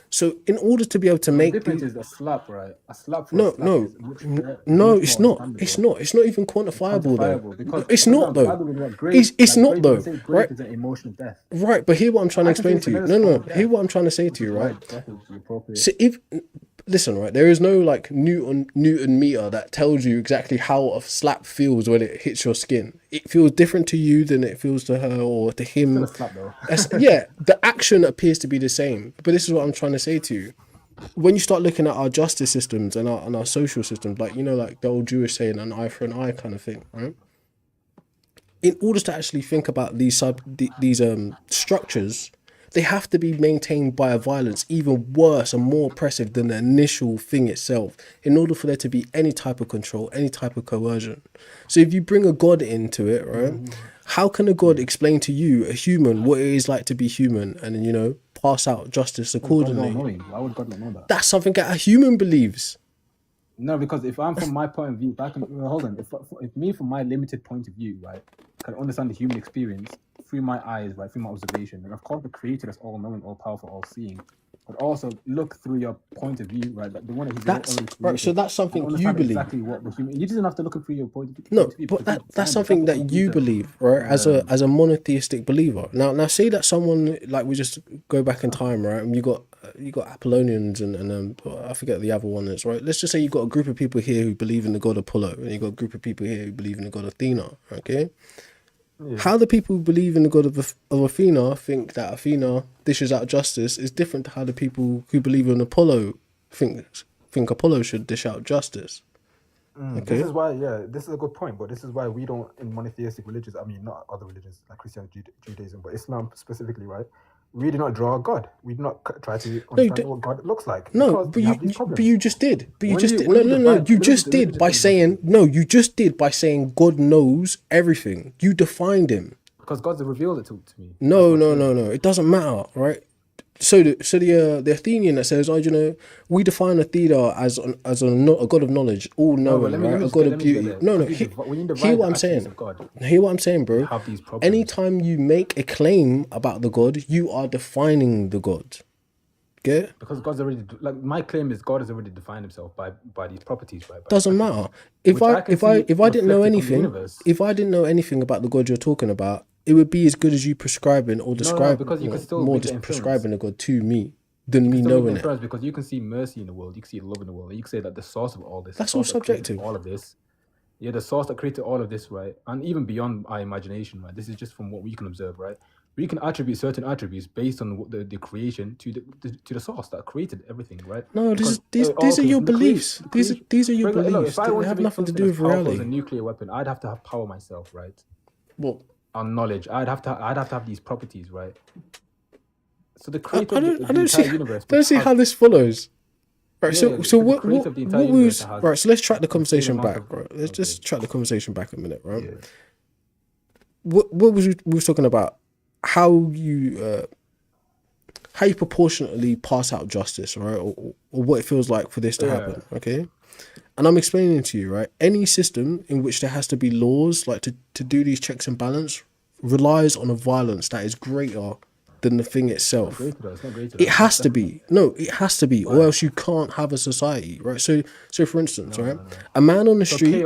So in order to be able to The make difference the, is a slap, right? A slap for no, a slap no, is much no, much it's more not. understandable. It's not. It's not even quantifiable though. Quantifiable, because It's for not example, I though. believe that grief, It's like not grief, though, they say right? grief is an emotional death. Right, but hear what I'm trying to I can say explain it's to a you. very No, no, strong hear death, what I'm trying to say which to is you, why right? death is the appropriate. So if listen, right, there is no like Newton meter that tells you exactly how a slap feels when it hits your skin. It feels different to you than it feels to her or to Still him. a slap though. Yeah, the action appears to be the same. But this is what I'm trying to say to you. When you start looking at our justice systems and our social systems, like like the old Jewish saying, an eye for an eye kind of thing, right? In order to actually think about these structures, they have to be maintained by a violence even worse and more oppressive than the initial thing itself, in order for there to be any type of control, any type of coercion. So if you bring a god into it, right, how can a god explain to you, a human, what it is like to be human, and then pass out justice God don't accordingly? know him. Why would God not know that? That's something that a human believes. No, because if I'm from my point of view, if I can hold on, if me from my limited point of view, right, can understand the human experience through my eyes, right, through my observation, and of course the Creator that's all knowing, all powerful, all seeing, but also look through your point of view, right, the one that He's That's already right. So created, that's and something you understand believe. exactly what the human. You just don't have to look through your point of No, view. but because that's He designed it. something That's that what you computer, believe, right? As a monotheistic believer. Now say that someone, like, we just go back in time, right? And you got Apollonians and I forget the other one is, right? Let's just say you got a group of people here who believe in the god Apollo, and you got a group of people here who believe in the god Athena. Okay, how the people who believe in the god of Athena think that Athena dishes out justice is different to how the people who believe in Apollo think Apollo should dish out justice. Okay. This is why, this is a good point, but this is why we don't, in monotheistic religions, I mean, not other religions like Christianity, Judaism, but Islam specifically, right? We do not draw a God. We do not try to understand what God looks like. No, because but we you, have these but problems. you just did. But you When just you- did. when No, you no, no. divide- You let me just just- let me did just by tell you saying no. You just did by saying God knows everything. You defined him. Because God's revealed it to me. No, no, no, no. It doesn't matter, right? So the Athenian that says, we define Athena as a god of knowledge, all knowing, let me right? A just god get- of let me get beauty. there. No, no. Because when you divide Hear the what I'm attributes saying. of God, Hear what I'm saying, bro. you have these problems. Anytime you make a claim about the god, you are defining the god. Get it? Because God's already, like, my claim is God has already defined himself by these properties, right? By Doesn't these matter. attributes, which can see If I didn't know reflected from the anything, universe. if I didn't know anything about the god you're talking about, it would be as good as you prescribing or describing, because you or can still more read the just influence. prescribing the god to me than You me can still read the knowing it. influence, because you can see mercy in the world, you can see love in the world, and you can say that the source of all this, the That's all source that created subjective. all of this, the source that created all of this, right, and even beyond our imagination, right, this is just from what we can observe, right, we can attribute certain attributes based on what the creation to the source that created everything, right? No, Because, these are okay, your from the beliefs. These are your look, beliefs. if I They want to have make nothing to something do as with powerful as a reality. nuclear weapon, I'd have to have power myself, right? Well, On knowledge, I'd have to have these properties, right? So the I creator of don't the see entire universe, don't would see have- how this follows. Right, Yeah, so yeah, so the what creator of the entire what universe was has right? So let's track the insane conversation amount back, of- right? Let's okay. just track the conversation back a minute, right? Yeah. What was we was talking about? How you proportionately pass out justice, right? Or what it feels like for this to happen, okay? And I'm explaining to you, right? Any system in which there has to be laws, like to do these checks and balance, relies on a violence that is greater than the thing itself. Greater though, it's not greater. It has to be. No, it has to be, or else you can't have a society, right? So for instance, right? A man on the So street.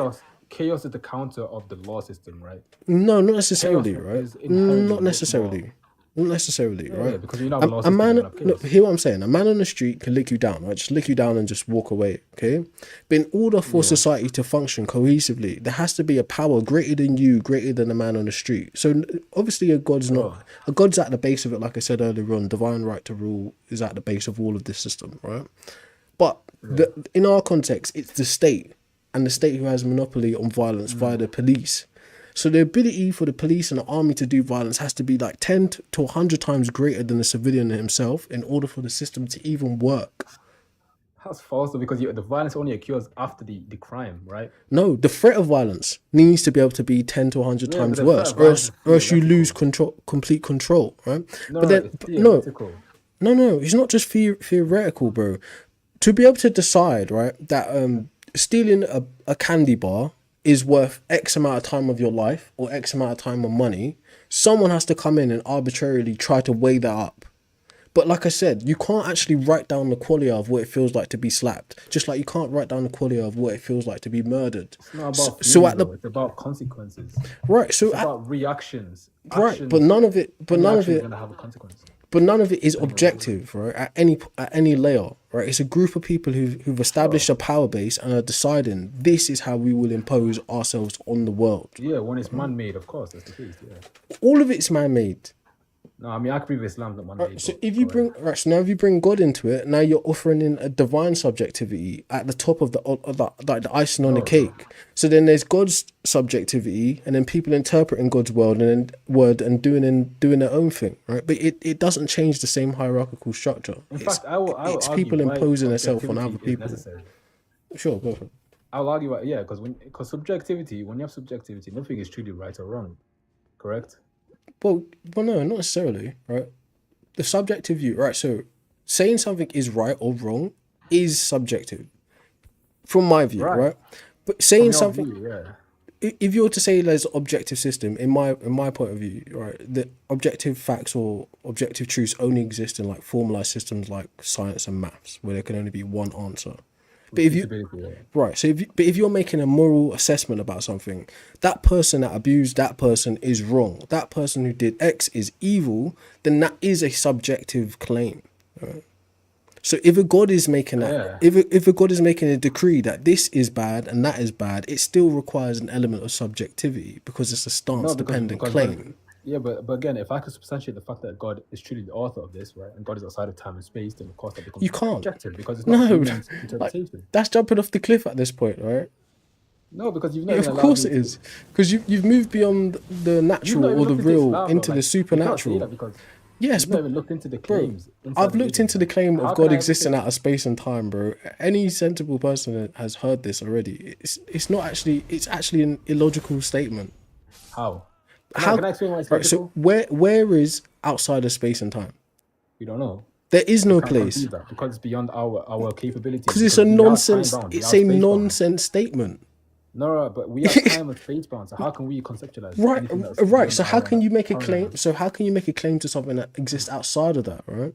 chaos is the counter of the law system, right? No, not necessarily, Chaos right? is inherently Not necessarily. Not necessarily, right? Yeah, because you don't have a law A system, man, you don't have no, chaos. hear what I'm saying. A man on the street can lick you down, right? Just lick you down and just walk away, okay? But in order for society to function cohesively, there has to be a power greater than you, greater than a man on the street. So obviously, a god's at the base of it. Like I said earlier on, divine right to rule is at the base of all of this system, right? But in our context, it's the state, and the state who has monopoly on violence via the police. So the ability for the police and the army to do violence has to be like 10 to 100 times greater than the civilian himself in order for the system to even work. That's false though, because the violence only occurs after the crime, right? No, the threat of violence needs to be able to be 10 to 100 Yeah, times but the threat worse, of violence is or else you theoretical. lose control, complete control, right? No, but no, then, it's no, theoretical. no, it's not just theoretical, bro. To be able to decide, right, that stealing a candy bar is worth X amount of time of your life or X amount of time of money, someone has to come in and arbitrarily try to weigh that up. But like I said, you can't actually write down the quality of what it feels like to be slapped. Just like you can't write down the quality of what it feels like to be murdered. It's not about So feelings, at the though. It's about consequences. right, so It's at, about reactions. right, Actions, but none of it, any action is gonna have a consequence. but none of it is objective, right? At any layer, right? It's a group of people who've established a power base and are deciding this is how we will impose ourselves on the world. Yeah, when it's man-made, of course, that's the case. Yeah. All of it's man-made. No, I mean, I agree with Islam's not man-made. So but if you go ahead. bring so now if you bring God into it, now you're offering in a divine subjectivity at the top of like the icing on the cake. So then there's God's subjectivity, and then people interpreting God's word and doing their own thing, right? But it doesn't change the same hierarchical structure. In fact, I will it's argue people why imposing themselves on objectivity other is people. necessary. Sure, go for it. I'll argue why, yeah, because subjectivity, when you have subjectivity, nothing is truly right or wrong, correct? Well, no, not necessarily, right? The subjective view, right? So saying something is right or wrong is subjective, from my view, right? But saying From your something, view, yeah. if you were to say there's an objective system, in my point of view, right, the objective facts or objective truths only exist in like formalized systems like science and maths, where there can only be one answer. But if you Feasibility, yeah. right, so if you're making a moral assessment about something, that person that abused that person is wrong. That person who did X is evil. Then that is a subjective claim. Right? So if a God is making that, if a God is making a decree that this is bad and that is bad, it still requires an element of subjectivity because it's a stance-dependent claim. Yeah, but again, if I could substantiate the fact that God is truly the author of this, right, and God is outside of time and space, then of course that becomes You can't. objective because it's not No, human like, interpretation. that's jumping off the cliff at this point, right? No, because you've Yeah, not of even allowed course me it to- is, because you've moved beyond the you've natural not even or the looked into real Islam, into though, the like, you can't say supernatural. that because Yes, you've not but even looked into the bro, claims. inside I've the looked into the religion. claim How of can God I existing look out of space and time, bro. Any sensible person has heard this already. It's not actually. It's actually an illogical statement. How? How? Can I explain why it's Right. So logical? where is outside of space and time? We don't know. There is no Can't place conceive that because it's beyond our capability. because it's a we are nonsense. time-bound, we It's are a space-bound. nonsense statement. No, but we are time and space bound. So how can we conceptualize Right. anything that's Right. beyond So how our can you make a current claim? knowledge? So how can you make a claim to something that exists outside of that? Right.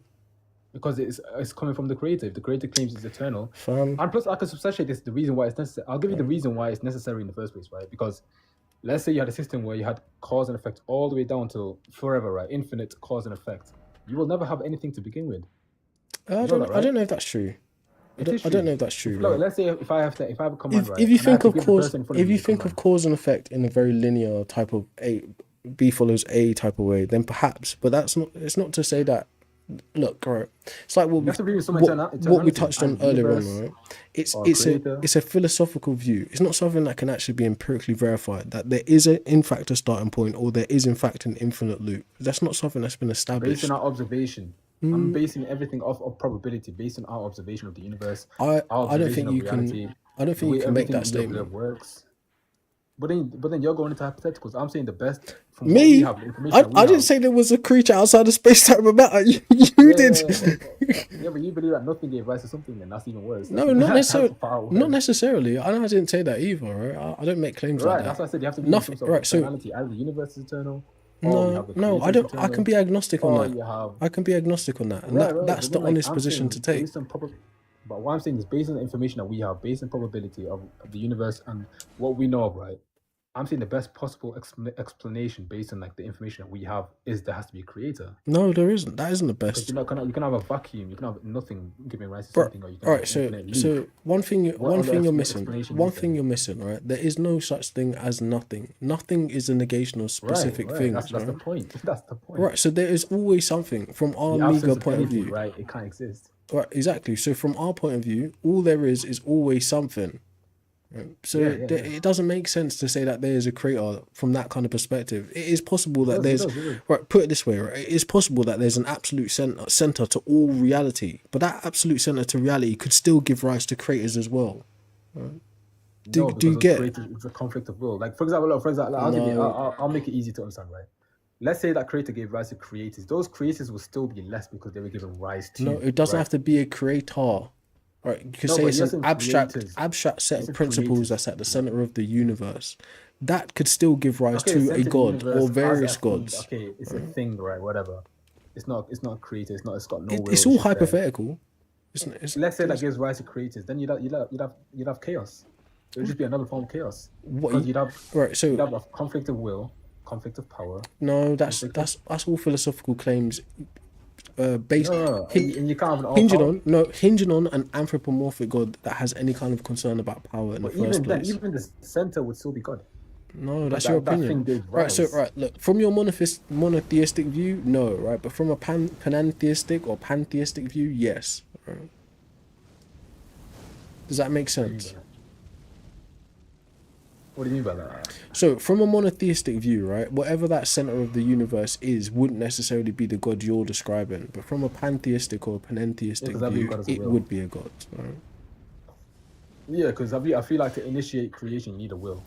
Because it's coming from the creative. The creative claims it's eternal. Fam. And plus, I can substantiate this. The reason why it's necessary. I'll give you the reason why it's necessary in the first place, right? Because let's say you had a system where you had cause and effect all the way down till forever, right? Infinite cause and effect. You will never have anything to begin with. I don't know if that's true. I don't know if that's true. Look, right? let's say if I have a command, right? If you and I have think to of give the cause, person in front of if me you the think of command. cause and effect in a very linear type of B follows A type of way, then perhaps. But that's not. It's not to say that. Look, right. It's like what You have to believe in some what we eternality touched on and earlier on, universe right? It's or it's creator. a philosophical view. It's not something that can actually be empirically verified. That there is in fact a starting point, or there is in fact an infinite loop. That's not something that's been Based established. on our observation. I'm basing everything off of probability, based on our observation of the universe. I our don't observation think of you reality, can. I don't the think way you can make everything that we observe statement. works. But then you're going into hypotheticals. I'm saying the best from what we Me? have, the information that we I didn't have. say there was a creature outside of space time and matter. You did. Yeah, but you believe that nothing gave rise to something, then that's even worse. No, That's- not that's necessarily. far away. Not necessarily. I didn't say that either. Right? I don't make claims Right, like that's that. why I said you have to believe Nothing. in some sort of Right. So eternality. Either the universe is eternal, or we no, have the no. I creator is don't. I can eternal, be agnostic on or that. you have I can be agnostic on that, and right, that's but the then, like, honest I'm position saying to take. based on but what I'm saying is based on the information that we have, based on probability of the universe and what we know of, right? I'm saying the best possible explanation based on like the information that we have is there has to be a creator. No, there isn't. That isn't the Because best. you can have a vacuum, you can have nothing giving rise to Bro, something, or you can all have right. an So infinite so loop. one thing What other you're missing. explanation One is there? thing you're missing. Right. There is no such thing as nothing. Nothing is a negation of specific Right. things. That's the right? point. That's the point. Right. So there is always something from our The absence meager of point of anything, view. right? It can't exist. Right, exactly. So from our point of view, all there is always something. So Yeah, yeah, yeah. it doesn't make sense to say that there is a creator from that kind of perspective. It is possible that It there's does, it does. right. Put it this way, right? It is possible that there's an absolute center to all reality, but that absolute center to reality could still give rise to creators as well. Do No, do because you get? it's a conflict of will. Like for example, look, like, I'll give you, No. I'll make it easy to understand, right? Let's say that creator gave rise to creators. Those creators will still be less because they were given rise to. No, it doesn't right? have to be a creator. Right, you could No, say but it's you're an saying abstract creators. set You of said principles creators. that's at the center of the universe. That could still give rise Okay, to a center god universe or as various a thing. gods. Okay, it's a thing, right? Whatever. It's not a creator. It's not. It's got no will. It's all just there. hypothetical. It's, Let's say that gives rise to creators. Then you'd have chaos. It would just be another form of chaos. what Because you, you'd have right. So a conflict of will, conflict of power. no, that's conflict that's all philosophical claims. Based No, and you can't have an all hinging on an anthropomorphic god that has any kind of concern about power in the But first even then, place. even the center would still be God. No, that's that- your that opinion. thing gave Right, so rise. look, from your monotheistic view, no, right? But from a panentheistic or pantheistic view, yes. Right. Does that make sense? What do you mean by that? So from a monotheistic view, right, whatever that center of the universe is wouldn't necessarily be the god you're describing. But from a pantheistic or panentheistic 'cause every view, god has a it will. would be a god. Right? Yeah, because I feel like to initiate creation, you need a will.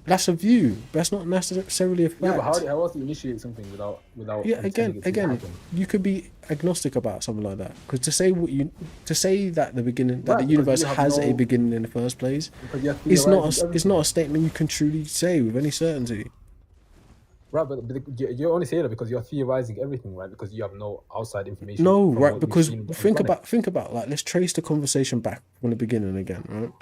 That's a view. That's not necessarily a fact. Yeah, but how else do you initiate something without Yeah, intending it to happen? you could be agnostic about something like that. Because to say that the beginning, that Right, the because universe you have has a no- beginning in the first place, Because you're it's not theorizing it's not a statement you can truly say with any certainty. Right, but you're only saying that because you're theorizing everything, right? Because you have no outside information. No, from right? what you've Because seen on the think planet. about like let's trace the conversation back from the beginning again, right?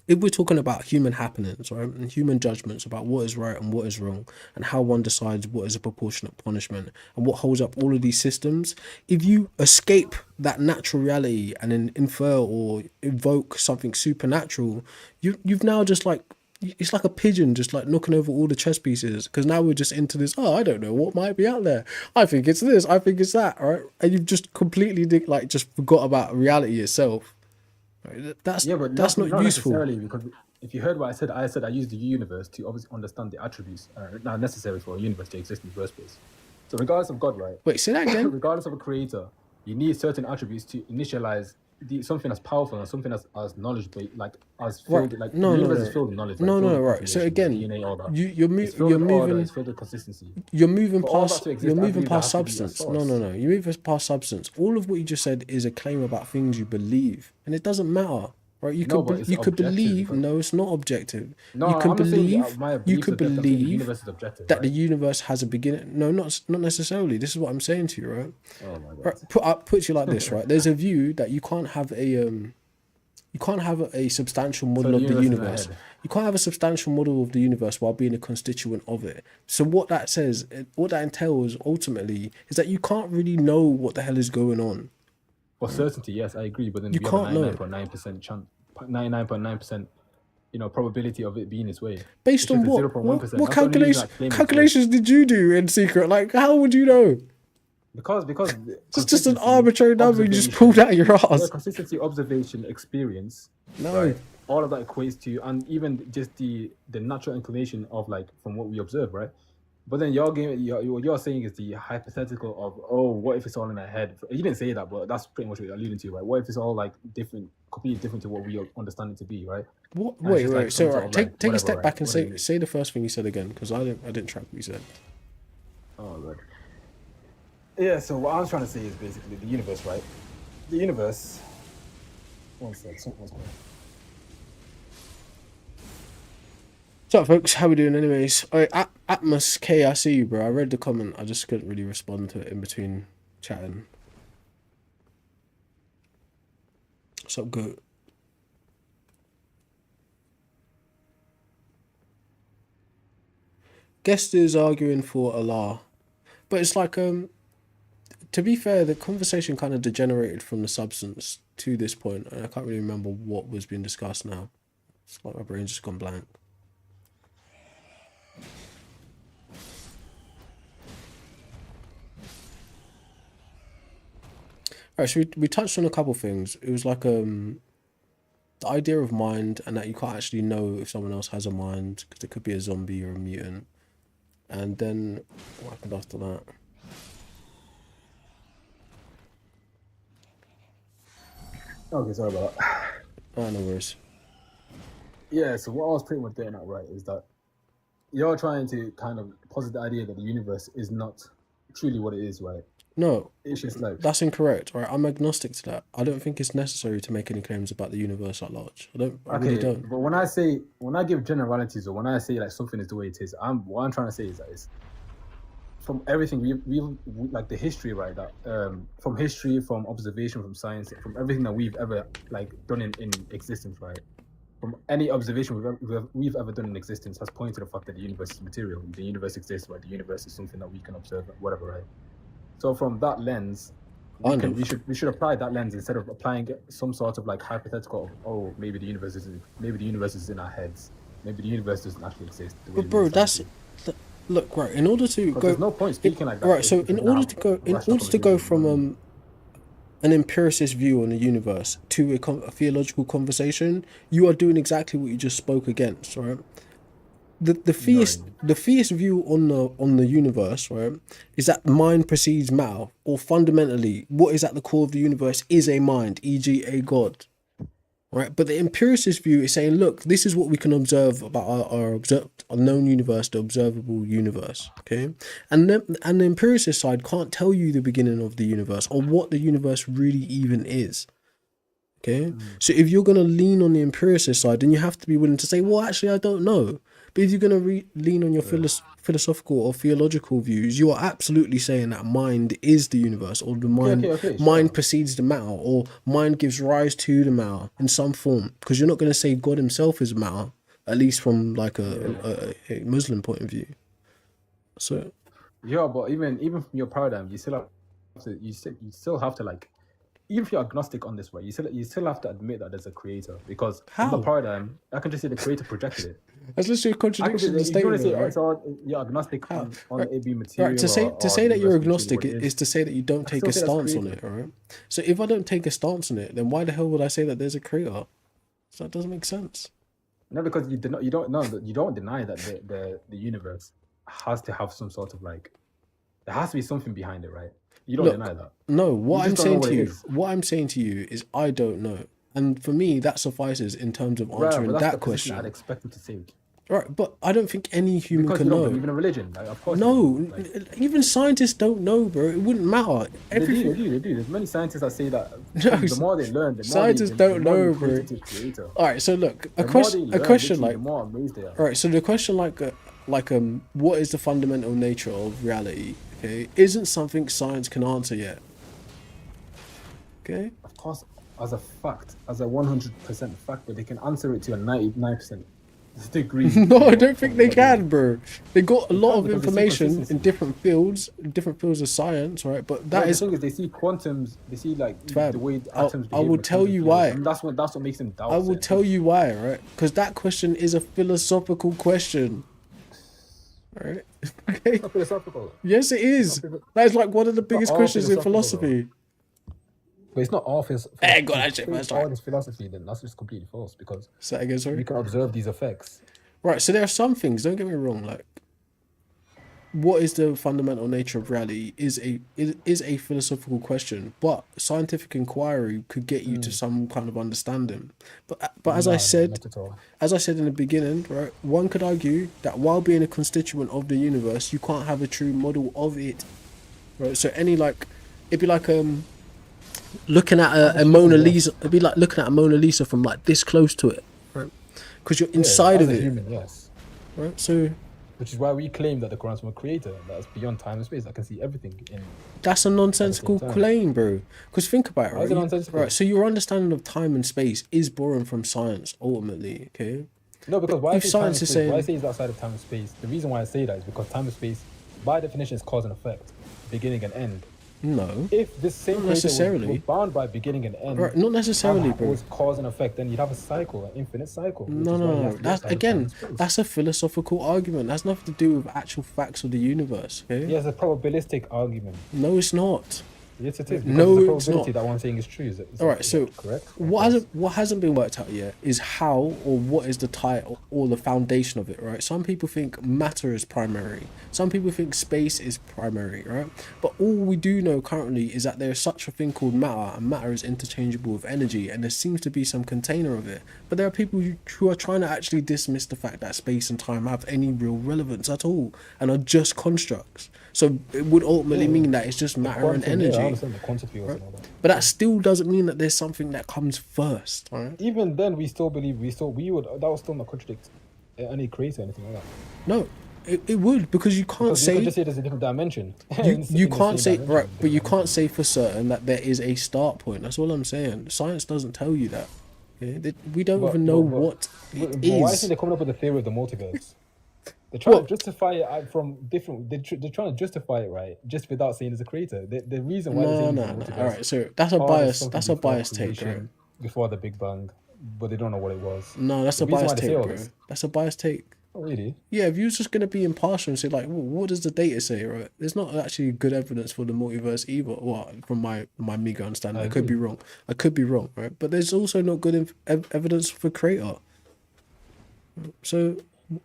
If we're talking about human happenings, right, and human judgments about what is right and what is wrong, and how one decides what is a proportionate punishment, and what holds up all of these systems, if you escape that natural reality and then infer or invoke something supernatural, you've now just like it's like a pigeon just like knocking over all the chess pieces because now we're just into this. Oh, I don't know what might be out there. I think it's this. I think it's that. Right, and you've just completely like just forgot about reality itself. That's that's not useful. necessarily, because if you heard what I said I used the universe to obviously understand the attributes not necessary for a universe to exist in the first place. So regardless of God, right? Wait, say that again. Regardless of a creator, you need certain attributes to initialize something as powerful and something as knowledge based, like as filled, Right. like No, the no, universe no. is filled with knowledge. No, like, no, filled with right. So information, again, DNA, all that. you're It's filled with order, moving. it's filled with consistency. You're moving For all that past. to exist, You're I moving believe there past has to be a substance. No, source. no, no. You're moving past substance. All of what you just said is a claim about things you believe, and it doesn't matter, right? You No, could but it's you could objective believe. because- No, it's not objective. No, you can I'm not saying believe. my You belief's could objective, I'm saying the believe universe is objective, that the right? universe has a beginning. No, not necessarily. This is what I'm saying to you, right? Oh my god. Right, put you like this, right? There's a view that you can't have a substantial model the of the universe in our universe. head. You can't have a substantial model of the universe while being a constituent of it. So what that says, what that entails ultimately, is that you can't really know what the hell is going on. For certainty, yes, I agree. But then You we have can't a know. 99.9% chance, 99.9%, probability of it being this way. Based It's on just a what? 0.1%. What That's the only reason I calculations? claim it's Calculations did you do in secret? Like, how would you know? because It's just an consistency, arbitrary number you just observation- pulled out of your yeah, ass. consistency, observation, experience. No. Right? All of that equates to, and even just the natural inclination of like from what we observe, right? But then what you're saying is the hypothetical of, oh, what if it's all in our head? You didn't say that, but that's pretty much what you're alluding to, right? What if it's all like different, completely different to what we understand it to be, right? What? And it's Wait, just, wait. like, So some sort right, of, take like, take a whatever, step right? back and What do you say the first thing you said again, because I didn't track what you said. Oh, good. Yeah, so what I'm trying to say is basically the universe, right? The universe. One sec, something's going on. So, folks, how we doing? Anyways, Atmos K, I see you, bro. I read the comment. I just couldn't really respond to it in between chatting. What's up, goat? Guest is arguing for Allah, but it's like to be fair, the conversation kind of degenerated from the substance to this point, and I can't really remember what was being discussed now. It's like my brain's just gone blank. Alright, so we touched on a couple things. It was like the the idea of mind and that you can't actually know if someone else has a mind because it could be a zombie or a mutant. And then what happened after that? Okay, sorry about that. Oh, no worries. Yeah, so what I was pretty much getting at, right, is that you're trying to kind of posit the idea that the universe is not truly what it is, right? No, It's just like, that's incorrect. Right, I'm agnostic to that. I don't think it's necessary to make any claims about the universe at large. I really don't. but when I give generalities, or when I say like something is the way it is, what I'm trying to say is that it's from everything we like the history, right? That from history, from observation, from science, from everything that we've ever like done in existence, right? From any observation we've ever done in existence has pointed to the fact that the universe is material. The universe exists, right? The universe is something that we can observe, whatever, right? So from that lens, we should apply that lens instead of applying some sort of like hypothetical of, oh, maybe the universe is in our heads, maybe the universe doesn't actually exist. But bro, look, right. In order to go, there's no point speaking like that. Right. So in order to go from an empiricist view on the universe to a theological conversation, you are doing exactly what you just spoke against, right? The theist view on the universe, right, is that mind precedes matter, or fundamentally, what is at the core of the universe is a mind, e.g., a god, right? But the empiricist view is saying, look, this is what we can observe about our known universe, the observable universe, okay? And the empiricist side can't tell you the beginning of the universe or what the universe really even is. Okay, so if you're going to lean on the empiricist side, then you have to be willing to say, well, actually, I don't know. But if you're going to lean on your philosophical or theological views, you are absolutely saying that mind is the universe, or the mind precedes the matter, or mind gives rise to the matter in some form. Because you're not going to say God himself is matter, at least from like a Muslim point of view. So yeah, but even from your paradigm, you still have to like, even if you're agnostic on this, right, you still have to admit that there's a creator, because in the paradigm, I can just say the creator projected it. That's literally a contradiction in the statement, right? You're agnostic on it being material. Right, to say that you're agnostic is to say that you don't take a stance on it, all right? So if I don't take a stance on it, then why the hell would I say that there's a creator? So that doesn't make sense. No, because you don't deny that the universe has to have some sort of like, there has to be something behind it, right? You don't deny that. No, what I'm saying to you is I don't know. And for me, that suffices in terms of answering that question. I'd expect you to say. Right, but I don't think any human can know. Because you don't believe in a religion. Like, of course no, even scientists don't know, bro. It wouldn't matter. They do. There's many scientists that say that the more they learn, the more scientists don't know, bro. All right, so look, a question like, all right, so the question like, what is the fundamental nature of reality? Okay, isn't something science can answer yet. Okay. Of course, as a fact, as a 100% fact, but they can answer it to a 99% degree. No, I don't think they can, bro. They got a lot of information in different fields of science, right? But the thing is, they see quantums, they see like the way atoms behave. I will tell you why. And that's what makes them doubt. I will tell you why, right? Because that question is a philosophical question. Right? Okay. It's not philosophical. Yes, it is. That is like one of the biggest questions in philosophy. But it's not all philosophy. Hey, God, that shit, man. All this philosophy, then that's just completely false, because say again, sorry? We can observe these effects. Right, so there are some things, don't get me wrong, like what is the fundamental nature of reality is a philosophical question, but scientific inquiry could get you to some kind of understanding. But as I said in the beginning, right, one could argue that while being a constituent of the universe, you can't have a true model of it. Right? So it'd be like looking at a Mona Lisa. It'd be like looking at a Mona Lisa from like this close to it, right? Because you're inside of it. Human, yes. Right. So. Which is why we claim that the Quran's from a creator that's beyond time and space. I can see everything in. That's a nonsensical claim, bro. Because think about it, right? Why is it nonsensical? Right. So your understanding of time and space is born from science, ultimately. Okay. No, because why I say it's outside of time and space? The reason why I say that is because time and space, by definition, is cause and effect, beginning and end. No. If this same creator was bound by beginning and end, right, not necessarily, bro. Was cause and effect, then you'd have a cycle, an infinite cycle. No. That's a philosophical argument. That's nothing to do with actual facts of the universe. Okay. Yeah, it's a probabilistic argument. No, it's not. Yes, it is. Because No, there's a it's probability not. that one thing is true. Is All right, that so correct? what hasn't been worked out yet is how or what is the title or the foundation of it, right? Some people think matter is primary. Some people think space is primary, right? But all we do know currently is that there is such a thing called matter, and matter is interchangeable with energy, and there seems to be some container of it. But there are people who are trying to actually dismiss the fact that space and time have any real relevance at all and are just constructs. So it would ultimately mean that it's just matter and Quantum, yeah, I energy. understand the quantum fields and all that. But that still doesn't mean that there's something that comes first, right? Even then, we still believe we would that would still not contradict any creator or anything like that. No, it would, because you can't Because you say could just say there's a different dimension. you, in you the can't same say dimension, right, but you different can't say for certain that there is a start point. That's all I'm saying. Science doesn't tell you that. Okay? We don't But- even know but- what But it why is. think they're coming up with the theory of the multiverse? They're trying What? to justify it from different. They're trying to justify it, right? Just without saying there's a creator. The reason why they're No, saying no, there's a no. multiverse. All right, so that's a there's bias. something That's a before biased take, right? creation, before the Big Bang, but they don't know what it was. No, that's The a reason why biased they say take, all bro. this- That's a biased take. Oh, really? Yeah, if you was just gonna be impartial and say like, well, what does the data say, right? There's not actually good evidence for the multiverse either. Well, from my meager understanding, I could be wrong. I could be wrong, right? But there's also not good evidence for creator. So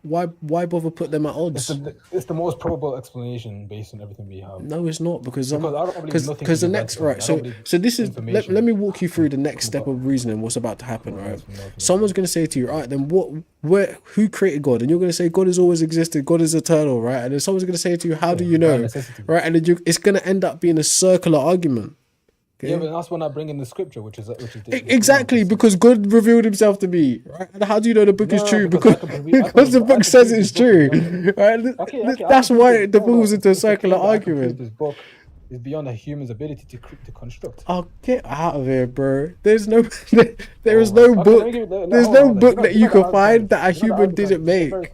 why bother put them at odds? It's the most probable explanation based on everything we have. No, it's not, because Because I don't believe nothing because the can be next verified. right. I So don't believe so this is information let me walk you through the can next come step about. of reasoning. What's about to happen, right? from nothing. Someone's gonna say to you, all right, then who created God? And you're gonna say God has always existed. God is eternal, right? And then someone's gonna say to you, how do you by know, necessity. right? And then it's gonna end up being a circular argument. Yeah, but that's when I bring in the scripture, which is Exactly, because God revealed himself to me, right? And how do you know the book is No, true? because Because I can prove- I because the can book says prove it's this book is true, right? Okay, That's I can why prove it this- no, devolves into a it's the claim circular that I can prove argument. This book is beyond a human's ability to construct. Oh, get out of here, bro. There's no, there is Oh, no okay, let book. me give you There's hold no on, book you know- that you you know the can find Arabic that a language- you know the human Arabic didn't language, make. it's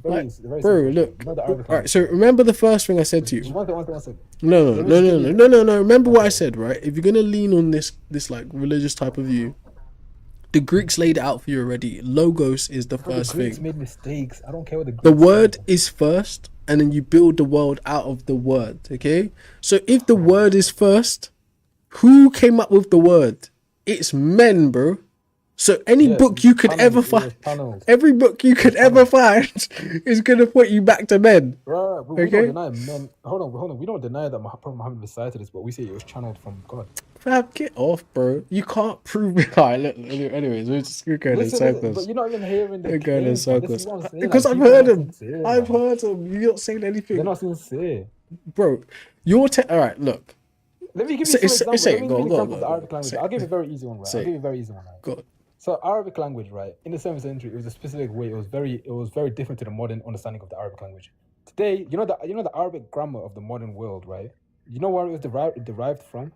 very Like, simple, bro, you look. know the Arabic All right, so language. remember the first thing I said to you. One second. No, no, Let me no, just no, give no, you- no, no, no. Remember what I Okay. said, right? If you're gonna lean on this like religious type of view, the Greeks laid it out for you already. Logos is the But the first Greeks thing. made mistakes. I don't care what the Greeks The word said. is first, and then you build the world out of the word. Okay, so if the word is first, who came up with the word? It's men, bro. So any Yeah, book you could panels, ever it was find, panels. every book you could ever find, is gonna put you back to men. Right, but we Okay. don't deny men. Hold on. We don't deny that Prophet Muhammad recited this, but we say it was channeled from God. Fab, get off, bro. You can't prove it. Alright, look, anyways, we're just going in Listen, circles. but you're not even hearing the We're going in claims, man. This circles. is what I'm saying. Because like, I've people are heard not them. sincere, I've man. heard them. You're not saying anything. They're not sincere. Bro, you're alright, look. Let me give Say- you some say- examples. Let me go, give you go, examples go, of the go. Arabic language. Say- I'll give you a very easy one, right? say. I'll give you a very easy one, right? God. So Arabic language, right? In the 7th century, it was a specific way. It was very different to the modern understanding of the Arabic language. Today, you know the Arabic grammar of the modern world, right? You know where it was derived from?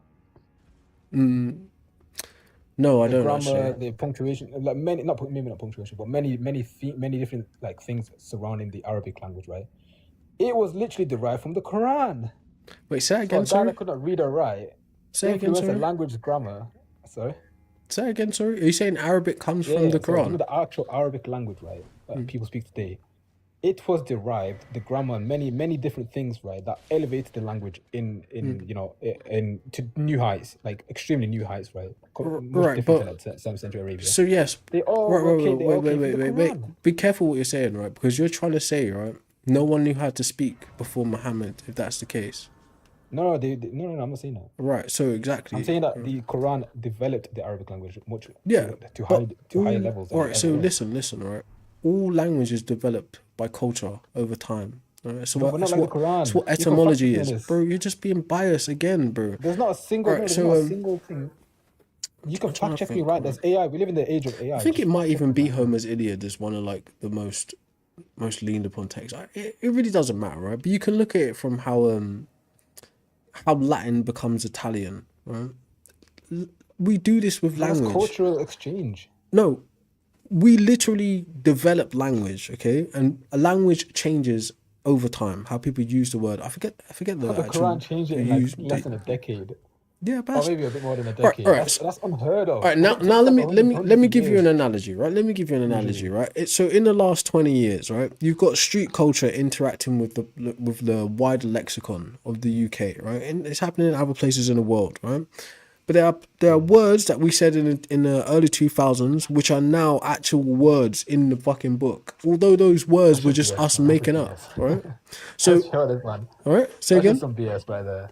No, I The don't grammar, actually. the punctuation, like maybe not punctuation, but many different like things surrounding the Arabic language, right? It was literally derived from the Quran. Wait, say that So a again, guy sorry? that could not read or write Say again, influenced the sorry? language grammar. Sorry. Say again, sorry? Are you saying Arabic comes Yeah, from the so you know Quran? the actual Arabic language, right? That people speak today. It was derived, the grammar, and many different things, right, that elevated the language in to new heights, like extremely new heights, right? Much right, different but- than 7th century Arabia. So, yes. They all Wait, they all came from the wait. Quran. Be careful what you're saying, right? Because you're trying to say, right, no one knew how to speak before Muhammad, if that's the case. No, no, I'm not saying that. Right, so exactly. I'm saying that the Quran developed the Arabic language much Yeah, to but higher levels. All right, so everywhere else. listen, right? All languages develop by culture over time. All right, so No, but not like the Quran. that's what You can etymology fact check me on is, this. bro. You're just being biased again, bro. There's not a single, Right, no, there's so, not a single thing. You can trying to fact check me, think, right? right. There's AI. We live in the age of AI. I think it Just might check even me, be man. Homer's Iliad as one of like the most leaned upon texts. It really doesn't matter, right? But you can look at it from how Latin becomes Italian, right? We do this with There's language. cultural exchange. No, we literally develop language, okay? And a language changes over time. How people use the word. I forget the The actual Quran changed it in like use less date. than a decade. Yeah, Or that's maybe a bit more than a all right. decade. All right. That's unheard of. All right, It now, takes now like let me hundreds of give you an years analogy, right? Let me give you an analogy, usually. right? So in the last 20 years, right, you've got street culture interacting with the wider lexicon of the UK, right? And it's happening in other places in the world, right? But there are words that we said in the early 2000s which are now actual words in the fucking book. Although those words That's were just just BS, us man. That's just making up, BS. right? That's So, sure, man. all right, say That's just again. some BS right there.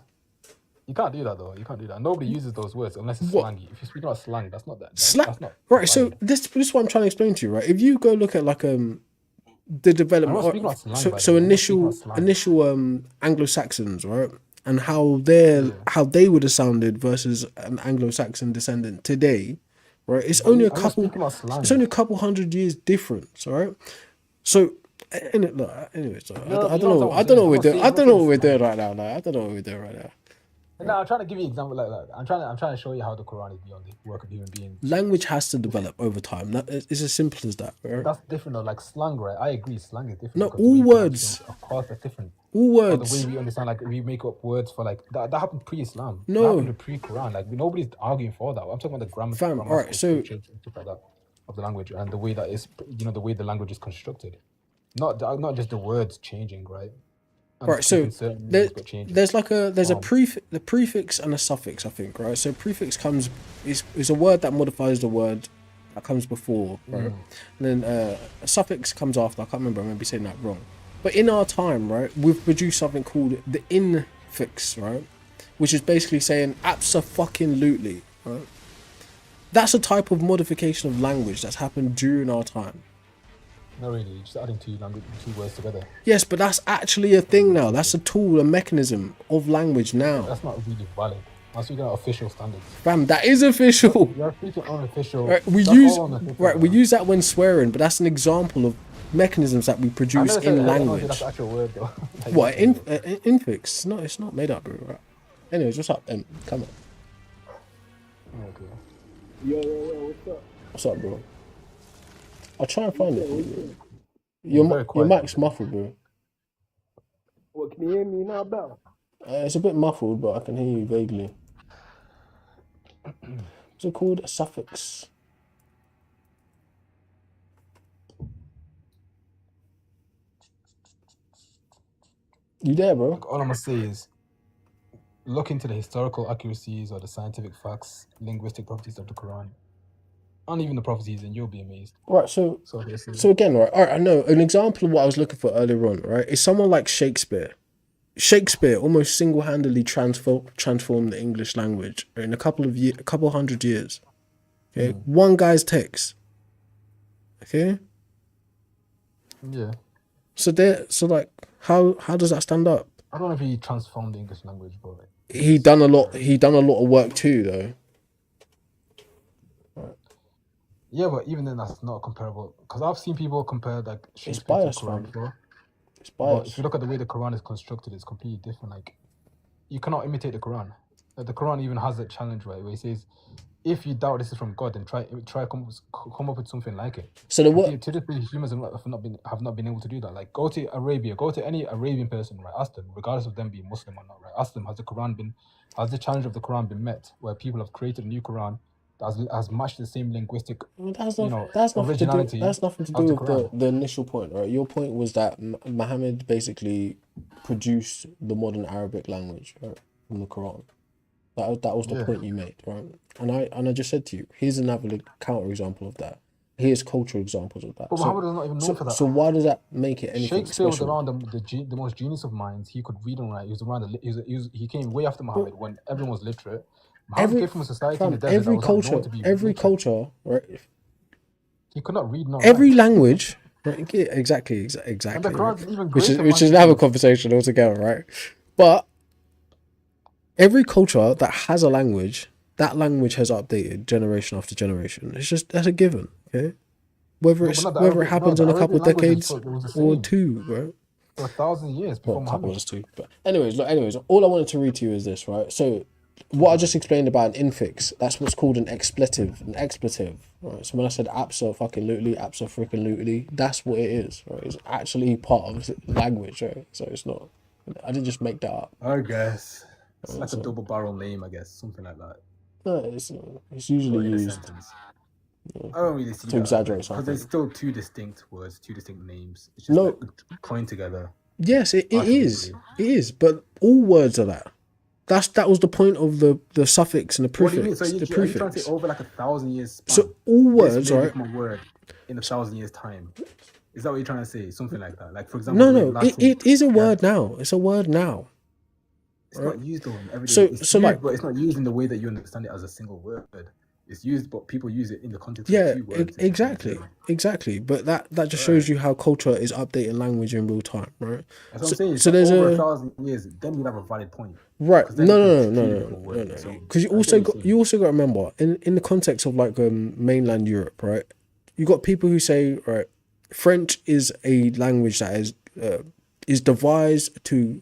You can't do that though. You can't do that. Nobody uses those words unless it's What? slangy. If you speak about slang, that's not that. Slap. That's not Right. So valid. this is what I'm trying to explain to you, right? If you go look at like the I'm development not speaking about slang, by the so way. I'm not speaking about slang. initial Anglo-Saxons, right, and how Yeah. they would have sounded versus an Anglo-Saxon descendant today, right, it's But only a I'm not couple speaking about it's slang. only a couple hundred years difference, all right. So look, anyways, I No, don't you know know, what I'm saying. what I'm we're not doing, saying. I I'm not don't know saying what we're doing slang. right now, I don't know what we're doing right now. No, I'm trying to give you an example. Like I'm trying to show you how the Quran is beyond the work of human beings. Language has to develop over time. It's as simple as that, right? That's different though. Like slang, right? I agree, slang is different No, because the way all you pronounce things, words, of course, that's different. all Or the way words. we understand, like we make up words for like that happened pre-Islam. That No, happened pre-Quran. Like nobody's arguing for that. I'm talking about the fam. All right, grammatical so structures and stuff like that of the language and the way that is, the way the language is constructed. Not just the words changing, right? And right, so keeping certain meanings but changing. there's a Um, prefix and a suffix, I think, right? So prefix is a word that modifies the word that comes before, right? And then a suffix comes after. I can't remember. I may be saying that wrong. But in our time, right, we've produced something called the infix, right, which is basically saying abso-fucking-lutely, right? That's a type of modification of language that's happened during our time. not really. Just adding two words together. Yes, but that's actually a thing now. That's a tool, a mechanism of language now. That's not really valid. I'm speaking about official standards. Fam, that is official. You're speaking unofficial. Right, That's all unofficial. we use that when swearing, but that's an example of mechanisms that we I produce never said in I don't say language. that's the actual word though. Like, What that's the word. infix? No, it's not made up, bro. Right. Anyways, what's up? Come on. Okay. Yo, what's up? What's up, bro? I'll try and find it for you. You're very Your quiet. mic's muffled, bro. What, can you hear me now, Bell? It's a bit muffled, but I can hear you vaguely. What's it called? A suffix. You there, bro? Like, all I'm gonna say is look into the historical accuracies or the scientific facts, linguistic properties of the Quran, and even the prophecies, and you'll be amazed. Right, so So this is again, right, all right, I know an example of what I was looking for earlier on, right, is someone like Shakespeare. Shakespeare almost single-handedly transformed the English language in a couple hundred years. Okay, one guy's text. Okay, yeah. so like, how does that stand up? I don't know if he transformed the English language, but He done a lot of work too, though. yeah, but even then that's not comparable because I've seen people compare like It's Shakespeare to the biased, Quran fam. before. It's But if biased. you look at the way the Quran is constructed, it's completely different. Like you cannot imitate the Quran. Like, the Quran even has a challenge, right, where it says, "If you doubt this is from God, then try come up with something like it." So the And what? to this day, humans have not been able to do that. Like go to Arabia, go to any Arabian person, right? Ask them, regardless of them being Muslim or not, right? Ask them, has the challenge of the Quran been met, where people have created a new Quran that has matched the same linguistic, That's you not. know, That's nothing to do. originality That's nothing to as do the with Quran. the initial point, right? Your point was that Muhammad basically produced the modern Arabic language, right, from the Quran. That was the Yeah. point you made, right? And I just said to you, here's another counter example of that. Here's cultural examples of that. But Muhammad was not even known for that. So why does that make it anything Shakespeare was special? around the most genius of minds. He could read and write. He was around he came way after Muhammad when everyone was literate. Muhammad came from a society in the desert that every was not known culture, to be every literate. culture, right? He could not read nor Every write. language, right? Yeah, exactly, And the right? Quran's even Which greater. is man. another conversation altogether, right? But every culture that has a language, that language has updated generation after generation. That's a given, okay? Whether No, but not the it Arabic. No, happens the in a couple Arabic of language decades was the or same two, right? for 1,000 years before Well, a couple Muhammad. is two. But anyways, all I wanted to read to you is this, right? So what I just explained about an infix, that's what's called an expletive, right? So when I said abso-fucking-lutely, abso-freaking-lutely, that's what it is, right? It's actually part of language, right? So it's not, I didn't just make that up. I guess. It's like a double barrel name, I guess, something like that. No, it's usually But in a used sentence. I don't really see to that exaggerate because something. there's still two distinct words, two distinct names. It's just No. like coined together. Yes, it is. Artificially. It is. But all words are that. That was the point of the suffix and the What do you mean? prefix. So The are you trying to prefix. say over like 1,000 years span? So all words, this may right? become a word in 1,000 years time. Is that what you're trying to say? Something like that. Like for example, No, the way no. Latin, It is a yeah, word now. It's a word now. It's not used though in everyday. So- It's so, used, like- but it's not used in the way that you understand it as a single word. It's used, but people use it in the context Yeah, of two words. exactly. But that just shows you how culture is updating language in real time, right? That's what I'm saying. So So there's over a 1,000 years, then you'll have a valid point. right. 'Cause then No, you no, can no, treat no, it no, as a no, word. no. So Because you I get also what got you're you also got to remember in the context of like mainland Europe, right? You got people who say right, French is a language that is devised to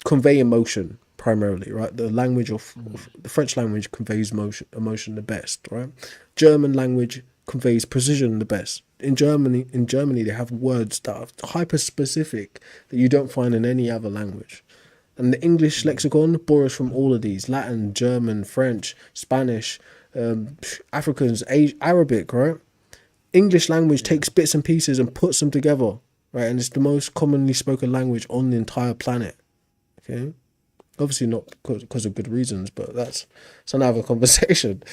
convey emotion primarily, right? The language of the French language conveys emotion the best, right? German language conveys precision the best. In Germany, they have words that are hyper specific that you don't find in any other language. And the English lexicon borrows from all of these: Latin, German, French, Spanish, Africans, Arabic, right? English language takes bits and pieces and puts them together, right? And it's the most commonly spoken language on the entire planet. Okay, obviously not because of good reasons, but that's another conversation,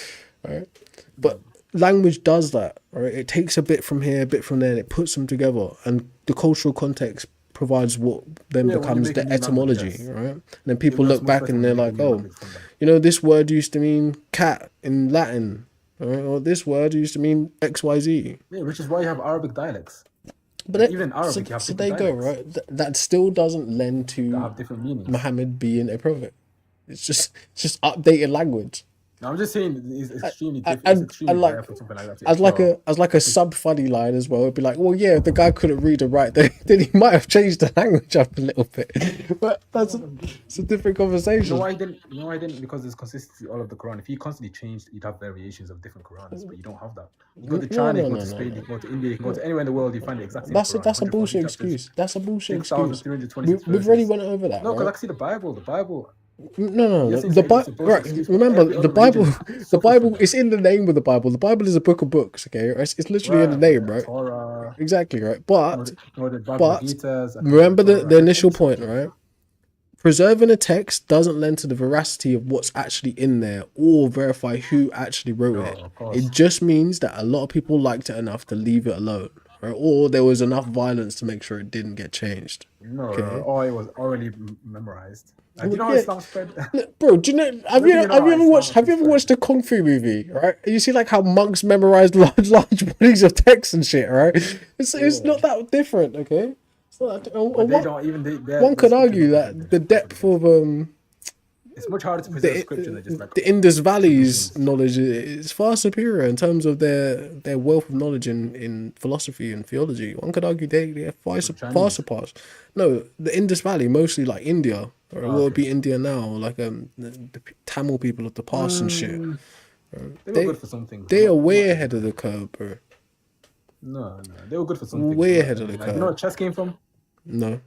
right? But language does that, right? It takes a bit from here, a bit from there, and it puts them together, and the cultural context provides what then Yeah, when you becomes make the a new language, etymology, yes. right? And then people works look much back better and when they're you make like, a new oh, language from that. you know, this word used to mean cat in Latin, right? Or this word used to mean XYZ. Yeah, which is why you have Arabic dialects But it, even Arabic, you have so there you different go, dialects. right? That still doesn't lend that to have different meanings. Muhammad being a prophet. It's just updated language. Now, I'm just saying it's extremely different. and- It's extremely and like- rare for something like that. To As like a sub funny line as well. It'd be like, well, yeah, if the guy couldn't read and write, then he might have changed the language up a little bit. But it's a different conversation. No, I didn't. No, I didn't, because there's consistency all of the Quran. If you constantly changed, you'd have variations of different Qurans, but you don't have that. You go to China, you go to Spain, you go to India, you can go to anywhere in the world, you find the exact same That's a Quran. that's a 140 bullshit chapters, excuse. That's a bullshit excuse. 6,326 We've already verses. went over that. No, because I right? can see the Bible. The Bible. No. Yes, The it's Bible. a bullshit Right. excuse for Remember, every the other Bible. religion The suffers from Bible that. is in the name of the Bible. The Bible is a book of books. Okay, it's literally in the name, right? Torah. Exactly, right. But Or the Bhagavad but Gita's, remember Torah, the initial everything's point, right? Preserving a text doesn't lend to the veracity of what's actually in there or verify who actually wrote No, it. of course. It just means that a lot of people liked it enough to leave it alone, right? Or there was enough violence to make sure it didn't get changed. No, Okay. or it was already memorized. Like, Well, you know how yeah. Islam spread? Look, bro, do you know? Have Look, you you know have you how ever Islam watched? Have you is ever watched the Kung Fu movie? Right? You see like how monks memorize large bodies of text and shit, right? It's not that different, okay? It's not that, But they don't even. one could argue that the depth of It's much harder to preserve scripture than just like the Indus Valley's knowledge is far superior in terms of their wealth of knowledge in philosophy and theology. One could argue they far surpass. No, the Indus Valley, mostly like India, or what would be India now, like the Tamil people of the past and shit. They were good for something. They are way ahead of the curve, bro. No, they were good for something. Way ahead of the Like, curve. you know where chess came from? No,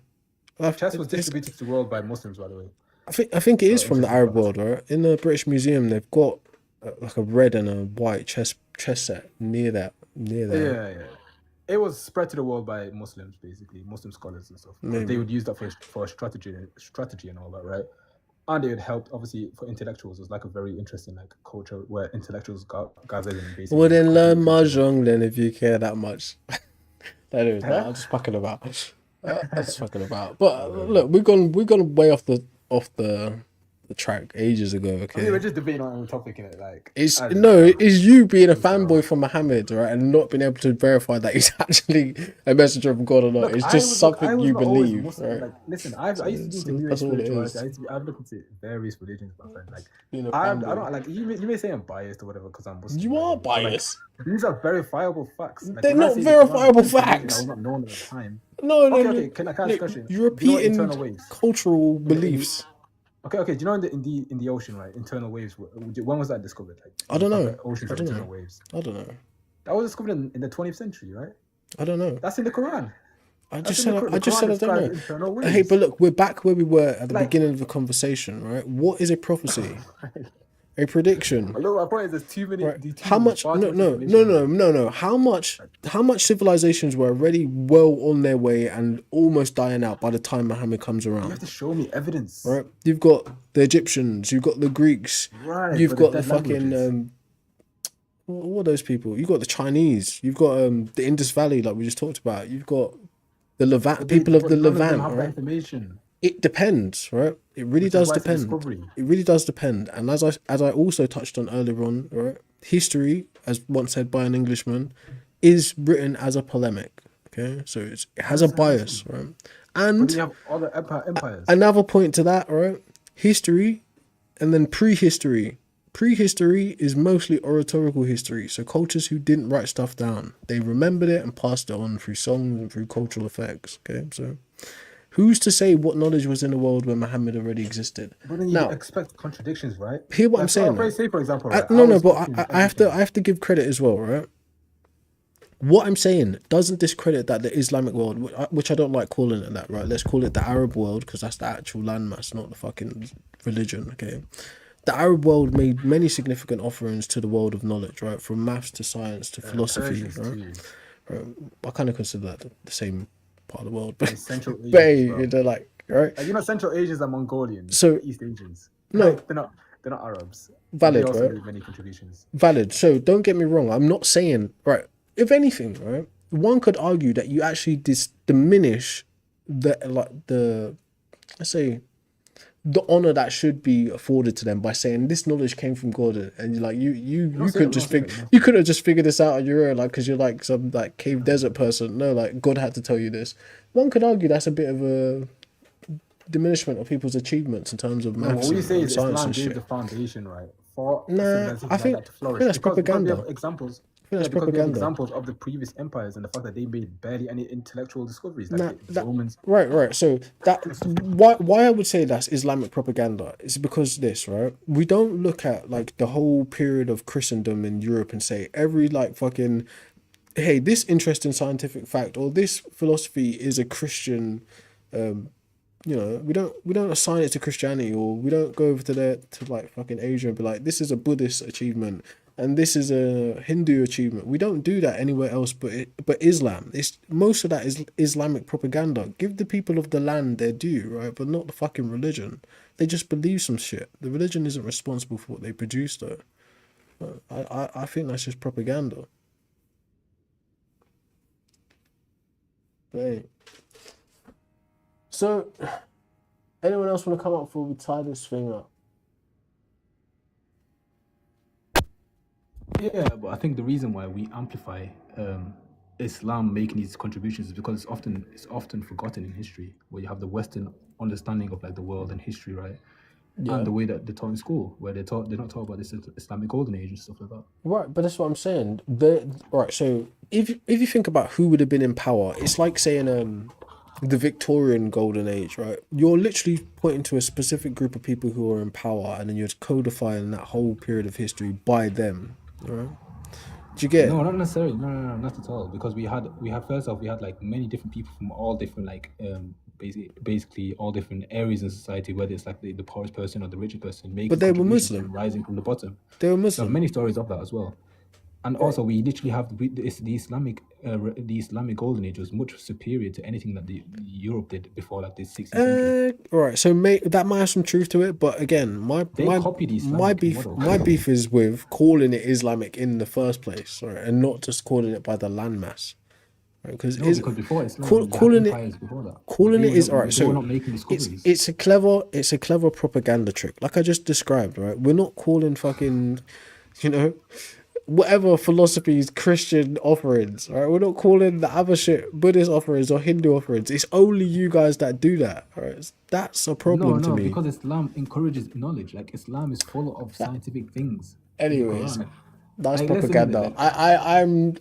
Chess was It's- distributed to the world by Muslims, by the way. I think it is from the interesting Arab fact. world, right? In the British Museum, they've got like a red and a white chess set near there. Yeah. It was spread to the world by Muslims, basically, Muslim scholars and stuff. Maybe. They would use that for strategy and all that, right? And it would help, obviously, for intellectuals. It was like a very interesting like culture where intellectuals gathered and basically. Well, then learn mahjong then if you care that much. Anyways, no, I'm just fucking about. I'm just fucking about. But look, we've gone way off the track ages ago. I mean, Okay, we're just debating on a topic in it, like. it's I don't no, know. it's you being a fanboy for Muhammad, right, and not being able to verify that he's actually a messenger of God or not. Look, It's I just was- something I was you not always believe, Muslim, right? Like, listen, I used to do the new age That's all it spirituality. is. I've looked into various religions, my friend. Like, Being a I fanboy. don't like you may say I'm biased or whatever because I'm Muslim. You right? are But, like, biased. these are verifiable facts. Like, They're when I not say the Quran, verifiable it's information facts. that was not known at the time. No, Okay, can I ask a look, question? you're Do you know what repeating internal waves? cultural beliefs. Okay. Do you know in the ocean, right? Internal waves. When was that discovered? Like, I don't know. Oceans I of don't internal know. waves. I don't know. That was discovered in the 20th century, right? I don't know. That's in the Quran. I That's just in said the I just said I don't Quran know. describes internal Hey, ways. but look, we're back where we were at the Like- beginning of the conversation, right? What is a prophecy? A prediction. Look, my point is there's too many. Right. Too How many- much? far No, too much no, information no, no, here. no, no. How much civilizations were already well on their way and almost dying out by the time Muhammad comes You have around? to show me evidence. Right. You've got the Egyptians. You've got the Greeks. Right, You've but got the the dead fucking languages. what are those people? You've got the Chinese. You've got the Indus Valley, like we just talked about. You've got the Levant, But people of but the none of them Levant, have that right? information. It depends, right? It really Which is does why it's a depend. discovery. It really does depend. And as I also touched on earlier on, right? History, as once said by an Englishman, is written as a polemic. Okay, so it has a bias, right? But And then you have other empires. another point to that, right? History, and then prehistory. Prehistory is mostly oratorical history. So cultures who didn't write stuff down, they remembered it and passed it on through songs and through cultural effects. Okay, so who's to say what knowledge was in the world when Muhammad already existed? But then you Now, expect contradictions, right? hear what I'm Like, saying. for- Say, for example, I, right, no, I no, was but teaching I have to everything. I have to give credit as well, right? What I'm saying doesn't discredit that the Islamic world, which I don't like calling it that, right? Let's call it the Arab world because that's the actual landmass, not the fucking religion, okay? The Arab world made many significant offerings to the world of knowledge, right? From maths to science to philosophy, Persians right? too. I kind of consider that the same part of the world, but, And Central Asians, but hey, bro. they're like, right? Like, you know, Central Asians are Mongolians. So- East Asians. No. Like, they're not Arabs. Valid, They also right? made many contributions. Valid. So don't get me wrong. I'm not saying, right, if anything, right, one could argue that you actually diminish the let's say the honor that should be afforded to them by saying this knowledge came from God, and you're like you say could it, just don't say figure it. you could have just figured this out on your own, like because you're like some like cave desert person. No, like God had to tell you this. One could argue that's a bit of a diminishment of people's achievements in terms of No, maths what we and, say is science Islam and gave shit. the foundation, right? For Nah, civilizations I like think- that to I flourish. think that's Because we propaganda. have examples. that's Because we have propaganda. examples of the previous empires and the fact that they made barely any intellectual discoveries. Like Nah, the that- Romans. Right. So that why I would say that's Islamic propaganda is because this, right? We don't look at like the whole period of Christendom in Europe and say every like fucking hey, this interesting scientific fact or this philosophy is a Christian you know, we don't assign it to Christianity, or we don't go over to like fucking Asia and be like, this is a Buddhist achievement and this is a Hindu achievement. We don't do that anywhere else but Islam. It's most of that is Islamic propaganda. Give the people of the land their due, right? But not the fucking religion. They just believe some shit. The religion isn't responsible for what they produce though. I think that's just propaganda. Hey. So, anyone else want to come up before we tie this thing up? Yeah, but I think the reason why we amplify Islam making these contributions is because it's often forgotten in history, where you have the Western understanding of like the world and history, right? Yeah. And the way that they're taught in school, where they're not taught about this Islamic golden age and stuff like that. Right, but that's what I'm saying. Right, so if you think about who would have been in power, it's like saying the Victorian golden age, right? You're literally pointing to a specific group of people who are in power, and then you're codifying that whole period of history by them, right? Do you get it? No, not necessarily. No, not at all. Because we had first off, we had like many different people from all different like basically all different areas in society, whether it's like the poorest person or the richest person, making But they were contributions Muslim. and rising from the bottom. They were There are Muslim. many stories of that as well. And also, we literally have the Islamic golden age was much superior to anything that the Europe did before, like the 16th century. Right, so that might have some truth to it, but again, my copied the Islamic model. my beef is with calling it Islamic in the first place, right, and not just calling it by the landmass, right? No, because before Islam, call- we had calling it- empires before that. calling They it were is not- alright. they So were not making discoveries. it's a clever propaganda trick, like I just described, right? We're not calling fucking, you know, whatever philosophies Christian offerings, right? We're not calling the other shit Buddhist offerings or Hindu offerings. It's only you guys that do that, right? That's a problem to No, me. because Islam encourages knowledge. Like Islam is full of scientific things. Anyways, Quran. that's Like, listen, propaganda.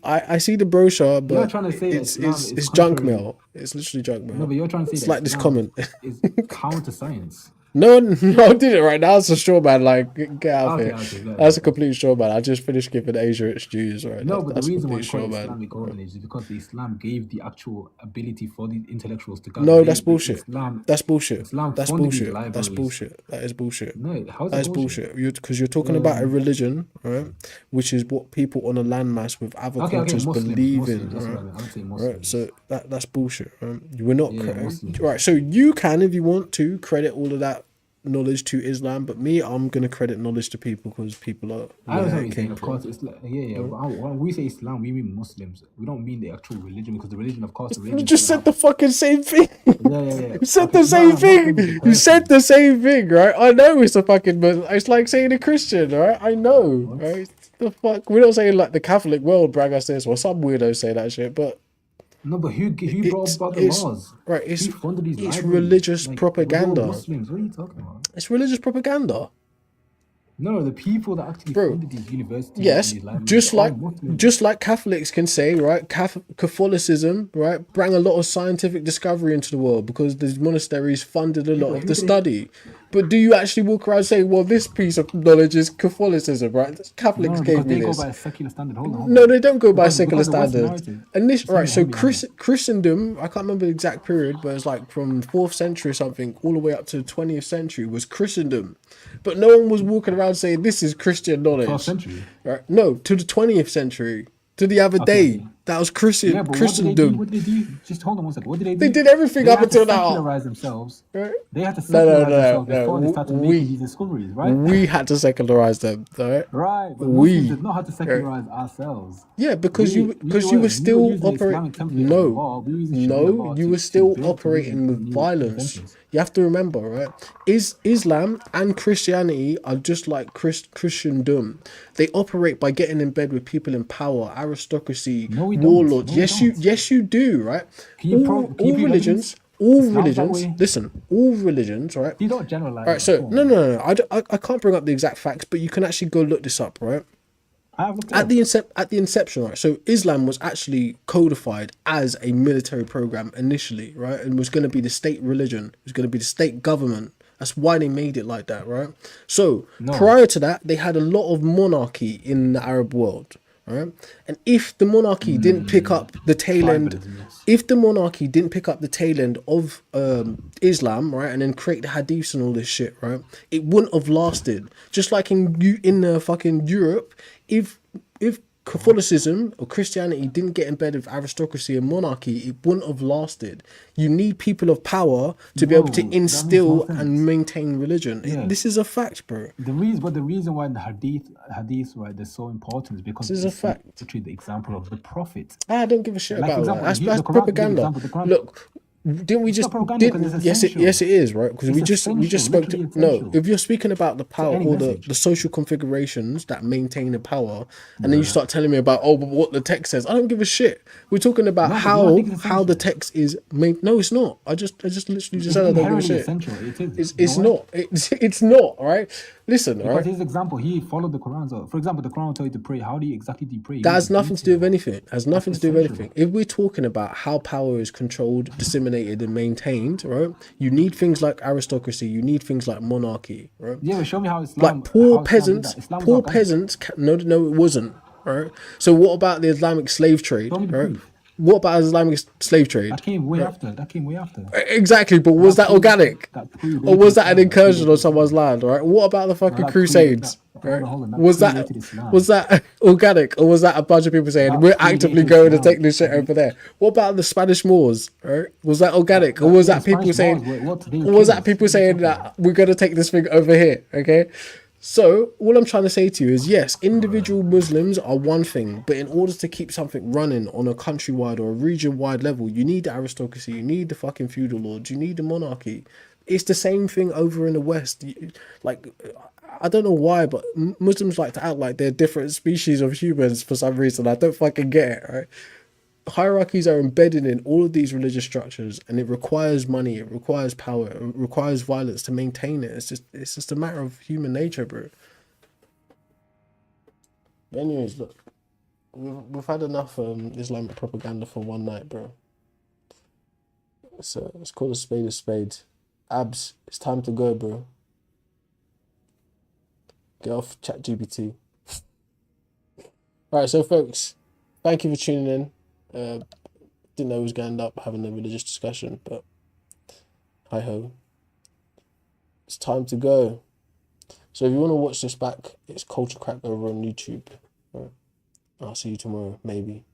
like- I see the brochure, but trying to say that it's Islam it's is junk contrary. mail. It's literally junk mail. No, but you're trying to say It's that like this Islam comment. is counter science. No, no, I did it right now. It's a straw man. Like, get out of Okay, here. okay, That's a good. complete straw man. I just finished giving Asia its dues, right? No, but the That's a reason why complete you call straw it man. Islamic golden age is because the Islam gave the actual ability for the intellectuals to gather. No, that's bullshit. Islam, That's bullshit. Islam That's funded these bullshit. That's libraries. bullshit. That is bullshit. No, how is That it is bullshit? bullshit. Because you're talking about a religion, right? Which is what people on a landmass with other Okay, cultures believe in, That's what right? I meant. I would say Right. Muslims. So that's bullshit. Right? We're not Yeah, Muslims. right. So you can, if you want to, credit all of that knowledge to Islam, but me, I'm gonna credit knowledge to people because people are I where understand what it you're saying. came Of from. course, it's like, yeah. When we say Islam, we mean Muslims. We don't mean the actual religion because the religion, of course, the You religion. just said the fucking same thing. Yeah. You said Okay, the same thing. Muslim is a You said person. the same thing, right? I know it's a fucking Muslim. It's like saying a Christian, right? I know, What? right? The fuck? We're not saying like the Catholic world brag us this, or some weirdos say that shit, but No, but who brought about the it's laws? right. Who funded these It's libraries? religious Like, we're all propaganda. Muslims. What are you talking about? It's religious propaganda. No, the people that actually Bro, funded these universities yes, and these libraries just are like Muslims. Catholics can say, right? Catholicism, right, brought a lot of scientific discovery into the world because these monasteries funded a lot but of who the did it? study. But do you actually walk around saying, "Well, this piece of knowledge is Catholicism," right? Catholics No, gave because me they go this. by a secular standard. Hold on. No, they don't go by Because secular the Western standards. narrative. And this, It's not right? So heavy handed. Christendom, I can't remember the exact period, but it's like from 4th century or something, all the way up to the 20th century was Christendom. But no one was walking around saying this is Christian 12th knowledge, century. right? No, to the 20th century, to the other Okay. day, that was Yeah, but Christendom. What did they do? Just hold on one second. What did they do? They did everything They up had to until now. secularize themselves. Right? They had to No, secularize themselves before they no. started making these discoveries, right? We had to secularize them, right? Right, but We, Muslims did not have to right? secularize ourselves. Yeah, because We you were we were still using the operate. Islamic template of the No, law. We were using Sharia no, law you to were still build to reason operating for with new violence. inventions. You have to remember, right? Is Islam and Christianity are just like Christendom. They operate by getting in bed with people in power, aristocracy, No, we don't. warlords. No, we don't. Yes, you do, right? Can you prove evidence? All Islam's that religions. way? Listen, all religions, right? You don't generalize. All right, that. so Come on, no, man. no, no. I can't bring up the exact facts, but you can actually go look this up, right? I have looked it At up. the inception, right? So Islam was actually codified as a military program initially, right? And was going to be the state religion. It was going to be the state government. That's why they made it like that, right? So No. prior to that, they had a lot of monarchy in the Arab world, right? And if the monarchy didn't pick up the tail end, Tribalism, yes. if the monarchy didn't pick up the tail end of Islam, right, and then create the hadiths and all this shit, right, it wouldn't have lasted. Just like in fucking Europe, if Catholicism or Christianity didn't get in bed with aristocracy and monarchy, it wouldn't have lasted. You need people of power to be able to No, that makes instill no sense. and maintain religion. Yeah. This is a fact, bro. The reason why the hadith, right, they're so important is because This is a it's fact. literally the example of the prophet. I don't give a shit Like, about example, that. the That's Quran is a good propaganda. example. The Quran- Look, didn't we It's just not propaganda 'cause it's essential. yes it is, right? Because It's we just essential, spoke to literally no. essential If you're speaking about the power any or message. the social configurations that maintain the power, and then you start telling me about but what the text says, I don't give a shit. We're talking about No, but you don't think it's how the essential? text is made. No, it's not. I just literally just It's said I don't give a inherently shit. essential. It is. It's You know why? not. It's not. All right. Listen. All Because right. his example, he followed the Quran. So, for example, the Quran will tell you to pray. How do you exactly do you pray? You That need has to nothing to do with detail. anything. It has nothing to do with essential. anything. If we're talking about how power is controlled, disseminated, and maintained, right? You need things like aristocracy. You need things like monarchy, right? Yeah, but show me how Islam. Like poor how Islam did peasants. that. Islam was Poor organic. peasants. No, it wasn't. Right. So what about the Islamic slave trade? Show me the Right. proof. What about Islamic slave trade? That came way after. That came way after. Exactly, but was that organic? That predated Or was that an Islam. incursion on someone's land, right? What about the fucking that Crusades? predated- Right? hold on, that Was that predated Islam. was that organic, or was that a bunch of people saying That we're actively predated going to Islam. take this shit over there? What about the Spanish Moors? Right? Was that organic, or was Yeah, that people Spanish saying? Moors were- what, they were Or was that kings. people What are you saying talking that about? we're going to take this thing over here? Okay. So all I'm trying to say to you is yes, individual Muslims are one thing, but in order to keep something running on a countrywide or a region-wide level, you need the aristocracy, you need the fucking feudal lords, you need the monarchy. It's the same thing over in the West. Like, I don't know why, but Muslims like to act like they're different species of humans for some reason. I don't fucking get it, right? Hierarchies are embedded in all of these religious structures, and it requires money, it requires power, it requires violence to maintain it. It's just a matter of human nature, bro. But anyways, look, we've had enough Islamic propaganda for one night, bro. Let's call a spade a spade. Abs, it's time to go, bro. Get off ChatGPT. Alright, so folks, thank you for tuning in. Didn't know we was going to end up having a religious discussion, but hi ho. It's time to go. So if you want to watch this back, it's Culture Crack over on YouTube. Right. I'll see you tomorrow, maybe.